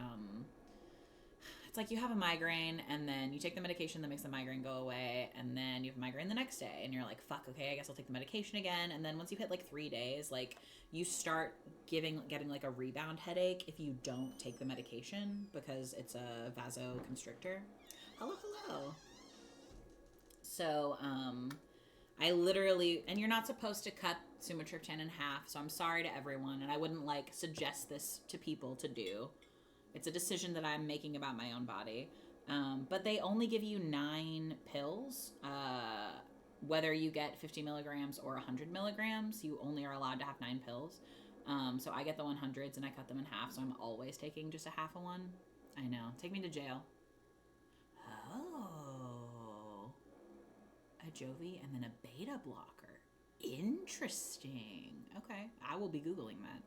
it's like you have a migraine and then you take the medication that makes the migraine go away and then you have a migraine the next day and you're like, fuck, okay, I guess I'll take the medication again. And then once you hit like 3 days, like you start getting like a rebound headache if you don't take the medication because it's a vasoconstrictor. Hello, hello. So I literally, and you're not supposed to cut sumatriptan in half, so I'm sorry to everyone, and I wouldn't like suggest this to people to do. It's a decision that I'm making about my own body. But they only give you 9 pills. Whether you get 50 milligrams or 100 milligrams, you only are allowed to have 9 pills. So I get the 100s and I cut them in half, so I'm always taking just a half of one. I know. Take me to jail. Oh. A Jovi and then a beta blocker. Interesting. Okay. I will be Googling that.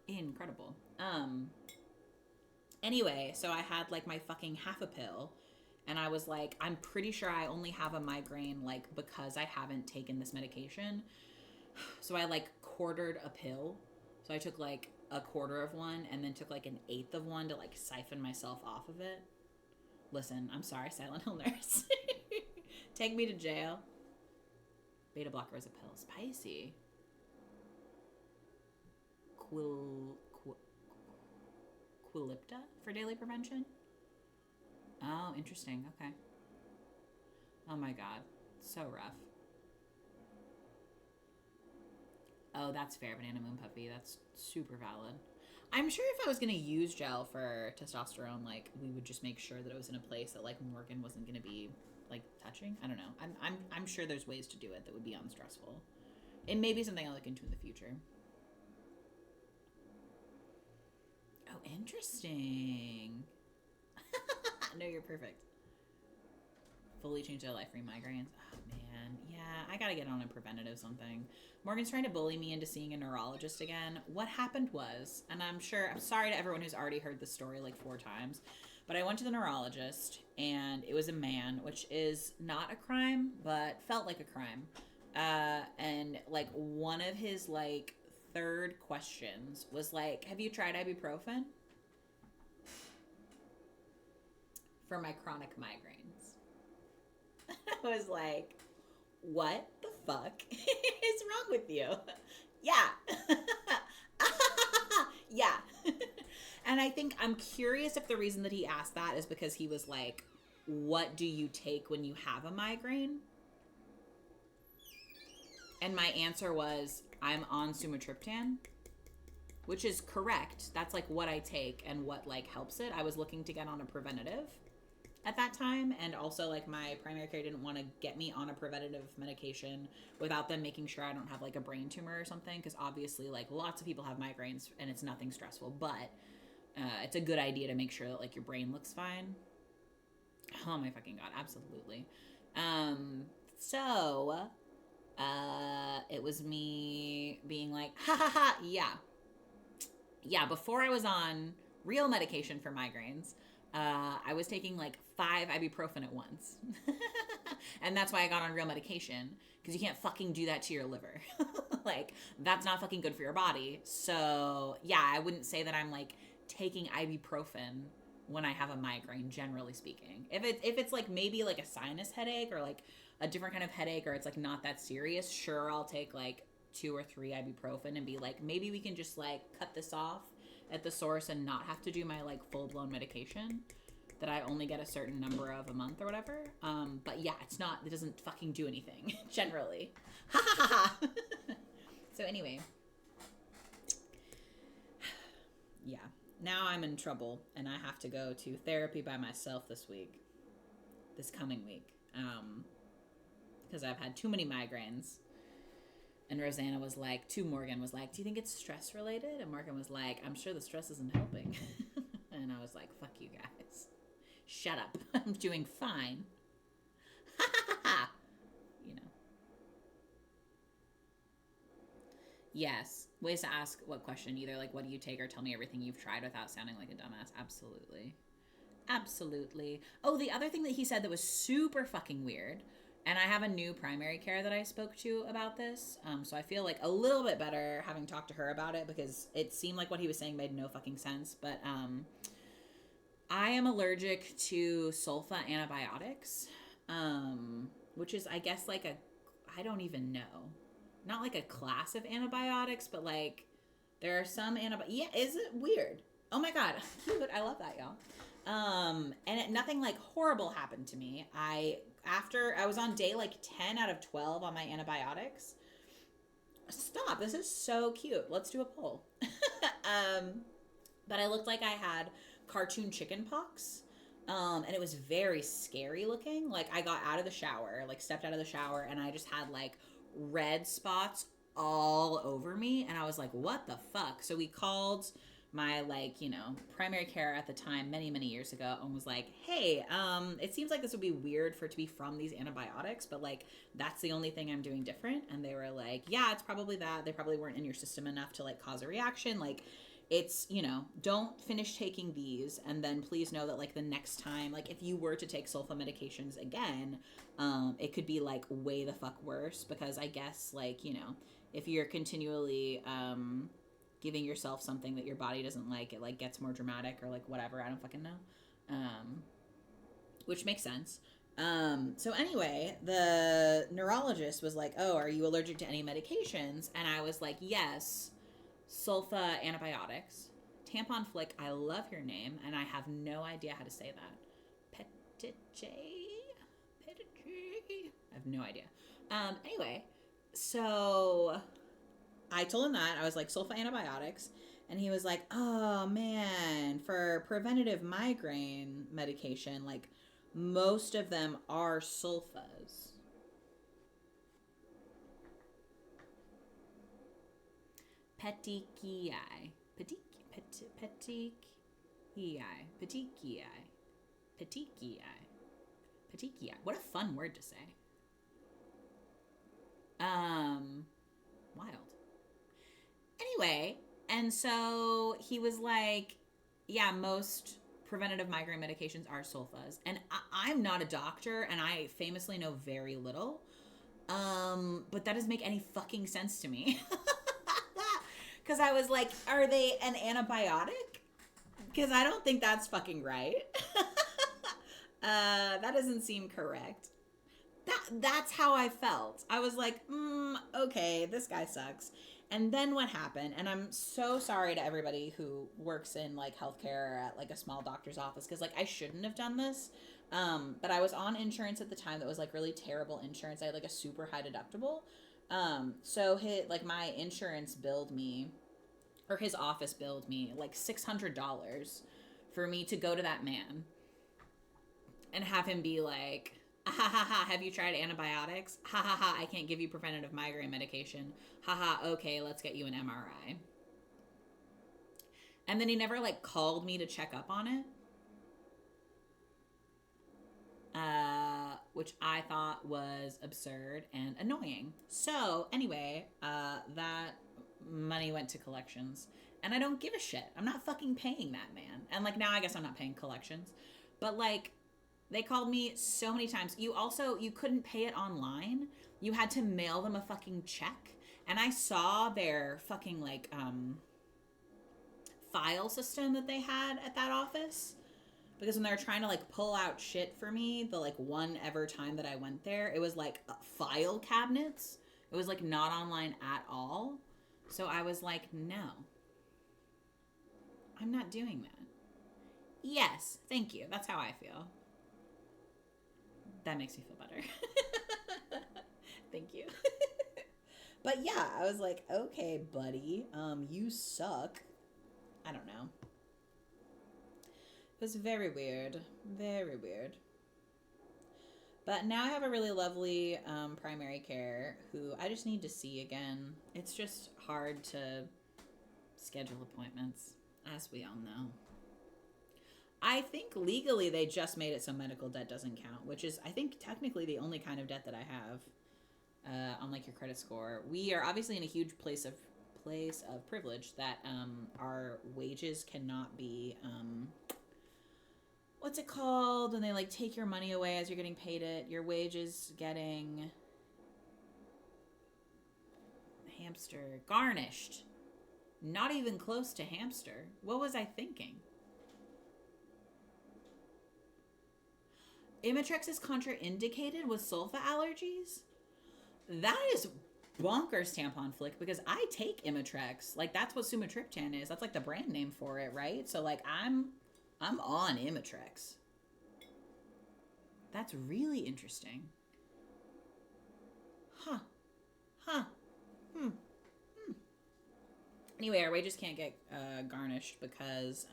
Incredible. Anyway, so I had like my fucking half a pill and I was like, I'm pretty sure I only have a migraine like because I haven't taken this medication. So I like quartered a pill. So I took like a quarter of one and then took like an eighth of one to like siphon myself off of it. Listen, I'm sorry, Silent Hill Nurse. Take me to jail. Beta blocker as a pill. Spicy. Quilipta for daily prevention? Oh, interesting. Okay. Oh my god. So rough. Oh, that's fair, Banana Moon Puppy. That's super valid. I'm sure if I was gonna use gel for testosterone, like we would just make sure that it was in a place that like Morgan wasn't gonna be like touching. I don't know. I'm sure there's ways to do it that would be unstressful. It may be something I'll look into in the future. Oh, interesting. No, you're perfect. Fully changed their life for migraines. Oh man, yeah, I gotta get on a preventative something. Morgan's trying to bully me into seeing a neurologist again. What happened was, and I'm sorry to everyone who's already heard this story like 4 times, but I went to the neurologist and it was a man, which is not a crime, but felt like a crime. And like one of his like 3rd questions was like, have you tried ibuprofen? For my chronic migraines. I was like, what the fuck is wrong with you? Yeah. Yeah. And I think I'm curious if the reason that he asked that is because he was like, what do you take when you have a migraine? And my answer was, I'm on sumatriptan, which is correct. That's like what I take and what like helps it. I was looking to get on a preventative at that time, and also like my primary care didn't want to get me on a preventative medication without them making sure I don't have like a brain tumor or something, because obviously like lots of people have migraines and it's nothing stressful, but it's a good idea to make sure that like your brain looks fine. Oh my fucking god, absolutely. So it was me being like, ha ha ha, yeah, before I was on real medication for migraines, I was taking like 5 ibuprofen at once. And that's why I got on real medication, because you can't fucking do that to your liver. Like, that's not fucking good for your body. So, yeah, I wouldn't say that I'm like taking ibuprofen when I have a migraine, generally speaking. If it's like maybe like a sinus headache or like a different kind of headache, or it's like not that serious, sure, I'll take like 2 or 3 ibuprofen and be like, maybe we can just like cut this off at the source and not have to do my like full-blown medication that I only get a certain number of a month or whatever. But yeah, it doesn't fucking do anything generally. Ha ha ha. So anyway, yeah, now I'm in trouble and I have to go to therapy by myself this coming week, because I've had too many migraines. And Rosanna was like, to Morgan, was like, do you think it's stress related? And Morgan was like, I'm sure the stress isn't helping. And I was like, fuck you guys. Shut up. I'm doing fine. Ha ha ha ha. You know. Yes. Ways to ask what question. Either like, what do you take, or tell me everything you've tried without sounding like a dumbass. Absolutely. Absolutely. Oh, the other thing that he said that was super fucking weird, and I have a new primary care that I spoke to about this, so I feel like a little bit better having talked to her about it, because it seemed like what he was saying made no fucking sense. But I am allergic to sulfa antibiotics, which is, I guess, like I don't even know. Not like a class of antibiotics, but like there are some antibiotics. Yeah, is it weird? Oh my god, cute. I love that, y'all. And nothing like horrible happened to me. After I was on day like 10 out of 12 on my antibiotics. Stop, this is so cute. Let's do a poll. But I looked like I had cartoon chicken pox. And it was very scary looking. Like, I got out of the shower, like stepped out of the shower, and I just had like red spots all over me. And I was like, what the fuck? So we called my like, primary care at the time many, many years ago, and was like, hey, it seems like this would be weird for it to be from these antibiotics, but like that's the only thing I'm doing different. And they were like, yeah, it's probably that. They probably weren't in your system enough to like cause a reaction. Like, it's, don't finish taking these, and then please know that like the next time, like if you were to take sulfa medications again, it could be like way the fuck worse, because I guess like, if you're continually giving yourself something that your body doesn't like, it like gets more dramatic or like whatever. I don't fucking know. Which makes sense. So anyway, the neurologist was like, "Oh, are you allergic to any medications?" And I was like, "Yes, sulfa antibiotics, tampon flick. I love your name, and I have no idea how to say that. Petiche, petiche. I have no idea. Anyway, so I told him that I was like sulfa antibiotics, and he was like, "Oh man, for preventative migraine medication, like." Most of them are sulfas. Petechiae. Petechiae. Petechiae. Petechiae. Petechiae. What a fun word to say. Wild. Anyway, and so he was like, yeah, most preventative migraine medications are sulfas. And I'm not a doctor, and I famously know very little. But that doesn't make any fucking sense to me. Because I was like, are they an antibiotic? Because I don't think that's fucking right. That doesn't seem correct. That's how I felt. I was like, okay, this guy sucks. And then what happened, and I'm so sorry to everybody who works in like healthcare or at like a small doctor's office, because like I shouldn't have done this. But I was on insurance at the time that was like really terrible insurance. I had like a super high deductible. So my insurance billed me, or his office billed me like $600 for me to go to that man and have him be like, ha ha ha, have you tried antibiotics? Ha ha ha, I can't give you preventative migraine medication. Ha ha, okay, let's get you an MRI. And then he never like called me to check up on it. Which I thought was absurd and annoying. So anyway, that money went to collections. And I don't give a shit. I'm not fucking paying that man. And like now I guess I'm not paying collections. But like they called me so many times. You couldn't pay it online. You had to mail them a fucking check. And I saw their fucking like file system that they had at that office. Because when they were trying to like pull out shit for me, the like one ever time that I went there, it was like file cabinets. It was like not online at all. So I was like, no, I'm not doing that. Yes, thank you. That's how I feel. That makes me feel better. Thank you. But yeah, I was like, okay, buddy, you suck. I don't know. It was very weird. Very weird. But now I have a really lovely primary care who I just need to see again. It's just hard to schedule appointments, as we all know. I think legally they just made it so medical debt doesn't count, which is, I think, technically the only kind of debt that I have on like your credit score. We are obviously in a huge place of privilege that our wages cannot be what's it called when they like take your money away as you're getting paid it? Your wages getting garnished. Not even close to hamster. What was I thinking? Imitrex is contraindicated with sulfa allergies? That is bonkers, tampon flick, because I take Imitrex. Like that's what sumatriptan is. That's like the brand name for it, right? So like I'm on Imitrex. That's really interesting. Huh. Anyway, our wages can't get garnished because,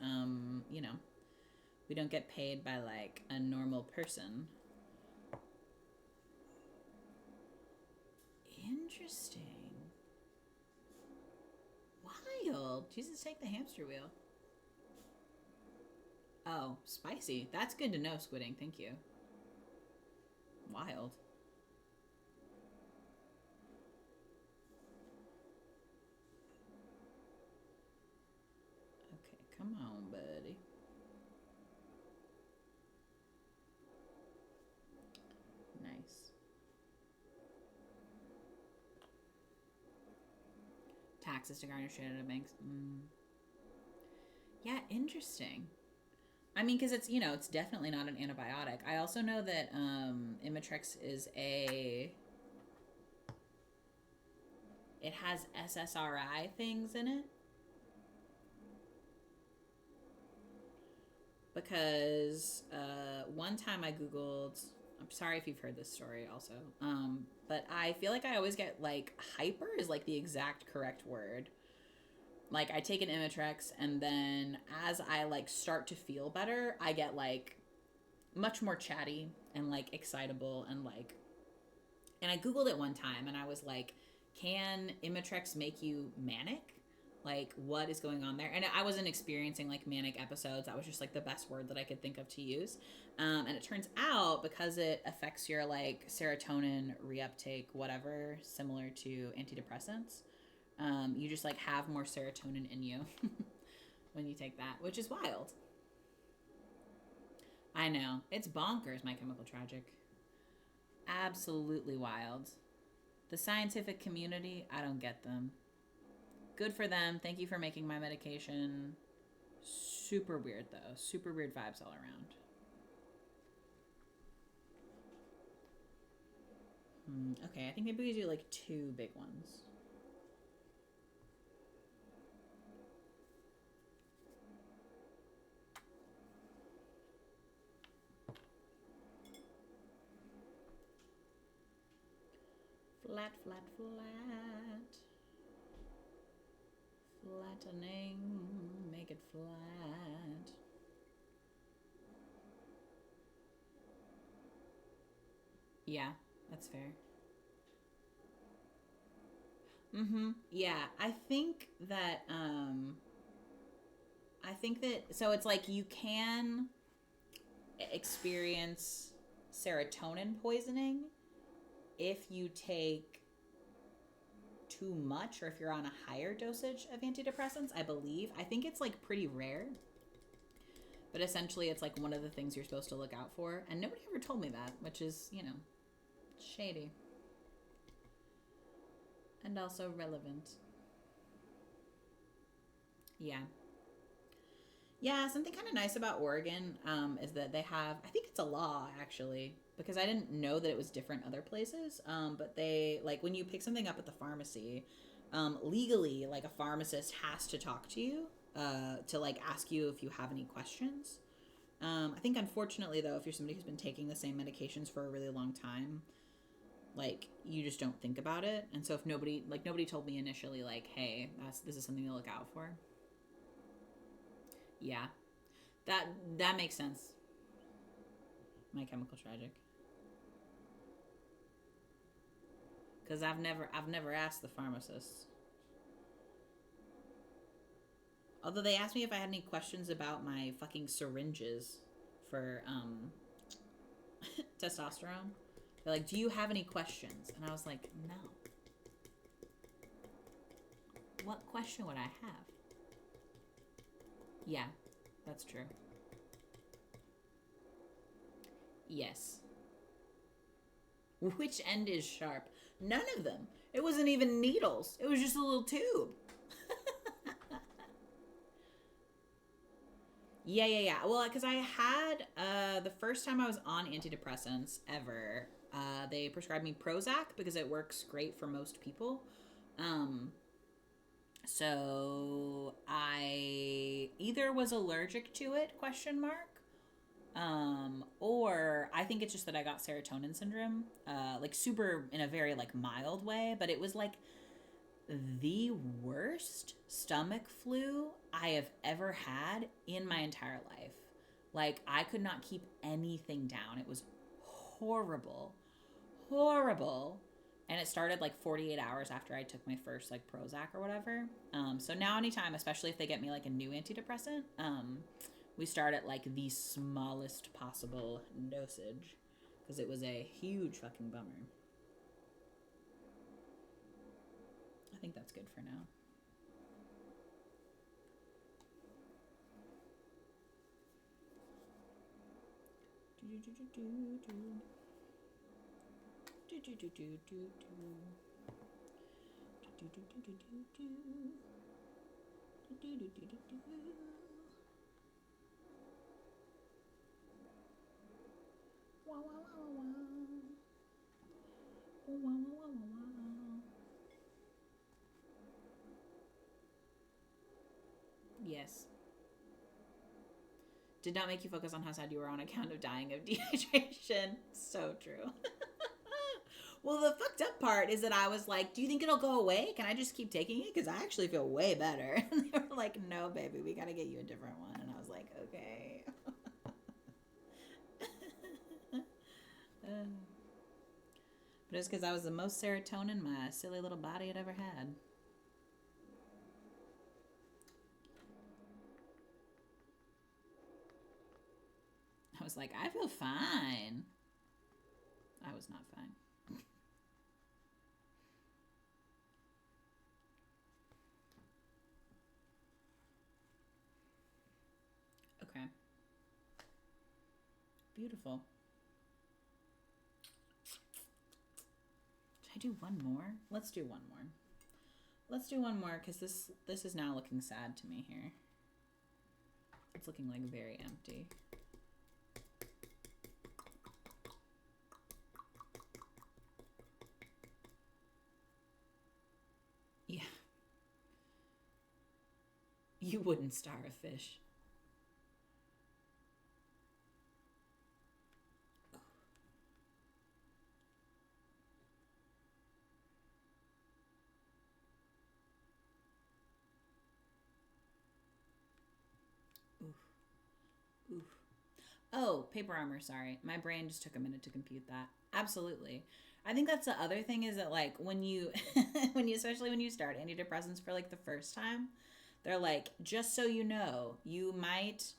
we don't get paid by like a normal person. Interesting. Wild. Jesus, take the hamster wheel. Oh, spicy. That's good to know, Squidding. Thank you. Wild. Okay, come on, buddy. Nice. Taxes to garnish it at a bank's. Yeah, interesting. I mean, because it's definitely not an antibiotic. I also know that Imitrex it has SSRI things in it. Because one time I Googled, I'm sorry if you've heard this story also, but I feel like I always get like hyper is like the exact correct word. Like I take an Imitrex and then as I like start to feel better, I get like much more chatty and like excitable and I Googled it one time and I was like, can Imitrex make you manic? Like, what is going on there? And I wasn't experiencing like manic episodes. That was just like the best word that I could think of to use. And it turns out because it affects your like serotonin reuptake, whatever, similar to antidepressants, you just like have more serotonin in you when you take that, which is wild. I know. It's bonkers, My Chemical Tragic. Absolutely wild. The scientific community, I don't get them. Good for them. Thank you for making my medication. Super weird, though. Super weird vibes all around. Okay, I think maybe we do like two big ones. Flat, flat, flat. Flattening. Make it flat. Yeah, that's fair. Yeah, I think that so it's like you can experience serotonin poisoning if you take too much or if you're on a higher dosage of antidepressants, I believe. I think it's like pretty rare. But essentially it's like one of the things you're supposed to look out for. And nobody ever told me that, which is, shady. And also relevant. Yeah. Yeah, something kind of nice about Oregon is that they have, I think it's a law actually, because I didn't know that it was different other places. But they, like, when you pick something up at the pharmacy, legally, like, a pharmacist has to talk to you to, like, ask you if you have any questions. I think, unfortunately, though, if you're somebody who's been taking the same medications for a really long time, like, you just don't think about it. And so if nobody told me initially, like, hey, this is something to look out for. Yeah, that makes sense. My Chemical Tragic. Because I've never asked the pharmacist. Although they asked me if I had any questions about my fucking syringes for testosterone. They're like, "Do you have any questions?" And I was like, "No." What question would I have? Yeah, that's true. Yes. Which end is sharp? None of them. It wasn't even needles. It was just a little tube. Yeah. Well, because I had the first time I was on antidepressants ever, they prescribed me Prozac because it works great for most people. Um, so I either was allergic to it, question mark, or I think it's just that I got serotonin syndrome, like super in a very like mild way, but it was like the worst stomach flu I have ever had in my entire life. Like, I could not keep anything down. It was horrible. Horrible. And it started like 48 hours after I took my first like Prozac or whatever. So now, anytime, especially if they get me like a new antidepressant, we start at like the smallest possible dosage because it was a huge fucking bummer. I think that's good for now. Wow, wow, wow, wow, wow. Wow, wow, wow, wow, wow. Yes. Did not make you focus on how sad you were on account of dying of dehydration. So true. Well, the fucked up part is that I was like, do you think it'll go away? Can I just keep taking it? Because I actually feel way better. And they were like, no, baby, we got to get you a different one. And I was like, okay. But it's because I was the most serotonin my silly little body had ever had. I was like, I feel fine. I was not fine. Okay. Beautiful. Should I do one more? Let's do one more. Let's do one more because this is now looking sad to me here. It's looking like very empty. Yeah. You wouldn't starve a fish. Oof. Oof. Oh, paper armor, sorry. My brain just took a minute to compute that. Absolutely. I think that's the other thing is that like when you especially when you start antidepressants for like the first time, they're like, just so you know, you might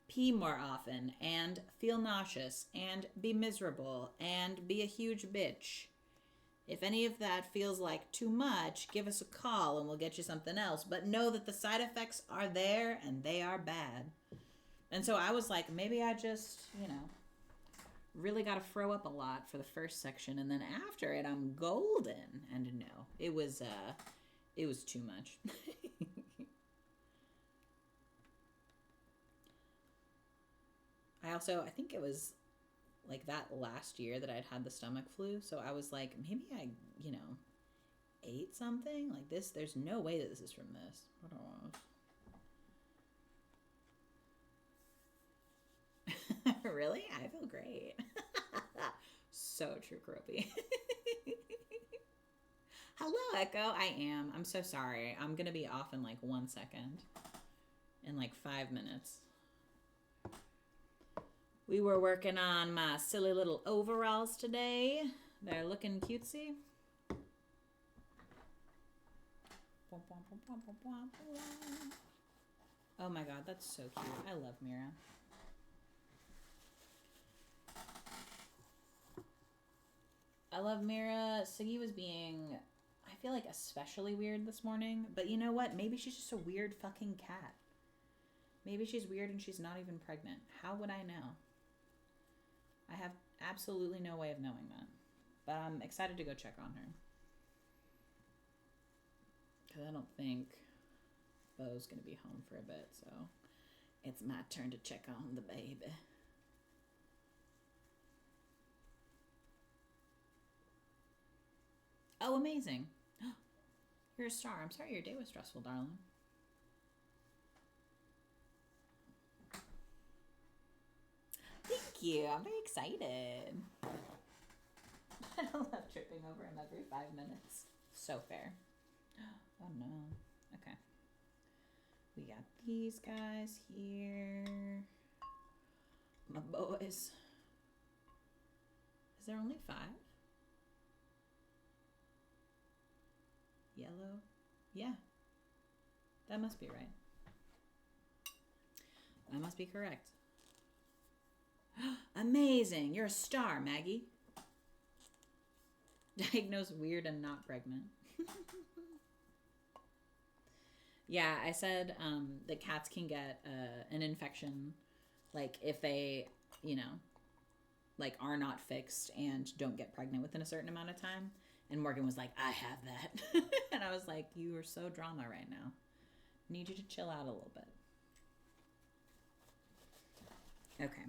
pee more often and feel nauseous and be miserable and be a huge bitch. If any of that feels like too much, give us a call and we'll get you something else. But know that the side effects are there and they are bad. And so I was like, maybe I just, really got to throw up a lot for the first section. And then after it, I'm golden. And no, it was too much. I think it was like that last year that I'd had the stomach flu. So I was like, maybe I, ate something like this. There's no way that this is from this. What do I want? Really? I feel great. So true, Croppy. Hello, Echo. I am. I'm so sorry. I'm going to be off in like 1 second. In like 5 minutes. We were working on my silly little overalls today. They're looking cutesy. Oh my god, that's so cute. I love Mira. I love Mira. Siggy was being, I feel like, especially weird this morning. But you know what? Maybe she's just a weird fucking cat. Maybe she's weird and she's not even pregnant. How would I know? I have absolutely no way of knowing that. But I'm excited to go check on her. Because I don't think Bo's going to be home for a bit. So it's my turn to check on the baby. Oh, amazing. You're a star. I'm sorry your day was stressful, darling. Thank you. I'm very excited. I love tripping over him every 5 minutes. So fair. Oh no. Okay. We got these guys here. My boys. Is there only 5? Yellow? Yeah. That must be right. That must be correct. Amazing. You're a star, Maggie. Diagnosed weird and not pregnant. Yeah, I said that cats can get an infection, like if they, like are not fixed and don't get pregnant within a certain amount of time. And Morgan was like, I have that. And I was like, you are so drama right now. Need you to chill out a little bit. Okay.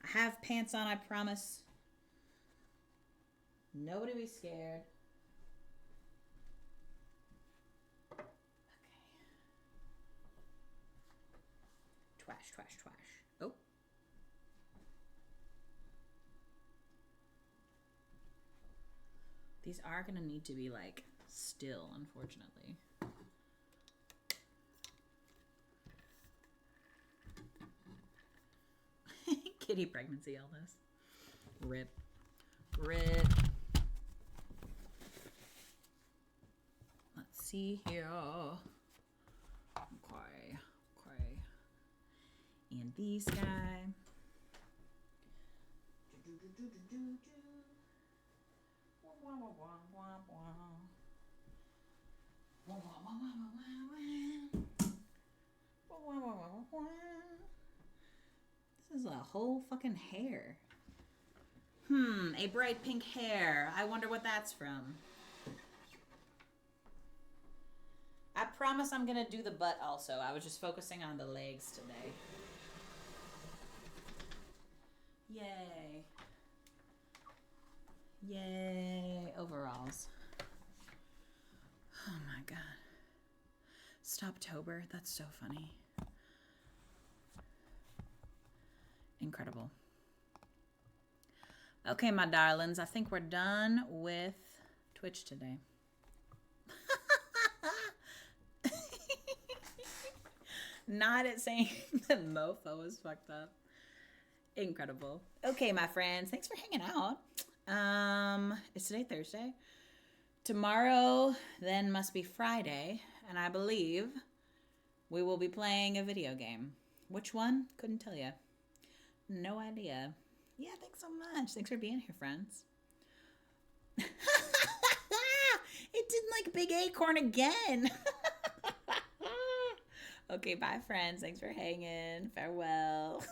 I have pants on, I promise. Nobody be scared. Okay. Twash, twash, twash. Oh. These are going to need to be, like, still, unfortunately. Kitty pregnancy, Elvis. Rip. Rip. Let's see here. Okay. Okay. And these guys. This is a whole fucking hair. A bright pink hair. I wonder what that's from. I promise I'm gonna do the butt also. I was just focusing on the legs today. Yay. Yay. Overalls. Oh my god. Stoptober. That's so funny. Incredible. Okay, my darlings. I think we're done with Twitch today. Not at saying that mofo was fucked up. Incredible. Okay, my friends. Thanks for hanging out. Is today Thursday? Tomorrow then must be Friday, and I believe we will be playing a video game. Which one? Couldn't tell you. No idea. Yeah, thanks so much. Thanks for being here, friends. It didn't like Big Acorn again. Okay, bye, friends. Thanks for hanging. Farewell.